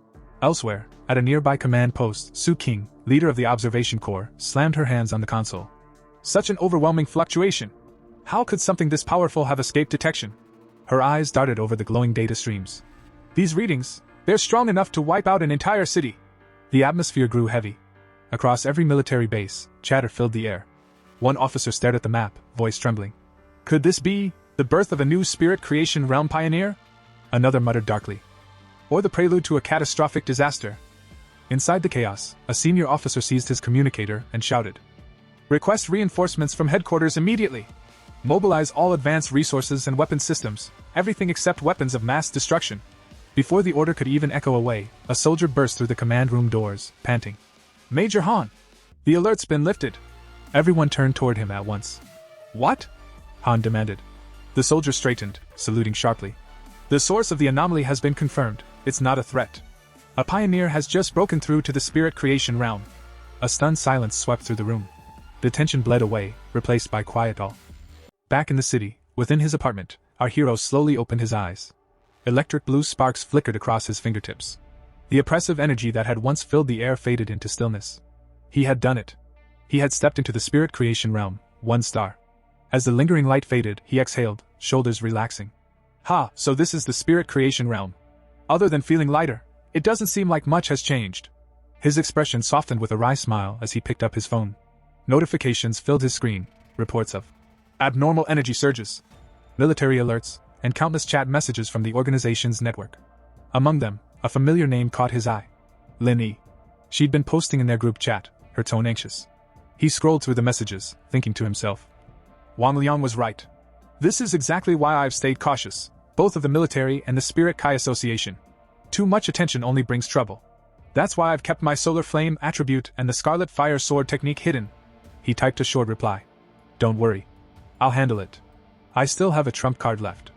Elsewhere, at a nearby command post, Su King, leader of the observation corps, slammed her hands on the console. Such an overwhelming fluctuation! How could something this powerful have escaped detection? Her eyes darted over the glowing data streams. These readings, they're strong enough to wipe out an entire city. The atmosphere grew heavy. Across every military base, chatter filled the air. One officer stared at the map, voice trembling. Could this be the birth of a new spirit creation realm pioneer? Another muttered darkly. Or the prelude to a catastrophic disaster. Inside the chaos, a senior officer seized his communicator and shouted. Request reinforcements from headquarters immediately. Mobilize all advanced resources and weapon systems, everything except weapons of mass destruction. Before the order could even echo away, a soldier burst through the command room doors, panting. Major Han! The alert's been lifted. Everyone turned toward him at once. What? Han demanded. The soldier straightened, saluting sharply. The source of the anomaly has been confirmed. It's not a threat. A pioneer has just broken through to the spirit creation realm. A stunned silence swept through the room. The tension bled away, replaced by quiet awe. Back in the city, within his apartment, our hero slowly opened his eyes. Electric blue sparks flickered across his fingertips. The oppressive energy that had once filled the air faded into stillness. He had done it. He had stepped into the spirit creation realm, 1 star. As the lingering light faded, he exhaled, shoulders relaxing. Ha, so this is the spirit creation realm. Other than feeling lighter, it doesn't seem like much has changed. His expression softened with a wry smile as he picked up his phone. Notifications filled his screen, reports of abnormal energy surges, military alerts, and countless chat messages from the organization's network. Among them, a familiar name caught his eye. Lin Yi. She'd been posting in their group chat, her tone anxious. He scrolled through the messages, thinking to himself. Wang Liang was right. This is exactly why I've stayed cautious, both of the military and the Spirit Kai Association. Too much attention only brings trouble. That's why I've kept my Solar Flame attribute and the Scarlet Fire Sword technique hidden. He typed a short reply. Don't worry. I'll handle it. I still have a trump card left.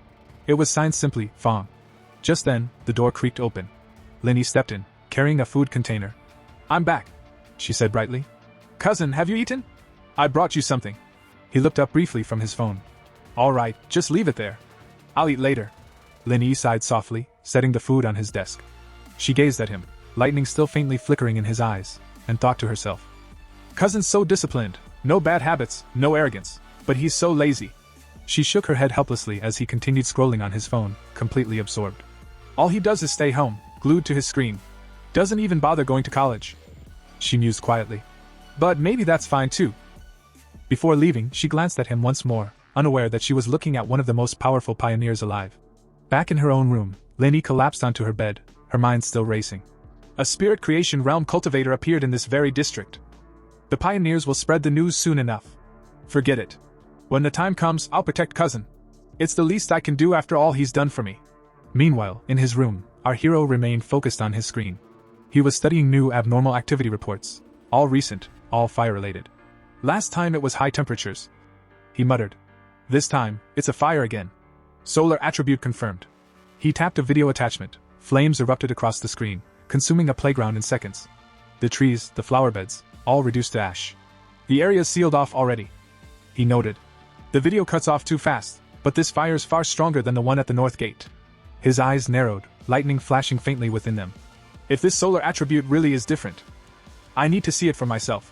It was signed simply, Fong. Just then, the door creaked open. Lin Yi stepped in, carrying a food container. I'm back, she said brightly. Cousin, have you eaten? I brought you something. He looked up briefly from his phone. All right, just leave it there. I'll eat later. Lin Yi sighed softly, setting the food on his desk. She gazed at him, lightning still faintly flickering in his eyes, and thought to herself. Cousin's so disciplined, no bad habits, no arrogance, but he's so lazy. She shook her head helplessly as he continued scrolling on his phone, completely absorbed. All he does is stay home, glued to his screen. Doesn't even bother going to college. She mused quietly. But maybe that's fine too. Before leaving, she glanced at him once more, unaware that she was looking at one of the most powerful pioneers alive. Back in her own room, Lin Yi collapsed onto her bed, her mind still racing. A spirit creation realm cultivator appeared in this very district. The pioneers will spread the news soon enough. Forget it. When the time comes, I'll protect cousin. It's the least I can do after all he's done for me. Meanwhile, in his room, our hero remained focused on his screen. He was studying new abnormal activity reports, all recent, all fire-related. Last time it was high temperatures. He muttered. This time, it's a fire again. Solar attribute confirmed. He tapped a video attachment. Flames erupted across the screen, consuming a playground in seconds. The trees, the flower beds, all reduced to ash. The area's sealed off already. He noted. The video cuts off too fast, but this fire's far stronger than the one at the north gate. His eyes narrowed, lightning flashing faintly within them. If this solar attribute really is different, I need to see it for myself.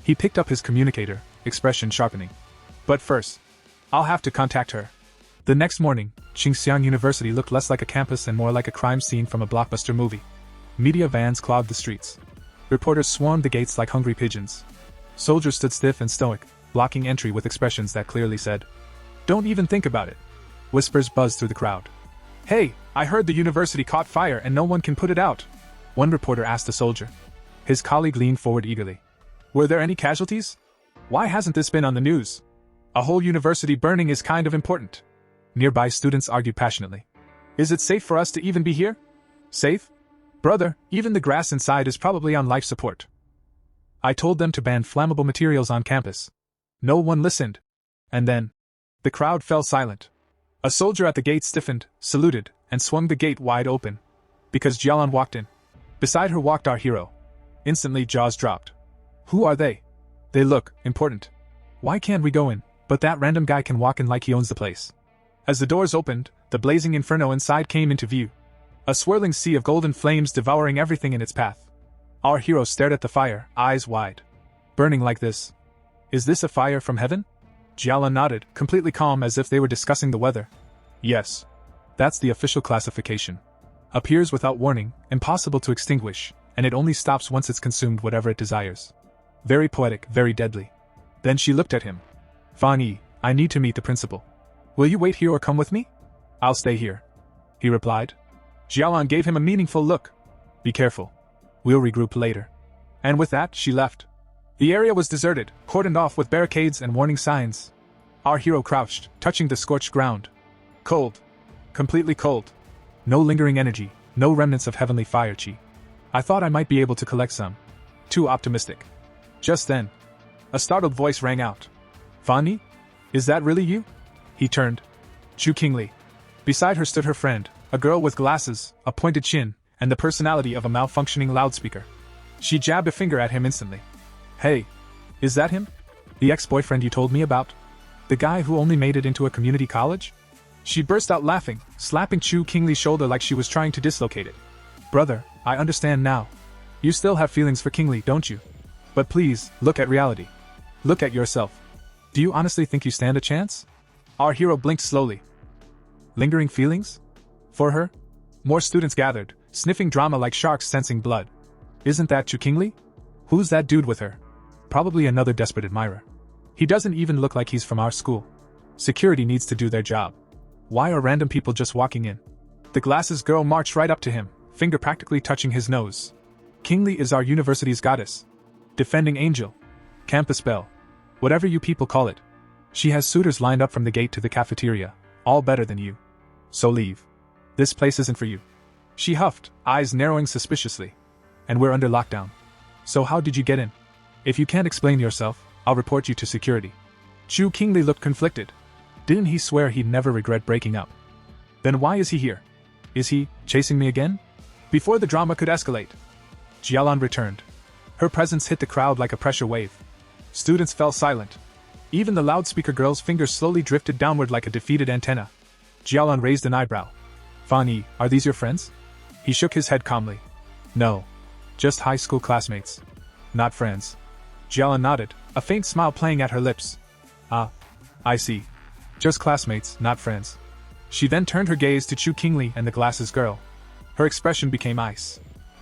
He picked up his communicator, expression sharpening. But first, I'll have to contact her. The next morning, Qingxiang University looked less like a campus and more like a crime scene from a blockbuster movie. Media vans clogged the streets. Reporters swarmed the gates like hungry pigeons. Soldiers stood stiff and stoic, blocking entry with expressions that clearly said, "Don't even think about it." Whispers buzzed through the crowd. "Hey, I heard the university caught fire and no one can put it out," one reporter asked a soldier. His colleague leaned forward eagerly. "Were there any casualties? Why hasn't this been on the news? A whole university burning is kind of important." Nearby students argued passionately. "Is it safe for us to even be here?" "Safe? Brother, even the grass inside is probably on life support. I told them to ban flammable materials on campus. No one listened." And then, the crowd fell silent. A soldier at the gate stiffened, saluted, and swung the gate wide open. Because Jialan walked in. Beside her walked our hero. Instantly, jaws dropped. Who are they? They look important. Why can't we go in, but that random guy can walk in like he owns the place? As the doors opened, the blazing inferno inside came into view. A swirling sea of golden flames devouring everything in its path. Our hero stared at the fire, eyes wide. Burning like this. Is this a fire from heaven? Jialan nodded, completely calm as if they were discussing the weather. Yes. That's the official classification. Appears without warning, impossible to extinguish, and it only stops once it's consumed whatever it desires. Very poetic, very deadly. Then she looked at him. Fan Yi, I need to meet the principal. Will you wait here or come with me? I'll stay here, he replied. Jialan gave him a meaningful look. Be careful. We'll regroup later. And with that, she left. The area was deserted, cordoned off with barricades and warning signs. Our hero crouched, touching the scorched ground. Cold. Completely cold. No lingering energy, no remnants of heavenly fire chi. I thought I might be able to collect some. Too optimistic. Just then, a startled voice rang out. Fan Yi? Is that really you? He turned. Chu Qingli. Beside her stood her friend, a girl with glasses, a pointed chin, and the personality of a malfunctioning loudspeaker. She jabbed a finger at him instantly. Hey, is that him? The ex-boyfriend you told me about? The guy who only made it into a community college? She burst out laughing, slapping Chu Qingli's shoulder like she was trying to dislocate it. Brother, I understand now. You still have feelings for Qingli, don't you? But please, look at reality. Look at yourself. Do you honestly think you stand a chance? Our hero blinked slowly. Lingering feelings? For her? More students gathered, sniffing drama like sharks sensing blood. Isn't that Chu Qingli? Who's that dude with her? Probably another desperate admirer. He doesn't even look like he's from our school. Security needs to do their job. Why are random people just walking in? The glasses girl marched right up to him, finger practically touching his nose. Qingli is our university's goddess. Defending angel. Campus belle. Whatever you people call it. She has suitors lined up from the gate to the cafeteria, all better than you. So leave. This place isn't for you. She huffed, eyes narrowing suspiciously. And we're under lockdown. So how did you get in? If you can't explain yourself, I'll report you to security. Chu Qingli looked conflicted. Didn't he swear he'd never regret breaking up? Then why is he here? Is he chasing me again? Before the drama could escalate, Jialan returned. Her presence hit the crowd like a pressure wave. Students fell silent. Even the loudspeaker girl's fingers slowly drifted downward like a defeated antenna. Jialan raised an eyebrow. Fan Yi, are these your friends? He shook his head calmly. No. Just high school classmates. Not friends. Jialan nodded, a faint smile playing at her lips. Ah. I see. Just classmates, not friends. She then turned her gaze to Chu Qingli and the glasses girl. Her expression became ice.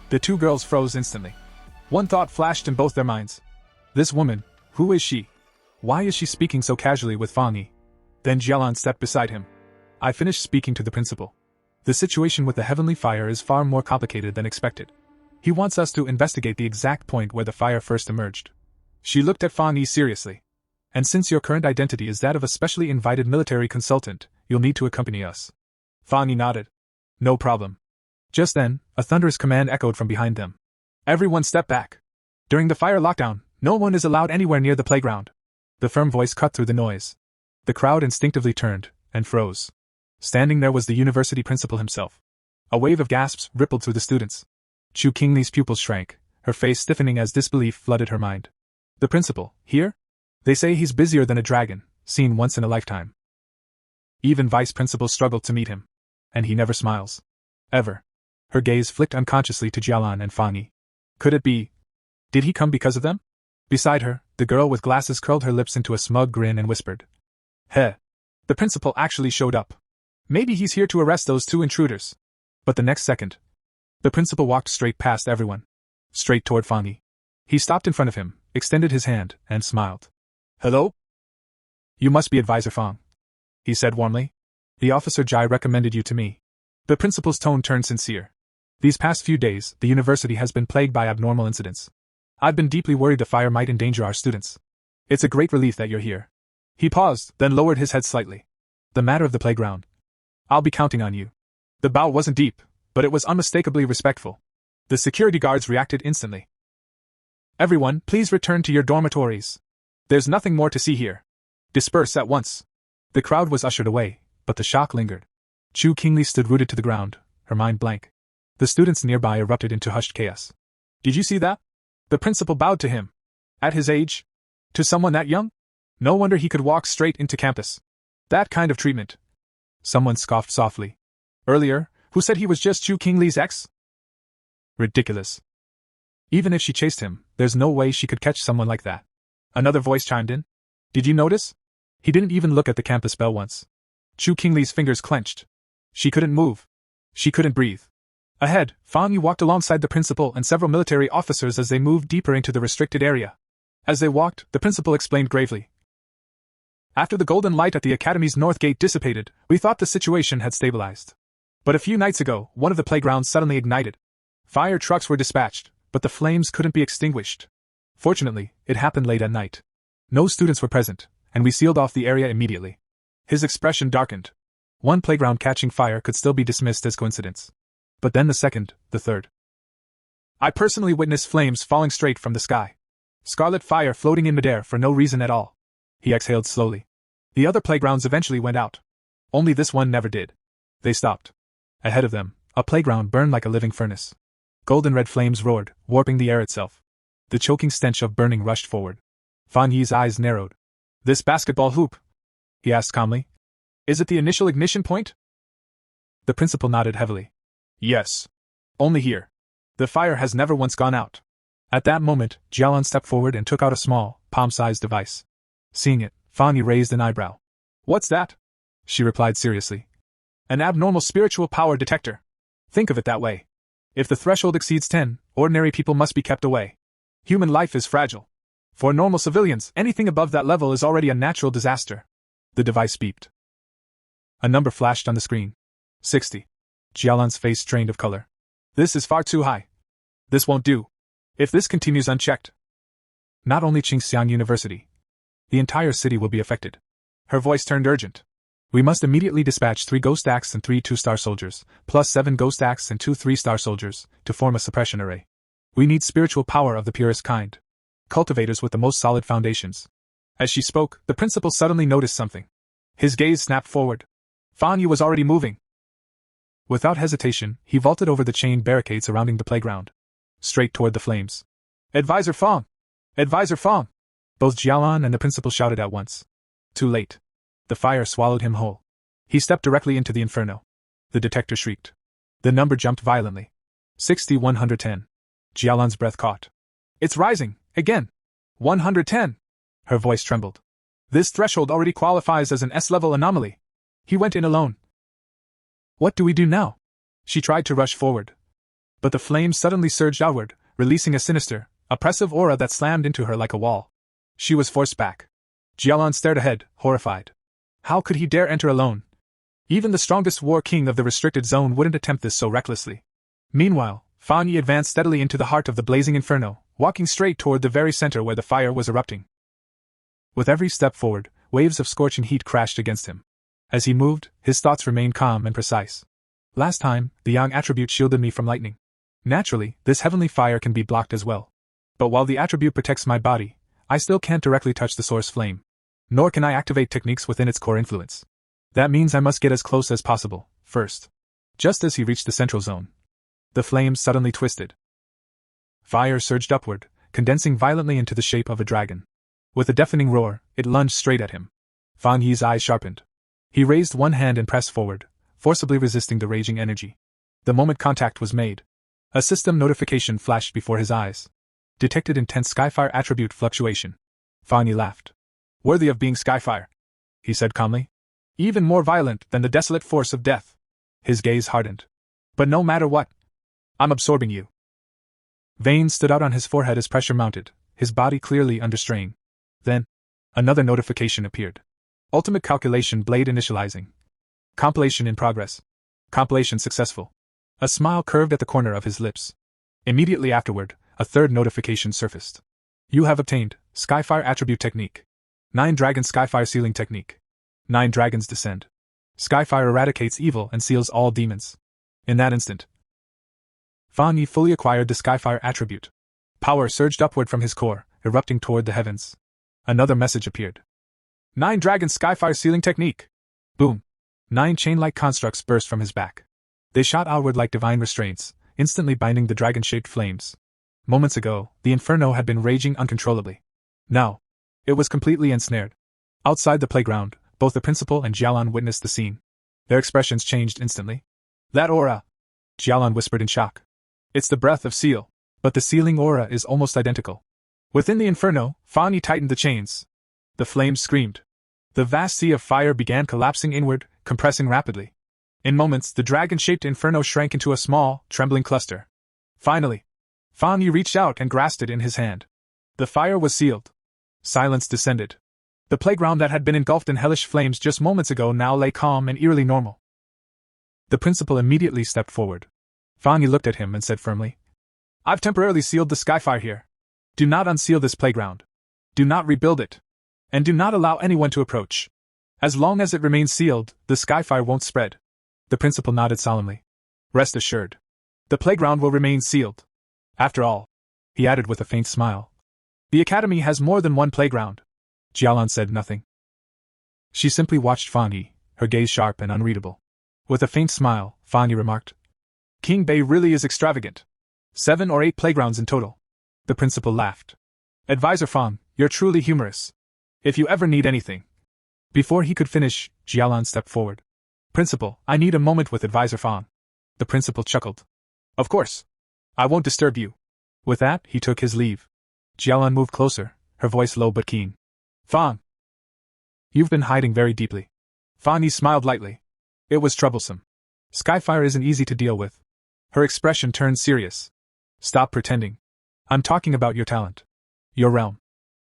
The two girls froze instantly. One thought flashed in both their minds. This woman, who is she? Why is she speaking so casually with Fan Yi? Then Jialan stepped beside him. I finished speaking to the principal. The situation with the heavenly fire is far more complicated than expected. He wants us to investigate the exact point where the fire first emerged. She looked at Fan Yi seriously. And since your current identity is that of a specially invited military consultant, you'll need to accompany us. Fan Yi nodded. No problem. Just then, a thunderous command echoed from behind them. Everyone step back. During the fire lockdown, no one is allowed anywhere near the playground. The firm voice cut through the noise. The crowd instinctively turned, and froze. Standing there was the university principal himself. A wave of gasps rippled through the students. Chu Qingli's pupils shrank, her face stiffening as disbelief flooded her mind. The principal, here? They say he's busier than a dragon, seen once in a lifetime. Even vice principals struggle to meet him. And he never smiles. Ever. Her gaze flicked unconsciously to Jialan and Fan Yi. Could it be? Did he come because of them? Beside her, the girl with glasses curled her lips into a smug grin and whispered. Heh. The principal actually showed up. Maybe he's here to arrest those two intruders. But the next second, the principal walked straight past everyone. Straight toward Fang Yi. He stopped in front of him, extended his hand, and smiled. Hello? You must be Advisor Fang, he said warmly. The officer Jai recommended you to me. The principal's tone turned sincere. These past few days, the university has been plagued by abnormal incidents. I've been deeply worried the fire might endanger our students. It's a great relief that you're here. He paused, then lowered his head slightly. The matter of the playground. I'll be counting on you. The bow wasn't deep, but it was unmistakably respectful. The security guards reacted instantly. Everyone, please return to your dormitories. There's nothing more to see here. Disperse at once. The crowd was ushered away, but the shock lingered. Chu Qingli stood rooted to the ground, her mind blank. The students nearby erupted into hushed chaos. Did you see that? The principal bowed to him. At his age? To someone that young? No wonder he could walk straight into campus. That kind of treatment. Someone scoffed softly. Earlier, who said he was just Chu Qingli's ex? Ridiculous. Even if she chased him, there's no way she could catch someone like that. Another voice chimed in. Did you notice? He didn't even look at the campus bell once. Chu Qingli's fingers clenched. She couldn't move. She couldn't breathe. Ahead, Fang Yi walked alongside the principal and several military officers as they moved deeper into the restricted area. As they walked, the principal explained gravely. After the golden light at the academy's north gate dissipated, we thought the situation had stabilized. But a few nights ago, one of the playgrounds suddenly ignited. Fire trucks were dispatched, but the flames couldn't be extinguished. Fortunately, it happened late at night. No students were present, and we sealed off the area immediately. His expression darkened. One playground catching fire could still be dismissed as coincidence. But then the second, the third. I personally witnessed flames falling straight from the sky. Scarlet fire floating in midair for no reason at all. He exhaled slowly. The other playgrounds eventually went out. Only this one never did. They stopped. Ahead of them, a playground burned like a living furnace. Golden red flames roared, warping the air itself. The choking stench of burning rushed forward. Fan Yi's eyes narrowed. This basketball hoop? He asked calmly. Is it the initial ignition point? The principal nodded heavily. Yes. Only here. The fire has never once gone out. At that moment, Jialan stepped forward and took out a small, palm-sized device. Seeing it, Fan Yi raised an eyebrow. What's that? She replied seriously. An abnormal spiritual power detector. Think of it that way. If the threshold exceeds 10, ordinary people must be kept away. Human life is fragile. For normal civilians, anything above that level is already a natural disaster. The device beeped. A number flashed on the screen. 60. Jialan's face drained of color. This is far too high. This won't do. If this continues unchecked, not only Qingxiang University, the entire city will be affected. Her voice turned urgent. We must immediately dispatch 3 Ghost Acts and 3 2-star soldiers, plus 7 Ghost Acts and 2 3-star soldiers, to form a suppression array. We need spiritual power of the purest kind. Cultivators with the most solid foundations. As she spoke, the principal suddenly noticed something. His gaze snapped forward. Fan Yi was already moving. Without hesitation, he vaulted over the chain barricade surrounding the playground. Straight toward the flames. Advisor Fang! Advisor Fang! Both Jialan and the principal shouted at once. Too late. The fire swallowed him whole. He stepped directly into the inferno. The detector shrieked. The number jumped violently. 60-110. Jialan's breath caught. It's rising, again. 110. Her voice trembled. This threshold already qualifies as an S-level anomaly. He went in alone. What do we do now? She tried to rush forward. But the flames suddenly surged outward, releasing a sinister, oppressive aura that slammed into her like a wall. She was forced back. Jialan stared ahead, horrified. How could he dare enter alone? Even the strongest war king of the restricted zone wouldn't attempt this so recklessly. Meanwhile, Fan Yi advanced steadily into the heart of the blazing inferno, walking straight toward the very center where the fire was erupting. With every step forward, waves of scorching heat crashed against him. As he moved, his thoughts remained calm and precise. Last time, the yang attribute shielded me from lightning. Naturally, this heavenly fire can be blocked as well. But while the attribute protects my body, I still can't directly touch the source flame. Nor can I activate techniques within its core influence. That means I must get as close as possible, first. Just as he reached the central zone, the flames suddenly twisted. Fire surged upward, condensing violently into the shape of a dragon. With a deafening roar, it lunged straight at him. Fan Yi's eyes sharpened. He raised one hand and pressed forward, forcibly resisting the raging energy. The moment contact was made, a system notification flashed before his eyes. Detected intense Skyfire attribute fluctuation. Fan Yi laughed. Worthy of being Skyfire, he said calmly. Even more violent than the desolate force of death. His gaze hardened. But no matter what, I'm absorbing you. Veins stood out on his forehead as pressure mounted, his body clearly under strain. Then, another notification appeared. Ultimate calculation blade initializing. Compilation in progress. Compilation successful. A smile curved at the corner of his lips. Immediately afterward, a third notification surfaced. You have obtained Skyfire Attribute Technique. 9 Dragon Skyfire Sealing Technique. 9 Dragons Descend. Skyfire eradicates evil and seals all demons. In that instant, Fan Yi fully acquired the Skyfire attribute. Power surged upward from his core, erupting toward the heavens. Another message appeared. 9 Dragon Skyfire Sealing Technique. Boom. 9 chain-like constructs burst from his back. They shot outward like divine restraints, instantly binding the dragon-shaped flames. Moments ago, the inferno had been raging uncontrollably. Now, it was completely ensnared. Outside the playground, both the principal and Jialan witnessed the scene. Their expressions changed instantly. That aura! Jialan whispered in shock. It's the breath of seal, but the sealing aura is almost identical. Within the inferno, Fan Yi tightened the chains. The flames screamed. The vast sea of fire began collapsing inward, compressing rapidly. In moments, the dragon-shaped inferno shrank into a small, trembling cluster. Finally, Fan Yi reached out and grasped it in his hand. The fire was sealed. Silence descended. The playground that had been engulfed in hellish flames just moments ago now lay calm and eerily normal. The principal immediately stepped forward. Fan Yi looked at him and said firmly, I've temporarily sealed the Skyfire here. Do not unseal this playground. Do not rebuild it. And do not allow anyone to approach. As long as it remains sealed, the Skyfire won't spread. The principal nodded solemnly. Rest assured. The playground will remain sealed. After all, he added with a faint smile, the academy has more than one playground. Jialan said nothing. She simply watched Fan Yi, her gaze sharp and unreadable. With a faint smile, Fan Yi remarked, King Bei really is extravagant. 7 or 8 playgrounds in total. The principal laughed. Advisor Fan, you're truly humorous. If you ever need anything. Before he could finish, Jialan stepped forward. Principal, I need a moment with Advisor Fan. The principal chuckled. Of course. I won't disturb you. With that, he took his leave. Jialan moved closer, her voice low but keen. Fan. You've been hiding very deeply. Fan Yi smiled lightly. It was troublesome. Skyfire isn't easy to deal with. Her expression turned serious. Stop pretending. I'm talking about your talent. Your realm.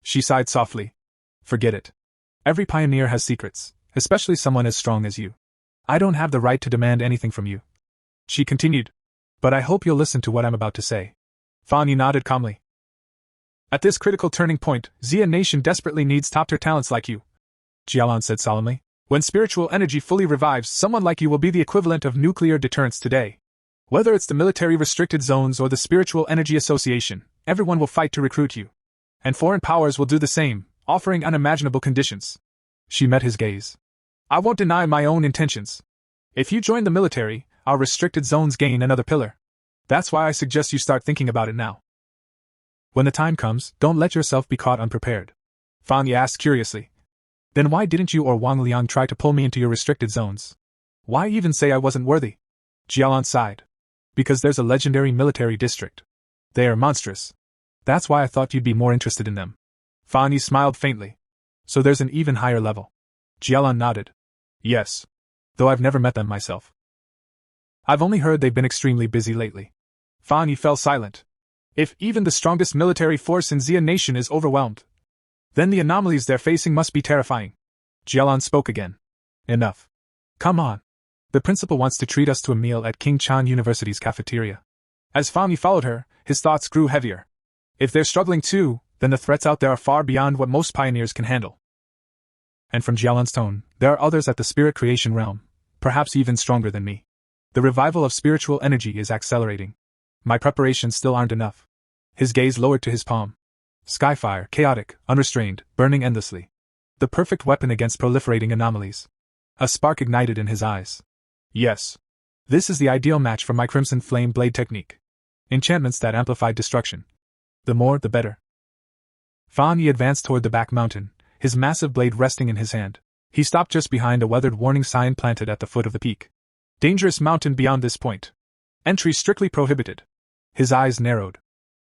She sighed softly. Forget it. Every pioneer has secrets, especially someone as strong as you. I don't have the right to demand anything from you. She continued. But I hope you'll listen to what I'm about to say. Fan Yi nodded calmly. At this critical turning point, Xia Nation desperately needs top-tier talents like you. Jialan said solemnly. When spiritual energy fully revives, someone like you will be the equivalent of nuclear deterrence today. Whether it's the military restricted zones or the Spiritual Energy Association, everyone will fight to recruit you. And foreign powers will do the same, offering unimaginable conditions. She met his gaze. I won't deny my own intentions. If you join the military, our restricted zones gain another pillar. That's why I suggest you start thinking about it now. When the time comes, don't let yourself be caught unprepared. Fan Yi asked curiously. Then why didn't you or Wang Liang try to pull me into your restricted zones? Why even say I wasn't worthy? Jialan sighed. Because there's a legendary military district. They are monstrous. That's why I thought you'd be more interested in them. Fan Yi smiled faintly. So there's an even higher level. Jialan nodded. Yes. Though I've never met them myself. I've only heard they've been extremely busy lately. Fan Yi fell silent. If even the strongest military force in Xia Nation is overwhelmed, then the anomalies they're facing must be terrifying. Jialan spoke again. Enough. Come on. The principal wants to treat us to a meal at King Chan University's cafeteria. As Fan Yi followed her, his thoughts grew heavier. If they're struggling too, then the threats out there are far beyond what most pioneers can handle. And from Jialan's tone, there are others at the spirit creation realm, perhaps even stronger than me. The revival of spiritual energy is accelerating. My preparations still aren't enough. His gaze lowered to his palm. Skyfire, chaotic, unrestrained, burning endlessly. The perfect weapon against proliferating anomalies. A spark ignited in his eyes. Yes. This is the ideal match for my Crimson Flame Blade technique. Enchantments that amplified destruction. The more, the better. Fan Yi advanced toward the back mountain, his massive blade resting in his hand. He stopped just behind a weathered warning sign planted at the foot of the peak. Dangerous mountain beyond this point. Entry strictly prohibited. His eyes narrowed.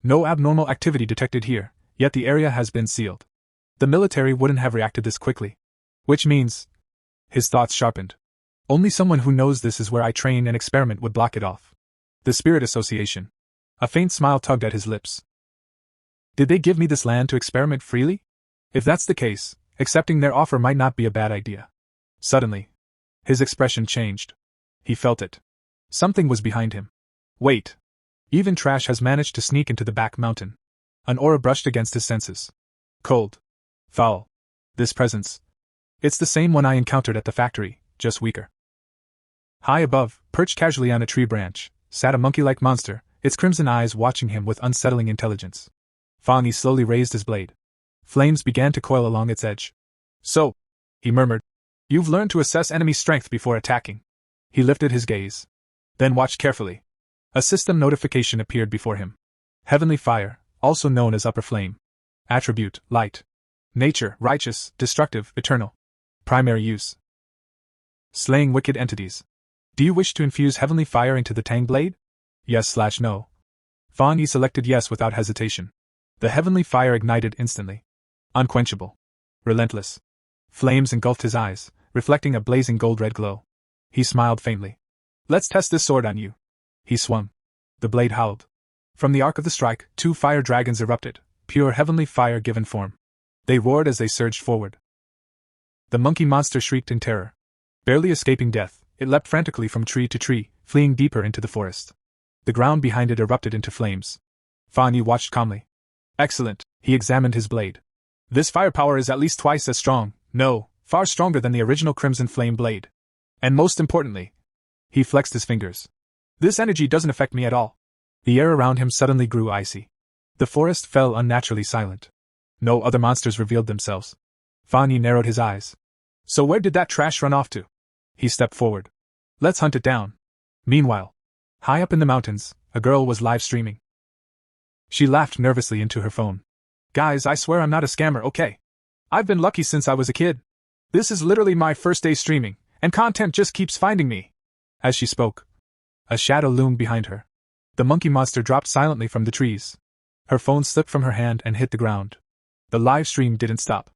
No abnormal activity detected here, yet the area has been sealed. The military wouldn't have reacted this quickly. Which means His thoughts sharpened. Only someone who knows this is where I train and experiment would block it off. The Spirit Association. A faint smile tugged at his lips. Did they give me this land to experiment freely? If that's the case, accepting their offer might not be a bad idea. Suddenly, his expression changed. He felt it. Something was behind him. Wait. Even trash has managed to sneak into the back mountain. An aura brushed against his senses. Cold. Foul. This presence. It's the same one I encountered at the factory, just weaker. High above, perched casually on a tree branch, sat a monkey-like monster, its crimson eyes watching him with unsettling intelligence. Fangi slowly raised his blade. Flames began to coil along its edge. So, he murmured, you've learned to assess enemy strength before attacking. He lifted his gaze. Then watched carefully. A system notification appeared before him. Heavenly Fire, also known as Upper Flame. Attribute, Light. Nature, Righteous, Destructive, Eternal. Primary use. Slaying wicked entities. Do you wish to infuse Heavenly Fire into the Tang Blade? Yes/no. Fan Yi selected yes without hesitation. The Heavenly Fire ignited instantly. Unquenchable. Relentless. Flames engulfed his eyes, reflecting a blazing gold-red glow. He smiled faintly. Let's test this sword on you. He swung. The blade howled. From the arc of the strike, 2 fire dragons erupted, pure heavenly fire given form. They roared as they surged forward. The monkey monster shrieked in terror. Barely escaping death, it leapt frantically from tree to tree, fleeing deeper into the forest. The ground behind it erupted into flames. Fan Yi watched calmly. Excellent, he examined his blade. This firepower is at least twice as strong, no, far stronger than the original Crimson Flame blade. And most importantly, he flexed his fingers. This energy doesn't affect me at all. The air around him suddenly grew icy. The forest fell unnaturally silent. No other monsters revealed themselves. Fan Yi narrowed his eyes. So where did that trash run off to? He stepped forward. Let's hunt it down. Meanwhile, high up in the mountains, a girl was live streaming. She laughed nervously into her phone. Guys, I swear I'm not a scammer, okay? I've been lucky since I was a kid. This is literally my first day streaming, and content just keeps finding me. As she spoke, a shadow loomed behind her. The monkey monster dropped silently from the trees. Her phone slipped from her hand and hit the ground. The live stream didn't stop.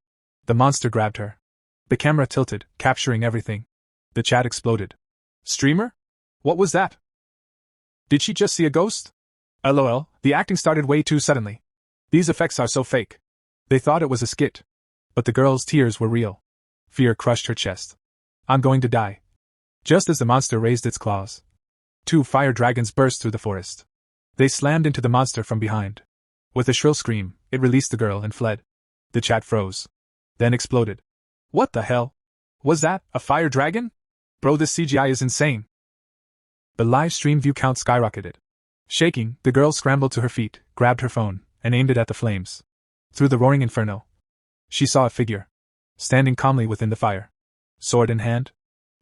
The monster grabbed her. The camera tilted, capturing everything. The chat exploded. Streamer? What was that? Did she just see a ghost? LOL, the acting started way too suddenly. These effects are so fake. They thought it was a skit. But the girl's tears were real. Fear crushed her chest. I'm going to die. Just as the monster raised its claws, 2 fire dragons burst through the forest. They slammed into the monster from behind. With a shrill scream, it released the girl and fled. The chat froze. Then exploded. What the hell? Was that a fire dragon? Bro, this CGI is insane. The live stream view count skyrocketed. Shaking, the girl scrambled to her feet, grabbed her phone, and aimed it at the flames. Through the roaring inferno, she saw a figure, standing calmly within the fire. Sword in hand.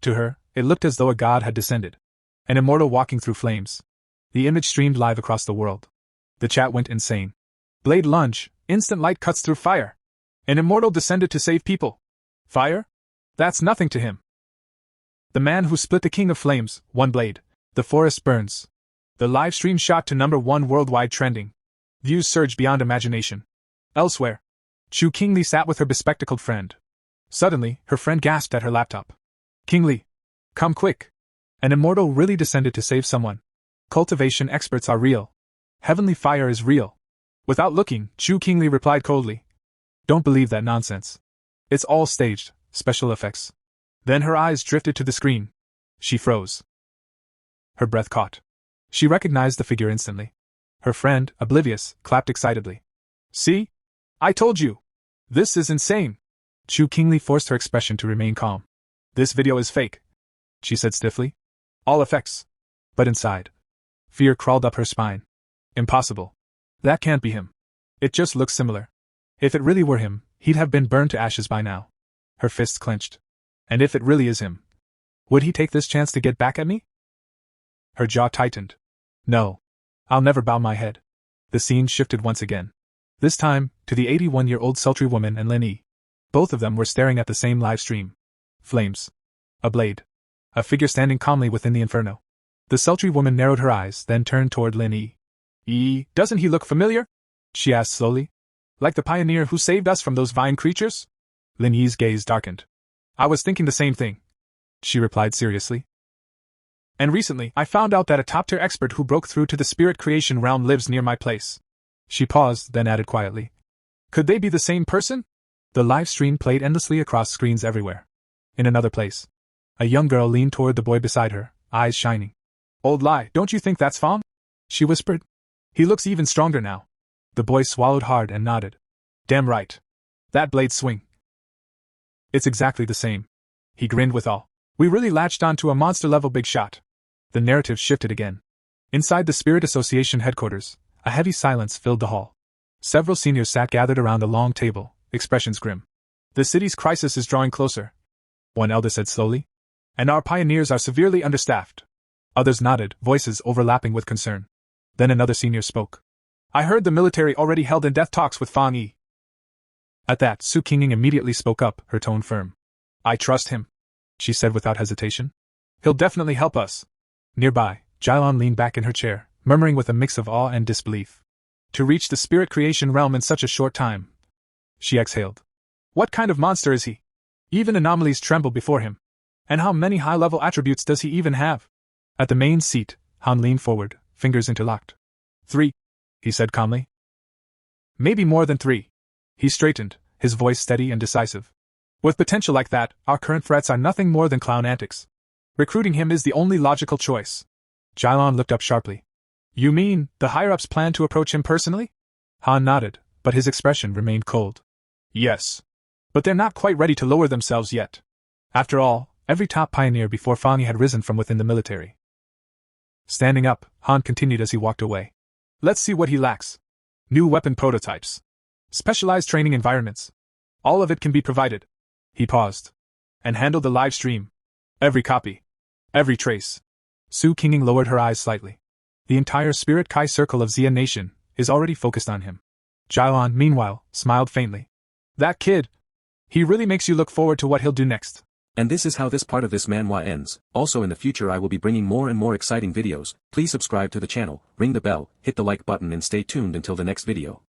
To her, it looked as though a god had descended. An immortal walking through flames. The image streamed live across the world. The chat went insane. Blade lunge, instant light cuts through fire. An immortal descended to save people. Fire? That's nothing to him. The man who split the King of Flames, one blade. The forest burns. The live stream shot to #1 worldwide trending. Views surged beyond imagination. Elsewhere, Chu Qingli sat with her bespectacled friend. Suddenly, her friend gasped at her laptop. Qingli, come quick. An immortal really descended to save someone. Cultivation experts are real. Heavenly fire is real. Without looking, Chu Qingli replied coldly. Don't believe that nonsense. It's all staged, special effects. Then her eyes drifted to the screen. She froze. Her breath caught. She recognized the figure instantly. Her friend, oblivious, clapped excitedly. See? I told you! This is insane! Chu Qingli forced her expression to remain calm. This video is fake, she said stiffly. All effects. But inside, fear crawled up her spine. Impossible. That can't be him. It just looks similar. If it really were him, he'd have been burned to ashes by now. Her fists clenched. And if it really is him, would he take this chance to get back at me? Her jaw tightened. No. I'll never bow my head. The scene shifted once again. This time, to the 81-year-old sultry woman and Lin Yi. Both of them were staring at the same live stream. Flames. A blade. A figure standing calmly within the inferno. The sultry woman narrowed her eyes, then turned toward Lin Yi. Doesn't he look familiar? She asked slowly. Like the pioneer who saved us from those vine creatures? Lin Yi's gaze darkened. I was thinking the same thing, she replied seriously. And recently, I found out that a top-tier expert who broke through to the spirit creation realm lives near my place. She paused, then added quietly. Could they be the same person? The live stream played endlessly across screens everywhere. In another place, a young girl leaned toward the boy beside her, eyes shining. Old lie, don't you think that's Fong? She whispered. He looks even stronger now. The boy swallowed hard and nodded. Damn right. That blade swing. It's exactly the same. He grinned with all. We really latched onto a monster-level big shot. The narrative shifted again. Inside the Spirit Association headquarters, a heavy silence filled the hall. Several seniors sat gathered around a long table, expressions grim. The city's crisis is drawing closer, one elder said slowly. And our pioneers are severely understaffed. Others nodded, voices overlapping with concern. Then another senior spoke. I heard the military already held in-depth talks with Fang Yi. At that, Su Qingning immediately spoke up, her tone firm. I trust him, she said without hesitation. He'll definitely help us. Nearby, Jilon leaned back in her chair, murmuring with a mix of awe and disbelief. To reach the spirit creation realm in such a short time. She exhaled. What kind of monster is he? Even anomalies tremble before him. And how many high-level attributes does he even have? At the main seat, Han leaned forward, fingers interlocked. 3, he said calmly. Maybe more than 3. He straightened, his voice steady and decisive. With potential like that, our current threats are nothing more than clown antics. Recruiting him is the only logical choice. Jilon looked up sharply. You mean, the higher-ups plan to approach him personally? Han nodded, but his expression remained cold. Yes. But they're not quite ready to lower themselves yet. After all, every top pioneer before Fang Yi had risen from within the military. Standing up, Han continued as he walked away. Let's see what he lacks. New weapon prototypes. Specialized training environments. All of it can be provided. He paused. And handled the live stream. Every copy. Every trace. Su Qingning lowered her eyes slightly. The entire Spirit Kai circle of Xia Nation is already focused on him. Jilon, meanwhile, smiled faintly. That kid. He really makes you look forward to what he'll do next. And this is how this part of this manhwa ends. Also in the future I will be bringing more and more exciting videos. Please subscribe to the channel, ring the bell, hit the like button and stay tuned until the next video.